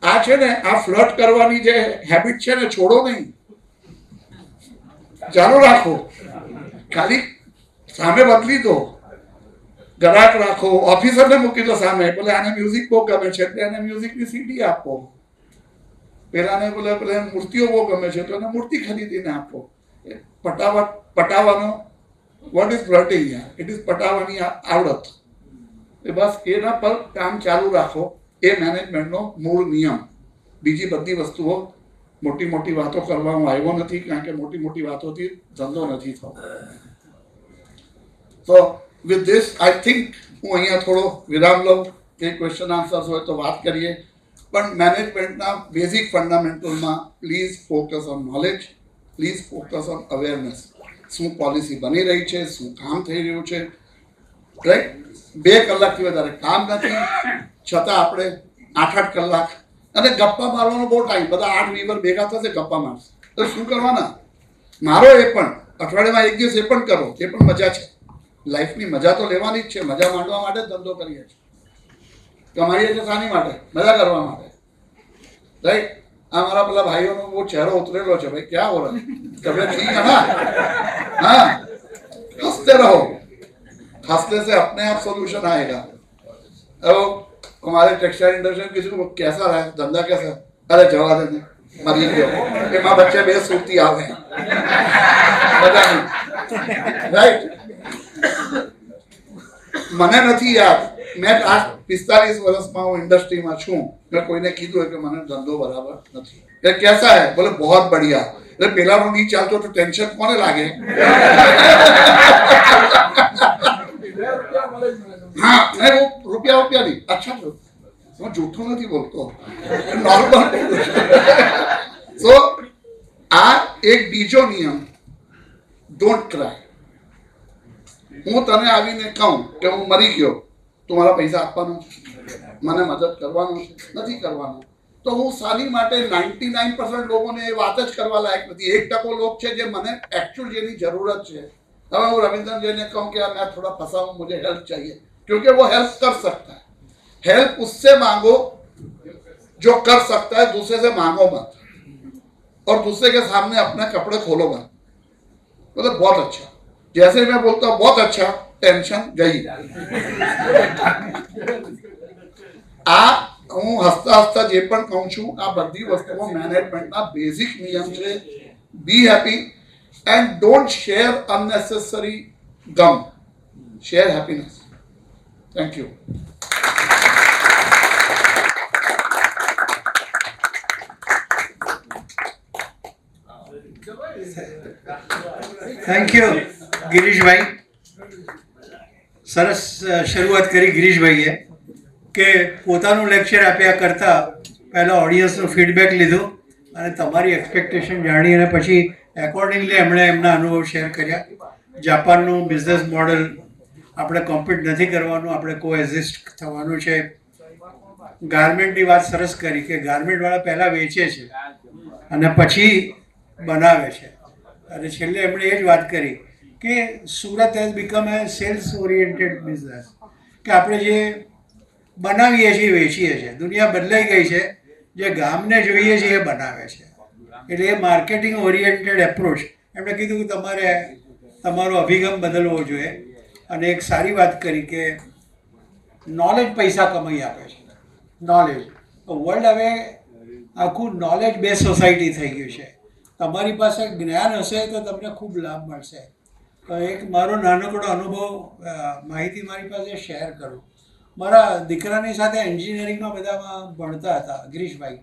આ છે ને, આ ફ્લર્ટ કરવાની જે હેબિટ છે ને, છોડો નહીં, ચાલુ રાખો. ખાલી સામે બદલી દો, ગ્રાહક રાખો, ઓફિસરને મૂકી દો સામે, બોલે આને મ્યુઝિક બહુ ગમે છે એટલે એને મ્યુઝિકની સીડી આપો. પેલાને બોલે પેલા મૂર્તિઓ બહુ ગમે છે તો એને મૂર્તિ ખરીદીને આપો. પટાવવાનો what is flirting? It is પટાવવાની આવડત. બસ એના પર કામ ચાલુ રાખો. એ મેનેજમેન્ટનો મૂળ નિયમ. બીજી બધી વસ્તુઓ મોટી મોટી વાતો કરવા હું આવ્યો નથી, કારણ કે મોટી મોટી વાતોથી ધંધો નથી થતો. સો વિથ ધીસ આઈ થિંક હું અહીંયા થોડો વિરામ લઉં. કે ક્વેશ્ચન આન્સર્સ હોય તો વાત કરીએ, પણ મેનેજમેન્ટના બેઝિક ફંડામેન્ટલમાં please focus on knowledge, please focus on awareness. શું પોલિસી બની રહી છે, શું કામ થઈ રહ્યું છે, રાઈટ? 2 કલાકથી વધારે કામ નથી, છતાં આપણે 8-8 કલાક અને ગપ્પા મારવાનો બહુ ટાઈમ. બધા 8 વીવર ભેગા થશે, ગપ્પા મારશે, તો શું કરવાના? મારો એ પણ અઠવાડિયામાં 1 દિવસ એ પણ કરો, એ પણ મજા છે. લાઈફની મજા તો લેવાની જ છે, મજા માંડવા માટે જ ધંધો કરીએ છીએ, કમાઈએ છીએ શાની માટે? મજા કરવા માટે, રાઈટ? આ મારા પેલા ભાઈઓનો બહુ ચહેરો ઉતરેલો છે, ભાઈ ક્યાં હો રહા, તબિયત ઠીક है ना? हाँ, हंसते रहो, हंसने से अपने आप सोल्यूशन आएगा. अब हमारे टेक्सटाइल इंडस्ट्री किसी को कैसा रहा है, धंधा कैसा? अरे जवा देने मरी गयो कि माँ बच्चे बे सूती आवे, मजा नहीं, राइट? મને નથી યાદ, મેં આ 45 વર્ષમાં હું ઇન્ડસ્ટ્રીમાં છું, મેં કોઈને કીધું હોય કે મને ધંધો બરાબર નથી. એ કેસા હે? બોલે બહોત બઢિયા. એટલે પેલાનો નહીં ચાલતો તો ટેન્શન કોને લાગે? હા, નહીં રૂપિયા નહીં. અચ્છા, હું જૂઠું નથી બોલતો, નોર્મલ. સો આ એક બીજો નિયમ, ડોન્ટ ક્રાય. હું તને આવીને કહું કે હું મરી ગયો, તો મારા પૈસા આપવાનો છે, મને મદદ કરવાનો છે, નથી કરવાનો, તો હું શાની માટે? 99% લોકોને એ વાત જ કરવા લાયક નથી. 1% લોક છે જે મને एक्चुअल જેની જરૂરત છે. હવે હું रविंद्र जी ने कहूँ कि मैं थोड़ा फंसा हूँ, मुझे हेल्प चाहिए, क्योंकि वो हेल्प कर सकता है. हेल्प उससे मांगो जो कर सकता है, दूसरे से मांगो मत, और दूसरे के सामने अपने कपड़े खोलो मत. मतलब बहुत अच्छा, जैसे मैं बोलता हूँ बहुत अच्छा, टेंशन गई. આ હું હસતા હસતા જે પણ કહું છું, આ બધી વસ્તુઓ મેનેજમેન્ટના બેઝિક નિયમ છે. Be happy and don't share unnecessary ગમ, share happiness. Thank you. Thank you Girishbhai. સરસ શરૂઆત કરી ગિરીશભાઈએ કે પોતાનું લેક્ચર આપ્યા કરતાં પહેલાં ઓડિયન્સનું ફીડબેક લીધું અને તમારી એક્સપેક્ટેશન જાણી અને પછી એકોર્ડિંગલી એમણે એમના અનુભવ શેર કર્યા. જાપાનનું બિઝનેસ મોડલ આપણે કોમ્પિટ નથી કરવાનું, આપણે કોએક્ઝિસ્ટ થવાનું છે. ગાર્મેન્ટની વાત સરસ કરી કે ગાર્મેન્ટવાળા પહેલાં વેચે છે અને પછી બનાવે છે, અને છેલ્લે એમણે એ જ વાત કરી કે Surat has become a sales oriented business, કે આપણે જે બનાવીએ છીએ વેચીએ છીએ. દુનિયા બદલાઈ ગઈ છે, જે ગામને જોઈએ છે એ બનાવે છે. એટલે એ માર્કેટિંગ ઓરિએન્ટેડ એપ્રોચ એમણે કીધું કે તમારે તમારો અભિગમ બદલવો જોઈએ. અને એક સારી વાત કરી કે નોલેજ પૈસા કમાઈ આપે છે. નોલેજ, વર્લ્ડ હવે આખું નોલેજ બેઝ સોસાયટી થઈ ગયું છે. તમારી પાસે જ્ઞાન હશે તો તમને ખૂબ લાભ મળશે. તો એક મારો નાનકડો અનુભવ, માહિતી મારી પાસે શેર કરું. મારા દીકરાની સાથે એન્જિનિયરિંગમાં બધામાં ભણતા હતા ગિરીશભાઈ.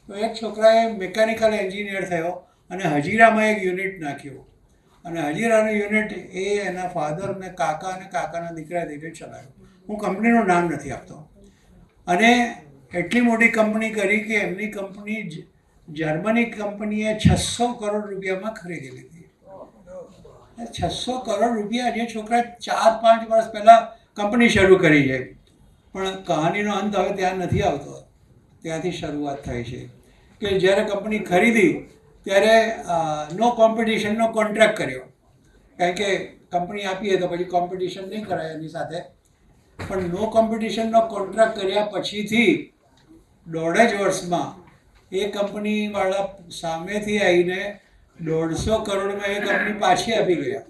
તો એક છોકરાએ મિકેનિકલ એન્જિનિયર થયો અને હજીરામાં એક યુનિટ નાખ્યું, અને હજીરાનું યુનિટ એ એના ફાધર ને કાકા અને કાકાના દીકરા ચલાવ્યું. હું કંપનીનું નામ નથી આપતો. અને એટલી મોટી કંપની કરી કે એમની કંપની જર્મની કંપનીએ 600 કરોડ રૂપિયામાં ખરીદી લીધી. 600 કરોડ રૂપિયા જે છોકરા 4-5 વર્ષ પહેલાં કંપની શરૂ કરી છે, પણ કહાનીનો અંત હવે ત્યાં નથી આવતો. ત્યાંથી શરૂઆત થાય છે કે જ્યારે કંપની ખરીદી ત્યારે નો કોમ્પિટિશનનો કોન્ટ્રાક્ટ કર્યો, કારણ કે કંપની આપીએ તો પછી કોમ્પિટિશન નહીં કરાય એની સાથે. પણ નો કોમ્પિટિશનનો કોન્ટ્રાક્ટ કર્યા પછીથી 1.5 જ વર્ષમાં એ કંપનીવાળા સામેથી આવીને 150 કરોડમાં એ કંપની પાછી આપી ગયા.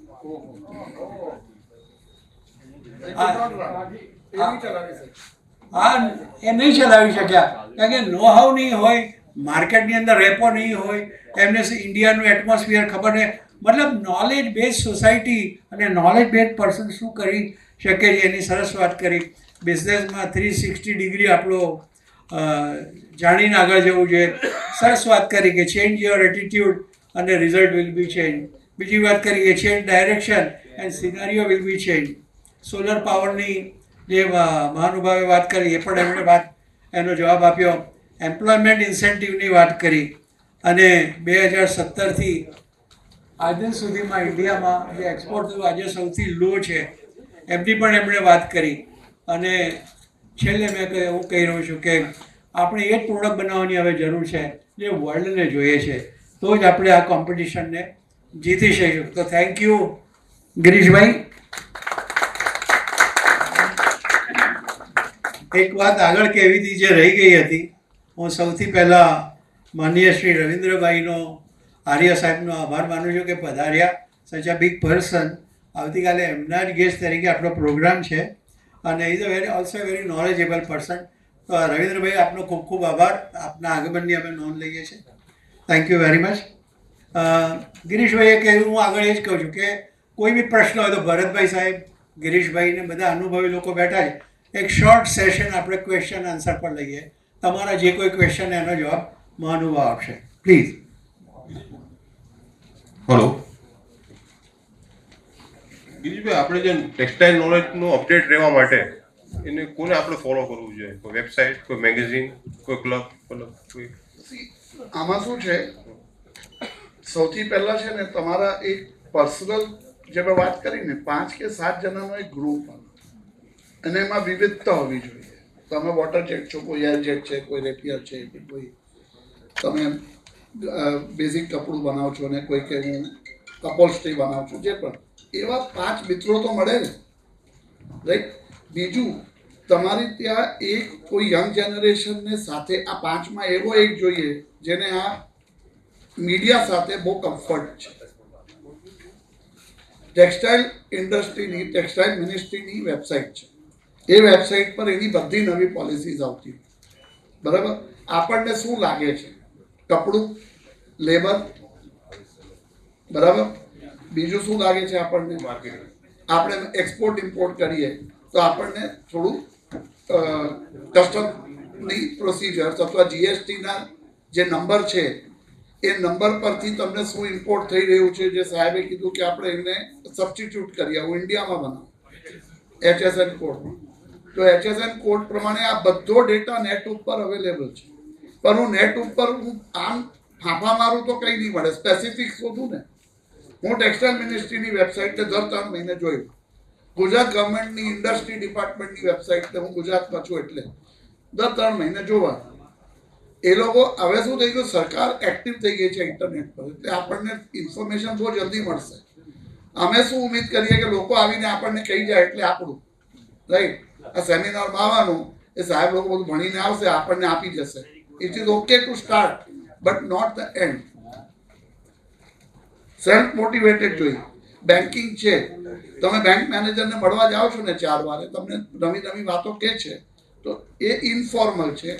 એ નહીં ચલાવી શક્યા કારણ કે નો હાવ નહીં હોય, માર્કેટની અંદર રેપો નહીં હોય, એમને ઇન્ડિયાનું એટમોસ્ફિયર ખબર નહીં. મતલબ નોલેજ બેઝ સોસાયટી અને નોલેજ બેઝ પર્સન શું કરી શકે છે એની સરસ વાત કરી. બિઝનેસમાં 360 ડિગ્રી આપણો જાણીને આગળ જવું જોઈએ. સરસ વાત કરી કે ચેન્જ યોર એટીટ્યુડ અને રિઝલ્ટ વિલ બી ચેન્જ. બીજી વાત કરી કે change direction and સિનારીઓ will be change. Solar પાવરની જે મહાનુભાવે વાત કરી એ પણ એમણે એનો જવાબ આપ્યો. એમ્પ્લોયમેન્ટ ઇન્સેન્ટિવની વાત કરી અને 2017થી આજ દિન સુધીમાં ઇન્ડિયામાં જે એક્સપોર્ટ થયું આજે સૌથી લો છે એમની પણ એમણે વાત કરી. અને છેલ્લે હું કહી રહ્યો છું કે આપણે એ જ પ્રોડક્ટ બનાવવાની હવે જરૂર છે જે વર્લ્ડને જોઈએ છે, તો જ આપણે આ કોમ્પિટિશનને જીતી શકીશું. તો થેન્ક યુ ગિરીશભાઈ. એક વાત આગળ કહેવી હતી જે રહી ગઈ હતી. હું સૌથી પહેલાં માનનીય શ્રી રવિન્દ્રભાઈનો, આર્ય સાહેબનો આભાર માનું છું કે પધાર્યા. સચ અ બિગ પર્સન. આવતીકાલે એમના જ ગેસ્ટ તરીકે આપણો પ્રોગ્રામ છે અને is a also very knowledgeable person. તો રવિન્દ્રભાઈ આપનો ખૂબ ખૂબ આભાર. આપના આગમનની અમે નોંધ લઈએ છીએ. Thank you very much. ગિરીશભાઈએ કહ્યું, હું આગળ એ જ કહું છું કે કોઈ બી પ્રશ્ન હોય તો ભરતભાઈ સાહેબ, ગિરીશભાઈ ને બધા અનુભવી લોકો બેઠા છે. એક શોર્ટ સેશન આપણે ક્વેશ્ચન આન્સર પર લઈએ. તમારા જે કોઈ ક્વેશ્ચન એનો જવાબ મહાનુભાવ આપશે. પ્લીઝ. હેલો ગિરીશભાઈ, આપણે જે ટેક્સટાઇલ નોલેજનું અપડેટ રહેવા માટે એને કોને આપણે ફોલો કરવું જોઈએ? કોઈ વેબસાઇટ, કોઈ મેગેઝિન, કોઈ ક્લબ? કોઈ આમાં શું છે, સૌથી પહેલાં છે ને તમારા એક પર્સનલ જે મેં વાત કરી ને 5 કે 7 જણાનો એક ગ્રુપ અને એમાં વિવિધતા હોવી જોઈએ. તમે વોટર જેટ છો, કોઈ એર જેટ છે, કોઈ રેપિયર છે, કોઈ તમે બેઝિક કપડું બનાવો છો ને કોઈ કે હું કપોલ્સ્ટ્રી બનાવું છું, જે પણ એવા 5 મિત્રો તો મળે ને, રાઈટ. બીજું તમારી ત્યાં એક કોઈ યંગ જનરેશનને સાથે આ 5માં એવો એક જોઈએ જેને આ મીડિયા સાથે બહુ કમ્ફર્ટ છે. ટેક્સટાઇલ ઇન્ડસ્ટ્રીની, ટેક્સટાઇલ મિનિસ્ટ્રીની વેબસાઇટ છે. એ વેબસાઇટ પર એની બધી નવી પોલિસીઝ આવતી, બરાબર. આપણને શું લાગે છે, કપડું, લેબર, બરાબર. બીજું શું લાગે છે આપણને, આપણે એક્સપોર્ટ ઇમ્પોર્ટ કરીએ તો આપણને થોડું કસ્ટમની પ્રોસિજર્સ અથવા જીએસટીના જે નંબર છે એ નંબર પરથી તમને શું ઇમ્પોર્ટ થઈ રહ્યું છે, જે સાહેબે કીધું કે આપણે એને સબસ્ટિટ્યૂટ કરી આવું, ઇન્ડિયામાં બનાવો HSN કોડમાં. તો HSN કોડ પ્રમાણે આ બધો ડેટા નેટ ઉપર અવેલેબલ છે. પણ હું નેટ ઉપર હું આમ ફાંફા મારું તો કંઈ નહીં મળે. સ્પેસિફિક શોધું ને, હું ટેક્સટાઇલ મિનિસ્ટ્રીની વેબસાઇટને દર 3 મહિને જોયું. ગુજરાત ગવર્મેન્ટની ઇન્ડસ્ટ્રી ડિપાર્ટમેન્ટની વેબસાઇટને હું ગુજરાતમાં છું એટલે દર 3 મહિને જોવાનું. એ લોકો હવે શું થઈ ગયું, સરકાર એક્ટિવ થઈ ગઈ છે ઇન્ટરનેટ પર, એટલે આપણને ઇન્ફોર્મેશન બહુ જલ્દી મળશે. અમે શું ઉમ્મીદ કરીએ કે લોકો આવીને આપણને કહી જાય એટલે આપણું, રાઈટ. આ સેમિનારમાં આવવાનું, એ સાહેબ લોકો બધું ભણીને આવશે, આપણને આપી જશે. It is okay to start but not the end. Self motivated જોઈએ. બેન્કિંગ છે, તમે બેંક મેનેજરને મળવા જાઓ છો ને 4 વારે, તમને નવી નવી વાતો કહે છે, તો એ ઇન્ફોર્મલ છે.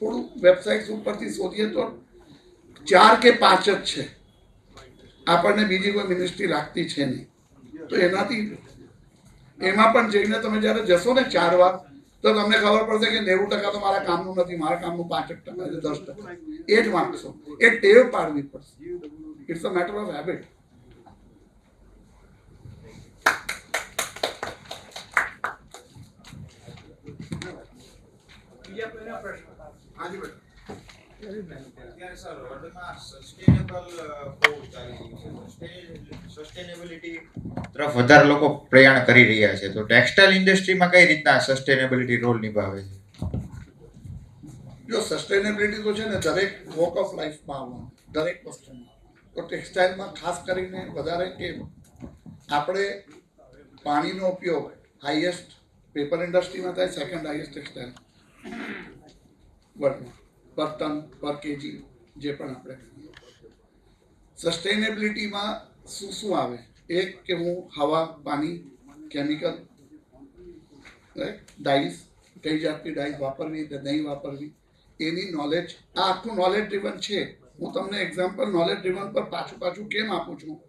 થોડું વેબસાઇટ્સ ઉપરથી શોધીએ તો 4 કે 5 જ છે, આપણને બીજી કોઈ મિનિસ્ટ્રી લાગતી છે નહીં. તો એનાથી એમાં પણ જઈને તમે જ્યારે જશો ને 4 વાર તો તમને ખબર પડશે કે 90% તો મારા કામનું નથી, મારા કામનું 5% છે, 10%. એ જ વાંચશો. એ ટેવ પાડવી પડશે. It's a matter of habit. બીજા કોઈના પ્રશ્ન? હાજી બેટા. અત્યારે સર વર્લ્ડમાં સસ્ટેનેબલ બહુ ચાલી રહ્યું છે. સસ્ટેનેબિલિટી તરફ વધારે લોકો પ્રયાણ કરી રહ્યા છે, તો ટેક્સટાઇલ ઇન્ડસ્ટ્રીમાં કઈ રીતના સસ્ટેનેબિલિટી રોલ નિભાવે છે? જો સસ્ટેનેબિલિટી તો છે ને દરેક વોક ઓફ લાઈફમાં આવવાનું, દરેક વસ્તુમાં. તો ટેક્સટાઇલમાં ખાસ કરીને વધારે કે આપણે પાણીનો ઉપયોગ હાઈએસ્ટ પેપર ઇન્ડસ્ટ્રીમાં થાય, સેકન્ડ હાઈએસ્ટ ટેક્સટાઇલ વર્લ્ડમાં, પર ટન પર કેજી જે પણ આપણે કહીએ. સસ્ટેનેબિલિટીમાં શું શું આવે? એક કે હું હવા, પાણી, કેમિકલ, ડાઈઝ, કઈ જાતની ડાઈઝ વાપરવી કે નહીં વાપરવી, એની નોલેજ. આ આખું નોલેજ ડ્રીવન છે. હું તમને એક્ઝામ્પલ નોલેજ ડ્રીવન પર પાછું કેમ આપું છું?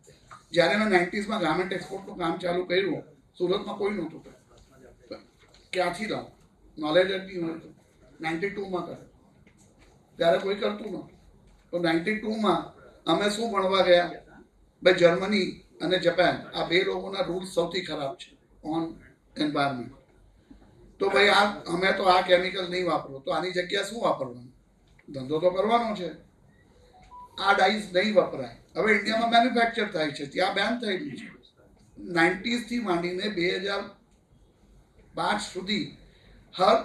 જ્યારે મેં 90s ગાર્મેન્ટ એક્સપોર્ટનું કામ ચાલુ કર્યું, સુરતમાં કોઈ નહોતું કર્યું. ક્યાંથી લાવું? નોલેજ જ નહીં હોય. 92માં કરે ત્યારે કોઈ કરતું નહોતું. તો 92માં અમે શું ભણવા ગયા? ભાઈ જર્મની અને જાપાન, આ બે લોકોના રૂલ્સ સૌથી ખરાબ છે ઓન એન્વાયરમેન્ટ. તો ભાઈ અમે તો આ કેમિકલ નહીં વાપરો, તો આની જગ્યાએ શું વાપરવાનું? ધંધો તો કરવાનો છે. આ ડાઈઝ નહીં વપરાય. હવે ઇન્ડિયામાં મેન્યુફેક્ચર થાય છે, ત્યાં બેન થયેલી છે. 90sથી માંડીને 2005 સુધી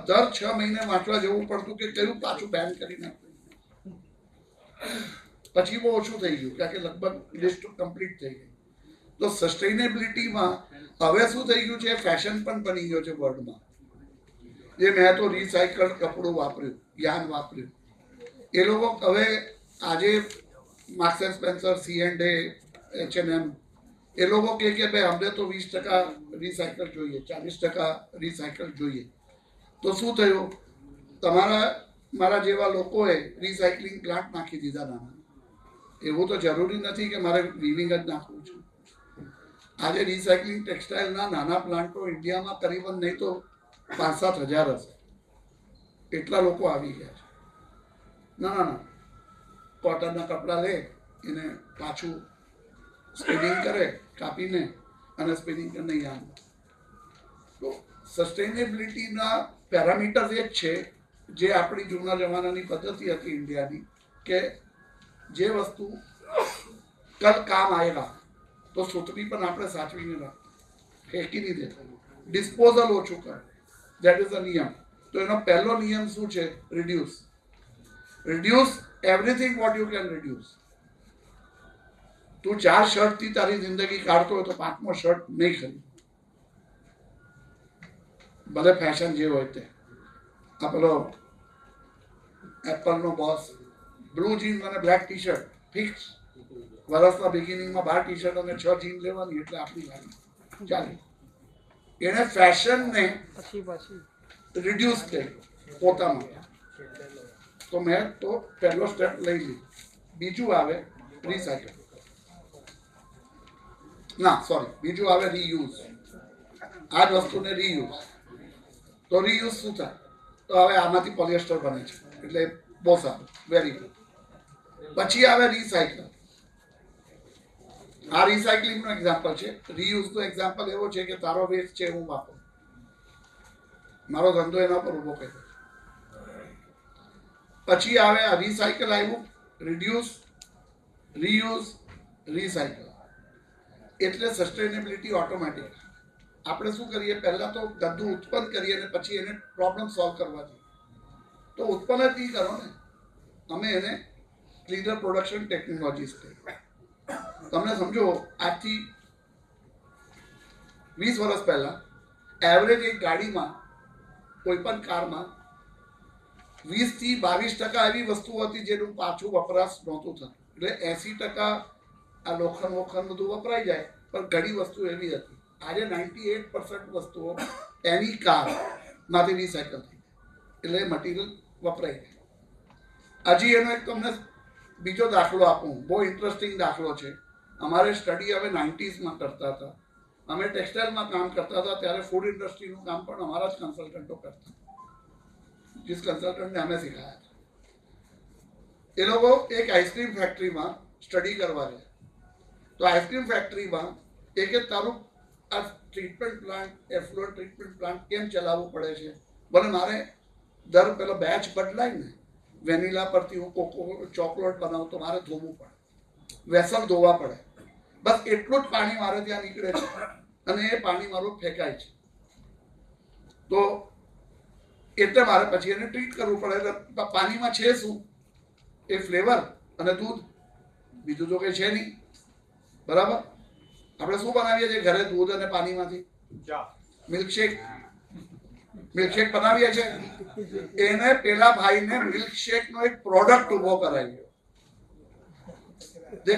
દર 6 મહિને વાંચવા જવું પડતું કે કયું પાછું બેન કરી નાખ્યું. પછી બહુ ઓછું થઈ ગયું, કારણ કે લગભગ લિસ્ટ કમ્પ્લીટ થઈ ગઈ. તો સસ્ટેનેબિલિટીમાં હવે શું થઈ ગયું છે? ફેશન પણ બની ગયો છે વર્લ્ડમાં. જે મેં તો રિસાયકલ્ડ કપડું વાપર્યું, યાન વાપર્યું. એ લોકો હવે આજે marks and Spencer, C&A, H&M, એ લોકો કહે કે ભાઈ અમને તો 20% રિસાયકલ જોઈએ, 40% રિસાયકલ જોઈએ. તો શું થયું? મારા જેવા લોકોએ રિસાયકલિંગ પ્લાન્ટ નાખી દીધા નાના. એવું તો જરૂરી નથી કે મારે વિવિંગ જ નાખવું છે. આજે રિસાયકલિંગ ટેક્સટાઇલના નાના પ્લાન્ટો ઇન્ડિયામાં કરીબન નહીં તો 5-7 હજાર હશે. એટલા લોકો આવી ગયા છે. ના કોટનના કપડાં લે, એને પાછું સ્પિનિંગ કરે કાપીને, અને સ્પિનિંગ કરીને યાન. તો સસ્ટેનેબિલિટીના પેરામીટર્સ એ જ છે જે આપણી જૂના જમાનાની પદ્ધતિ હતી ઇન્ડિયાની, કે જે વસ્તુ કલ કામ આવેલા તો સુતરી પણ આપણે સાચવીને રાખ, ફેંકી નહીં દેતા, ડિસ્પોઝલ ઓછું કરે. દેટ ઇઝ અ નિયમ. તો એનો પહેલો નિયમ શું છે? Reduce. Reduce everything what you can reduce. તું 4 શર્ટથી તારી જિંદગી કાઢતો હોય તો 5મો શર્ટ નહીં ખરીદ, ભલે ફેશન જે હોય તે. આ પેલો એપલનો બોસ બ્લુ જીન્સ અને બ્લેક ટી શર્ટ ફિક્સ, વર્ષના બિગિનિંગમાં 12 ટી શર્ટ અને 6 જીન્સ લેવાની, એટલે આપણી ગાડી ચાલી. એણે ફેશનને રિડ્યુસ કરી પોતામાં. તો મેં તો પહેલો સ્ટેપ લઈ લીધો. બીજું આવે રિસાયકલ, બીજું આવે રીયુઝ. આ જ વસ્તુને રીયુઝ. તો રીયુઝ શું થાય? તો હવે આમાંથી પોલિએસ્ટર બને છે, એટલે બહુ સારું, વેરી ગુડ. પછી આવે રિસાયકલ. આ રિસાયકલિંગનો એક્ઝામ્પલ છે. રીયુઝનો એક્ઝામ્પલ એવો છે કે તારો વેસ્ટ છે, હું વાપરું, મારો ધંધો એના પર ઊભો કર્યો. પછી આવે આ રિસાયકલ આવ્યું, રિડ્યુસ, રીયુઝ, રિસાયકલ. એટલે સસ્ટેનેબિલિટી ઓટોમેટિક. આપણે શું કરીએ? પહેલાં તો ગંદુ ઉત્પન્ન કરીએ અને પછી એને પ્રોબ્લેમ સોલ્વ કરવા જોઈએ. તો ઉત્પન્ન જ નહીં કરો ને, અમે એને ક્લીનર પ્રોડક્શન ટેકનોલોજીસ કહીએ. તમને સમજો, આજથી 20 વર્ષ પહેલાં એવરેજ એક ગાડીમાં, કોઈ પણ કારમાં 20થી 22% એવી વસ્તુ હતી જેનું પાછું વપરાશ નહોતું થતું. એટલે 80% આ લોખંડ બધું વપરાઈ જાય, પણ ઘણી વસ્તુ એવી હતી. આજે 98% વસ્તુઓ એની કારમાંથી રિસાયકલ થઈ, એટલે મટીરિયલ વપરાઈ જાય. હજી એનો એક તમને બીજો દાખલો આપું, બહુ ઇન્ટરેસ્ટિંગ દાખલો છે. અમારે સ્ટડી હવે 90sમાં કરતા હતા. અમે ટેક્સટાઇલમાં કામ કરતા હતા, ત્યારે ફૂડ ઇન્ડસ્ટ્રીનું કામ પણ અમારા જ કન્સલ્ટન્ટો કરતા, जिस कंसल्टेंट ने हमें सिखाया था. એ લોકો એક આઈસ્ક્રીમ ફેક્ટરીમાં સ્ટડી કરવા ગયા. તો આઈસ્ક્રીમ ફેક્ટરીમાં કે તારું આ treatment plant, effluent treatment plant કેમ ચલાવવું પડે છે? બોલે મારે દર પેલો બેચ બદલાય ને, વેનીલા પરથી હું કોકો ચોકલેટ બનાવું તો મારે ધોવું પડે, વેસણ ધોવા પડે, બસ એટલું જ પાણી મારે ત્યાં નીકળે છે અને એ પાણી મારું ફેંકાય છે. તો એટલે મારે પછી એને ટ્રીટ કરવું પડે. એટલે પાણીમાં છે શું? એ ફ્લેવર અને દૂધ, બીજું તો કંઈ છે નહીં. બરાબર? આપણે શું બનાવીએ છીએ ઘરે દૂધ અને પાણીમાંથી? મિલ્કશેક બનાવીએ છીએ. એને પેલા ભાઈને મિલ્કશેકનો એક પ્રોડક્ટ ઉભો કરાવ્યો. They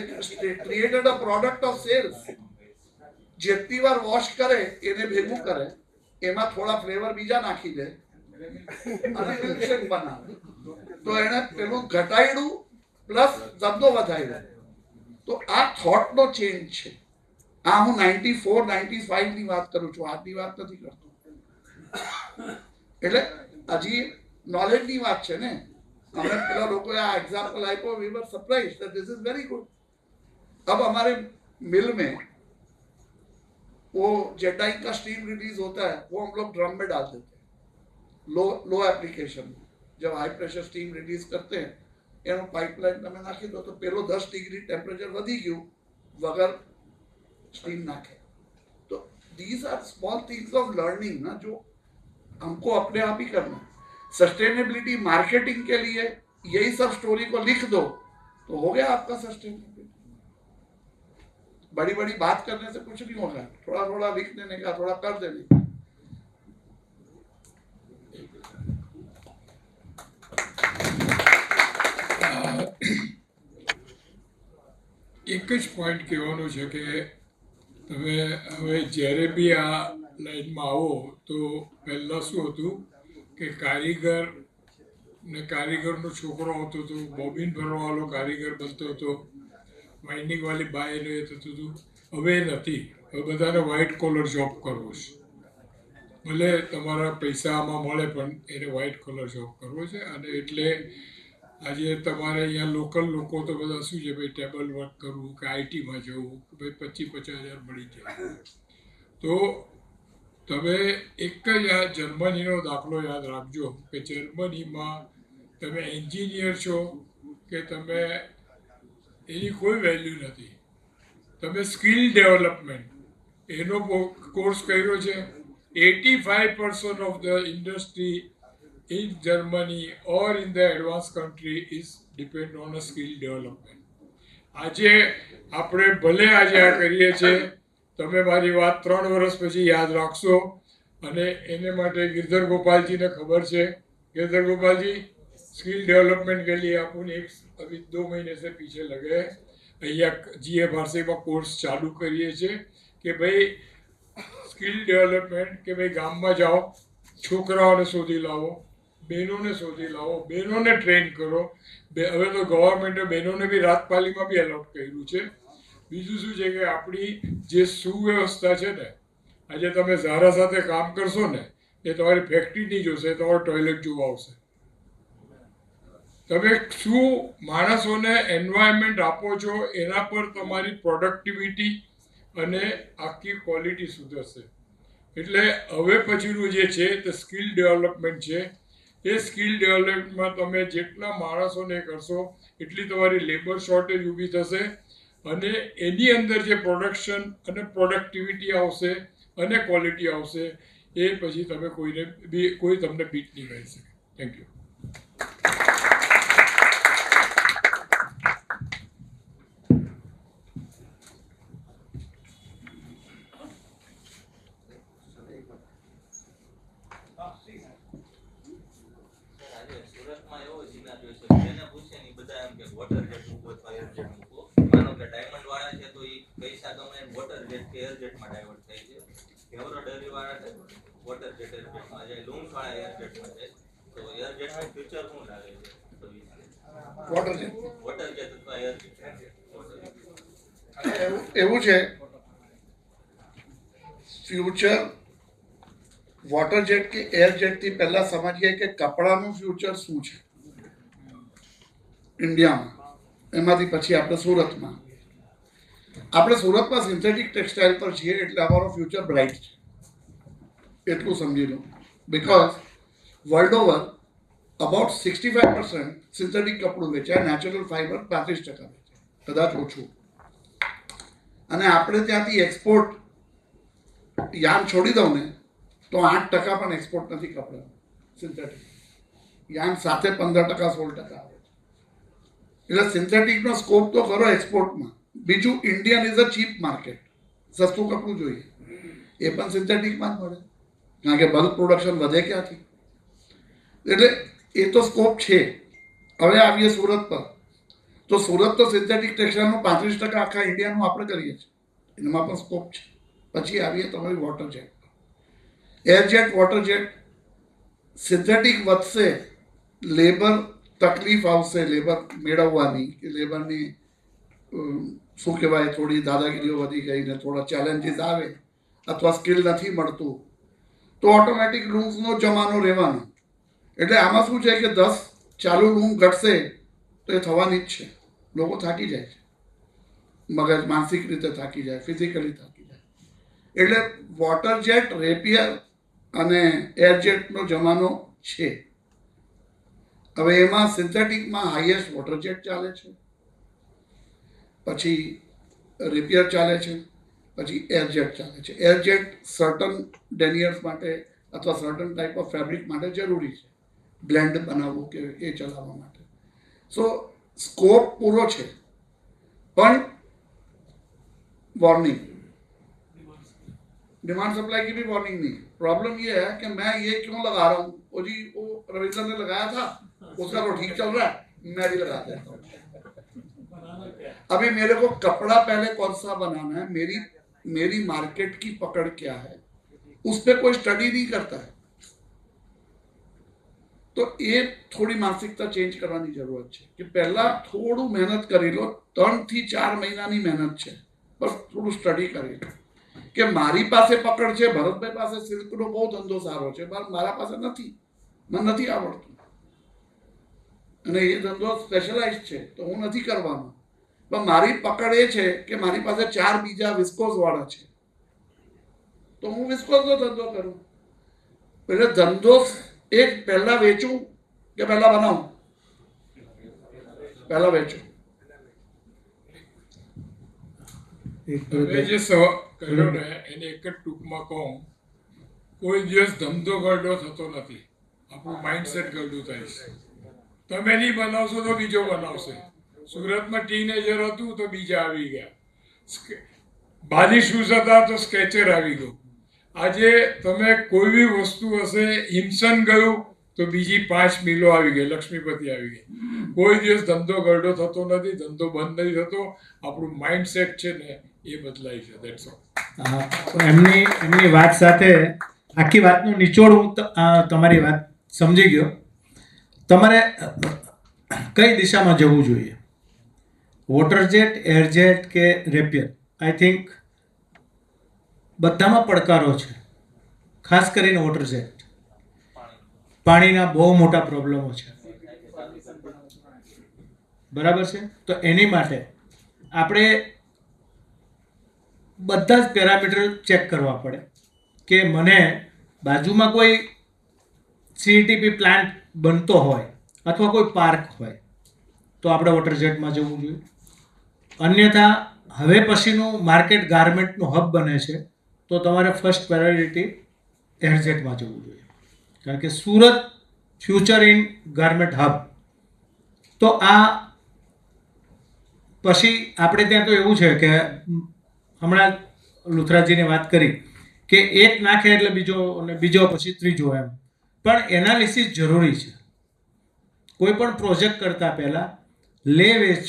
created a product of sales. જેટલી વાર વોશ કરે એને ભેગું કરે, એમાં થોડા ફ્લેવર બીજા નાખી દે અને મિલ્કશેક બનાવે. તો એને પેલું ઘટાડ્યું પ્લસ ધંધો વધાર્યો. તો આ થોટનો ચેન્જ છે. આ હું 94-95 ની વાત કરું છું, આજની વાત નથી કરતો. એટલે હજી નોલેજની વાત છે ને. हमने पेला लोगों या एग्जाम्पल आइपो, we were surprised that this is very good. अब हमारे मिल में वो जेटाइन का स्टीम रिलीज होता है, वो हम लोग ड्रम में डाल देते हैं. लो एप्लीकेशन में जब हाई प्रेशर स्टीम रिलीज करते हैं, एनो पाइपलाइन में नाखी दो तो पेलो 10 डिग्री टेम्परेचर वधी गયું वगर स्टीम नाखे. तो these are small things of learning ना, जो हमको अपने आप ही करना. सस्टेनेबिलिटी मार्केटिंग के लिए यही सब स्टोरी को लिख दो तो हो गया आपका सस्टेनेबिलिटी. बड़ी बड़ी बात करने से कुछ नहीं होगा, थोड़ा थोड़ा लिख देने का, थोड़ा कर देने का. એક જ પોઈન્ટ કહેવાનો છે કે તમે હવે જ્યારે બી આ લાઈનમાં આવો તો પહેલાં શું હતું કે કારીગરનો છોકરો આવતો હતો, બોબિન ભરવાવાળો કારીગર બનતો હતો, વાઇન્ડિંગવાળી બાયને એ થતું હતું. હવે નથી. હવે બધાને વ્હાઇટ કોલર જોબ કરવો છે. ભલે તમારા પૈસા આમાં મળે પણ એને વ્હાઇટ કોલર જોબ કરવો છે. અને એટલે આજે તમારે અહીંયા લોકલ લોકો તો બધા શું છે ભાઈ, ટેબલ વર્ક કરવું કે આઈટીમાં જવું કે ભાઈ 25-50 હજાર મળી જાય. તો તમે એક જ આ જર્મનીનો દાખલો યાદ રાખજો કે જર્મનીમાં તમે એન્જિનિયર છો કે તમે, એની કોઈ વેલ્યુ નથી. તમે સ્કિલ ડેવલપમેન્ટ એનો કોર્સ કર્યો છે. 85% of the industry in Germany or in the advanced country is depend on a skill development. આજે આપણે ભલે આજે આ કરીએ છીએ, તમે મારી વાત 3 વર્ષ પછી યાદ રાખશો. અને એને માટે गिरधर गोपाल जी ने खबर છે. गिरधर गोपाल जी स्किल डेवलपमेंट के लिए अपन अभी 2 महीने से पीछे लगे. અહીંયા GFRC માં કોર્સ ચાલુ કરીએ છીએ કે ભાઈ સ્કિલ ડેવલપમેન્ટ, કે ભાઈ ગામમાં જાઓ, છોકરાઓને શોધી લાવો, બહેનોને શોધી લાવો, બહેનોને ટ્રેન કરો. હવે તો ગવર્મેન્ટે બહેનોને બી રાતપાલીમાં બી એલોટ કર્યું છે. બીજું શું છે કે આપણી જે સુવ્યવસ્થા છે ને, આજે તમે ઝારા સાથે કામ કરશો ને, એ તમારી ફેક્ટરી નહીં જોશે, તમારું ટોયલેટ જોવા આવશે. તમે શું માણસોને એન્વાયરમેન્ટ આપો છો એના પર તમારી પ્રોડક્ટિવિટી અને આખી ક્વોલિટી સુધરશે. એટલે હવે પછીનું જે છે તે સ્કિલ ડેવલપમેન્ટ છે. એ સ્કિલ ડેવલપમેન્ટમાં તમે જેટલા માણસોને કરશો એટલી તમારી લેબર શોર્ટેજ ઊભી થશે અને એની અંદર જે પ્રોડક્શન અને પ્રોડક્ટિવિટી આવશે અને ક્વોલિટી આવશે, એ પછી તમે કોઈ તમને બીટ નહીં કરી શકે. Thank you. વોટર જેટ મૂકો અથવા એર જેટ મૂકો. માનો કે ડાયમંડ વાળા છે તો એ પૈસા ગમે વોટર જેટ કે એર જેટમાં ડાયવર્ટ થાય છે. એમ્બ્રોડરી વાળા વોટર જેટ એર જેટમાં જાય, લૂમ્સ વાળા એર જેટમાં જાય. તો એર જેટનું ફ્યુચર શું લાગે છે? વોટર જેટ અથવા એર જેટ. એવું છે ફ્યુચર વોટર જેટ કે એર જેટથી પહેલા સમજીએ કે કપડાનું ફ્યુચર શું છે ઇન્ડિયામાં. એમાંથી પછી આપણે સુરતમાં સિન્થેટિક ટેક્સટાઇલ પર છીએ એટલે અમારો ફ્યુચર બ્રાઇટ છે, એટલું સમજી લો. Because world over about 65% synthetic કપડું વેચાય, નેચરલ ફાઈબર 35% વેચાય, કદાચ ઓછું. અને આપણે ત્યાંથી એક્સપોર્ટ યાન છોડી દઉં ને તો 8% પણ એક્સપોર્ટ નથી કપડાં સિન્થેટિક. યાન સાથે 15% 16% આવે. એટલે સિન્થેટિકનો સ્કોપ તો ખરો એક્સપોર્ટમાં. બીજું, Indian is a cheap market. સસ્તું કપડું જોઈએ એ પણ સિન્થેટિકમાં જ મળે, કારણ કે બલ્ક પ્રોડક્શન વધે ક્યાંથી. એટલે એ તો સ્કોપ છે. હવે આવીએ સુરત પર. તો સુરત તો સિન્થેટિક ટેક્સટાઇલનું 35% આખા ઇન્ડિયાનું આપણે કરીએ છીએ, એમાં પણ સ્કોપ છે. પછી આવીએ તમારી water jet, air jet, water jet. Synthetic વધશે, લેબર તકલીફ આવશે, લેબર મેળવવાની, કે લેબરની શું કહેવાય, થોડી દાદાગીરીઓ વધી ગઈ ને થોડા ચેલેન્જીસ આવે, અથવા સ્કિલ નથી મળતું, તો ઓટોમેટિક લૂમ્સનો જમાનો રહેવાનો. એટલે આમાં શું છે કે 10 ચાલુ લૂમ ઘટશે તો એ થવાની જ છે. લોકો થાકી જાય છે, મગજ માનસિક રીતે થાકી જાય, ફિઝિકલી થાકી જાય. એટલે વોટર જેટ, રેપિયર અને એર જેટનો જમાનો છે. હવે એમાં સિન્થેટિકમાં હાઈએસ્ટ વોટર જેટ ચાલે છે, પછી રેપિયર ચાલે છે, પછી એર જેટ ચાલે છે. એર જેટ સર્ટન ડેનિયર્સ માટે અથવા સર્ટન ટાઈપ ઓફ ફેબ્રિક માટે જરૂરી છે, બ્લેન્ડ બનાવવું કે એ ચલાવવા માટે. સો स्कोप पूरा है, पर वार्निंग, डिमांड सप्लाई की भी वार्निंग नहीं. प्रॉब्लम ये है कि मैं ये क्यों लगा रहा हूँ, वो जी वो रविंद्र ने लगाया था, उसका तो ठीक चल रहा है, मैं भी लगा देता हूँ. अभी मेरे को कपड़ा पहले कौन सा बनाना है, मेरी मार्केट की पकड़ क्या है, उस पर कोई स्टडी नहीं करता है. तो ये थोड़ी मानसिकता चेंज करवानी जरूरत है कि पहला थोड़ू मेहनत करी लो. 3 થી 4 મહિનાની મહેનત છે, બસ થોડું સ્ટડી કરી લો કે મારી પાસે પકડ છે, ભરતભાઈ પાસે સિલ્કનો બહુ ધંધો સારો છે, મારા પાસે નથી, મને નથી આવડતું, અને એ ધંધો સ્પેશિયલાઇઝ છે તો હું નથી કરવાનો. પણ મારી પકડ એ છે કે મારી પાસે 4 બીજા વિસ્કોઝ વાળા છે, તો હું વિસ્કોઝનો ધંધો કરું. એટલે ધંધો एक पहला वेचूं કે पहला बनाऊं? पहला वेचूं. હવે જે સવાલ કર્યો ને એને એક જ ટૂંકમાં કહું, કોઈ દિવસ ધંધો ગરડો થતો નથી, આપણું માઇન્ડસેટ ગરડું થાય છે. તમે નહીં બનાવશો તો બીજો બનાવશે. સુરતમાં ટીનેજર હતું તો બીજા આવી ગયા, બાલી શૂઝ હતા તો સ્કેચર આવી ગયું. આજે તમે કોઈ બી વસ્તુ હશે, હિમસન ગયું તો બીજી 5 મિલો આવી ગઈ, લક્ષ્મીપતિ આવી ગઈ. કોઈ દિવસ ધંધો ગરડો થતો નથી, ધંધો બંધ નથી થતો. આપણું માઇન્ડસેટ છે ને એ બદલાય છે. That's all. એમની વાત સાથે આખી વાતનું નિચોડ હું તમારી વાત સમજી ગયો. તમારે કઈ દિશામાં જવું જોઈએ, વોટર જેટ, એર જેટ કે રેપિયર? આઈ થિંક બધામાં પડકારો છે, ખાસ કરીને વોટર જેટ. પાણીના બહુ મોટા પ્રોબ્લેમો છે, બરાબર છે. તો એની માટે આપણે બધા જ પેરામીટર ચેક કરવા પડે કે મને બાજુમાં કોઈ CETP પ્લાન્ટ બનતો હોય અથવા કોઈ પાર્ક હોય તો આપણે વોટર જેટમાં જવું જોઈએ. અન્યથા હવે પછીનું માર્કેટ ગાર્મેન્ટનું હબ બને છે તો તમારે ફર્સ્ટ પ્રાયોરિટી એરજેટમાં જવું જોઈએ, કારણ કે Surat future in garment hub. તો આ પછી આપણે ત્યાં તો એવું છે કે હમણાં લુથરાજીને વાત કરી કે એક નાખે એટલે બીજો અને બીજો પછી ત્રીજો, એમ. પણ એનાલિસિસ જરૂરી છે. કોઈ પણ પ્રોજેક્ટ કરતાં પહેલાં લે વેચ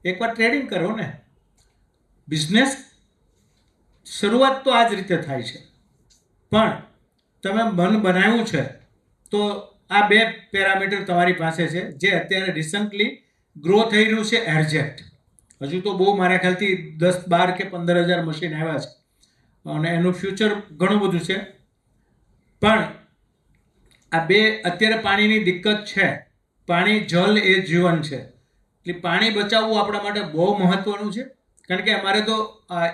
એકવાર ટ્રેડિંગ કરો ને. બિઝનેસ શરૂઆત તો આ જ રીતે થાય છે, પણ તમે મન બનાવ્યું છે તો આ 2 પેરામીટર તમારી પાસે છે, જે અત્યારે રિસન્ટલી ગ્રો થઈ રહ્યું છે એરજેટ. હજુ તો બહુ મારા ખ્યાલથી 10, 12 કે 15,000 મશીન આવ્યા છે અને એનું ફ્યુચર ઘણું બધું છે. પણ આ 2 અત્યારે પાણીની દિક્કત છે. પાણી, જલ એ જીવન છે, એટલે પાણી બચાવવું આપણા માટે બહુ મહત્ત્વનું છે. કારણ કે અમારે તો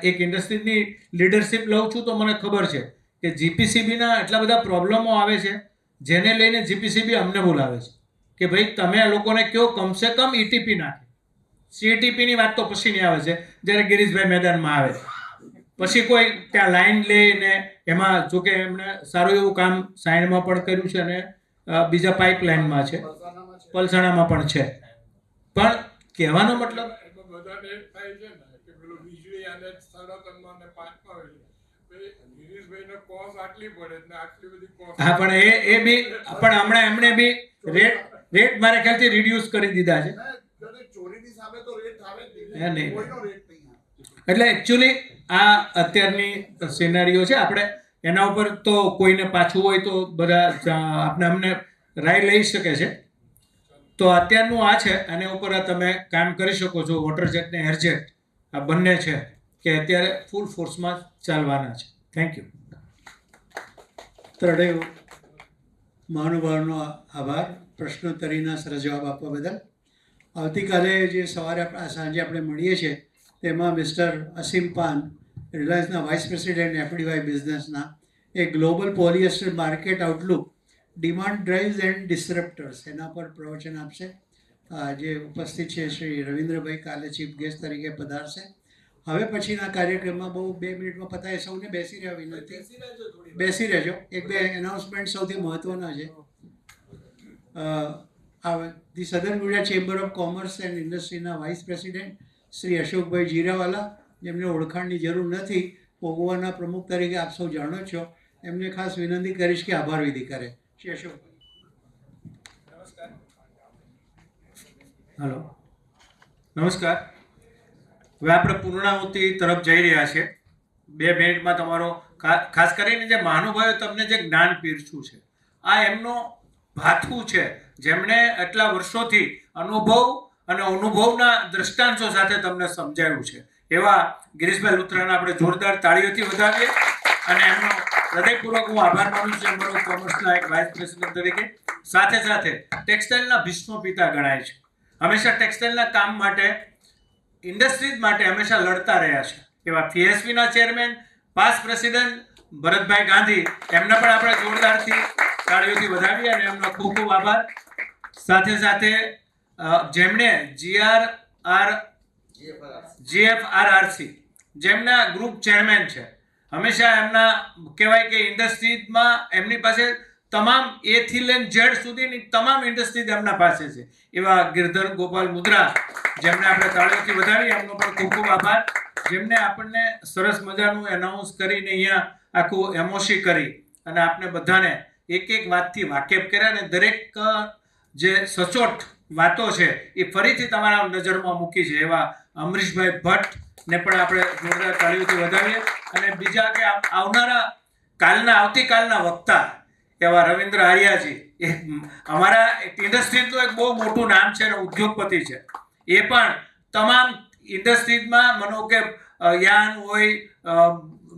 એક ઇન્ડસ્ટ્રીની લીડરશિપ લઉં છું તો મને ખબર છે કે GPCBના એટલા બધા પ્રોબ્લેમો આવે છે, જેને લઈને GPCB અમને બોલાવે છે કે ભાઈ તમે આ લોકોને કયો કમસે કમ ETP નાખે. CTP ની વાત તો પછીની આવે છે જ્યારે ગિરીશભાઈ મેદાનમાં આવે પછી કોઈ ત્યાં લાઈન લઈને એમાં જોકે એમણે સારું એવું કામ સાયણમાં પણ કર્યું છે અને બીજા પાઇપલાઇનમાં છે, પલસાણામાં પણ છે. પણ કહેવાનો મતલબ એમાં બધાને એ થાય છે ને કે પેલું વીજળી આને 3.5 અને 5 હોય ગિરીશભાઈને કોસ્ટ આટલી પડે ને આટલી બધી કોસ્ટ. હા, પણ એ બી પણ હમણાં એમણે બી રેટ મારે ખ્યાલથી રિડ્યુસ કરી દીધા છે. ચોરીની સામે તો રેટ આવે જ હે નહીં. કોઈનો રેટ નહીં આવે. એટલે એકચ્યુઅલી આ અત્યારની સિનારીઓ છે. આપણે એના ઉપર તો કોઈને પાછું હોય તો બધા અમને રાય લઈ શકે છે. તો અત્યારનું આ છે, આના ઉપર તમે કામ કરી શકો છો. વોટર જેટ ને એર જેટ આ બંને છે કે અત્યારે ફૂલ ફોર્સમાં ચાલવાના છે. Thank you. ત્રણેય મહાનુભાવનો આભાર પ્રશ્નોત્તરીના સરસ જવાબ આપવા બદલ. આવતીકાલે જે સવારે સાંજે આપણે મળીએ છીએ તેમાં મિસ્ટર અસીમ પાન, રિલાયન્સના વાઇસ પ્રેસિડેન્ટ FDY બિઝનેસના, એ global polyester market outlook, demand drives and disrupters એના પર પ્રવચન આપશે. જે ઉપસ્થિત છે શ્રી રવિન્દ્રભાઈ કાલે ચીફ ગેસ્ટ તરીકે પધારશે. હવે પછીના કાર્યક્રમમાં બહુ 2 મિનિટમાં પતાય, સૌને બેસી રહેવા વિનંતી. બેસી રહેજો. 1-2 એનાઉન્સમેન્ટ સૌથી મહત્ત્વના છે. The southern Gujarat chamber of commerce and ઇન્ડસ્ટ્રીના વાઇસ પ્રેસિડેન્ટ શ્રી અશોકભાઈ જીરાવાલા, જેમને ઓળખાણની જરૂર નથી, પોગવાના પ્રમુખ તરીકે આપ સૌ જાણો છો, એમને ખાસ વિનંતી કરીશ કે આભાર વિધિ કરે. શ્રી અશોકભાઈ. હલો, નમસ્કાર. હવે આપણે પૂર્ણાહુતિ તરફ જઈ રહ્યા છીએ. 2 મિનિટમાં તમારો ખાસ કરીને જે મહાનુભાવે તમને જે જ્ઞાન પીરસ્યું છે, આ એમનો ભાથું છે, જેમણે એટલા વર્ષોથી અનુભવ અને અનુભવના દ્રષ્ટાંતો સાથે તમને સમજાવ્યું છે. એવા ગિરીશભાઈ લુથરાને આપણે જોરદાર તાળીઓથી વધાવીએ અને એમનો હૃદયપૂર્વક હું આભાર માનું છું ચેમ્બર ઓફ કોમર્સના એક વાઇસ પ્રેસિડેન્ટ તરીકે. સાથે સાથે ટેક્સટાઇલના ભીષ્મ પિતા ગણાય છે. હંમેશા ટેક્સટાઇલના કામ માટે, ઇન્ડસ્ટ્રીઝ માટે હંમેશા લડતા રહ્યા છે. એવા PSVના chairman, past president Bharatbhai Gandhi, એમને પણ આપણે જોરદારથી તાળીઓથી વધાવીએ અને એમનો ખૂબ ખૂબ આભાર. સાથે સાથે જેમણે GFRRC જેમના ગ્રુપ ચેરમેન છે, હંમેશા એમના કહેવાય કે ઇન્ડસ્ટ્રીઝમાં એમની પાસે તમામ A થી લઈને Z સુધીની તમામ ઇન્ડસ્ટ્રીઝ એમના પાસે છે. એવા ગિરધર ગોપાલ મુદ્રા, જેમને આપણે તાળીઓથી વધાવી, એમનો પણ ખૂબ ખૂબ આભાર. જેમને આપણને સરસ મજાનું એનાઉન્સ કરીને અહીંયા આખું એમઓસી કરી અને આપણે બધાને એક એક વાતથી વાકેફ કર્યા અને દરેક જે સચોટ વાતો છે એ ફરીથી તમારા નજરમાં મૂકી છે. એવા અમરીશભાઈ ભટ્ટને પણ આપણે જોરદાર તાળીઓથી વધાવીએ. અને બીજા કે આવતીકાલના વક્તા એવા રવિન્દ્ર આર્યાજી, એ અમારા ઇન્ડસ્ટ્રીઝનું એક બહુ મોટું નામ છે અને ઉદ્યોગપતિ છે. એ પણ તમામ ઇન્ડસ્ટ્રીઝમાં માનો કે યાન હોય,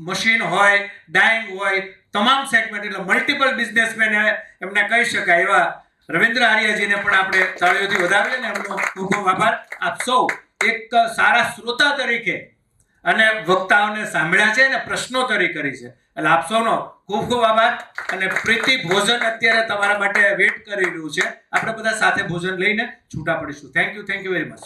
મશીન હોય, ડાઇંગ હોય, તમામ સેગમેન્ટ, એટલે મલ્ટિપલ બિઝનેસમેન એમને કહી શકાય. એવા રવિન્દ્ર આર્યાજીને પણ આપણે તાળીઓથી વધાવીએ ને એમનો ખૂબ ખૂબ આભાર. આપ સૌ એક સારા શ્રોતા તરીકે અને વક્તાઓને સાંભળ્યા છે અને પ્રશ્નોત્તરી કરી છે, એટલે આપ સૌનો ખૂબ ખૂબ આભાર. અને પ્રીતિ ભોજન અત્યારે તમારા માટે વેઇટ કરી રહ્યું છે. આપણે બધા સાથે ભોજન લઈને છૂટા પડીશું. Thank you very much.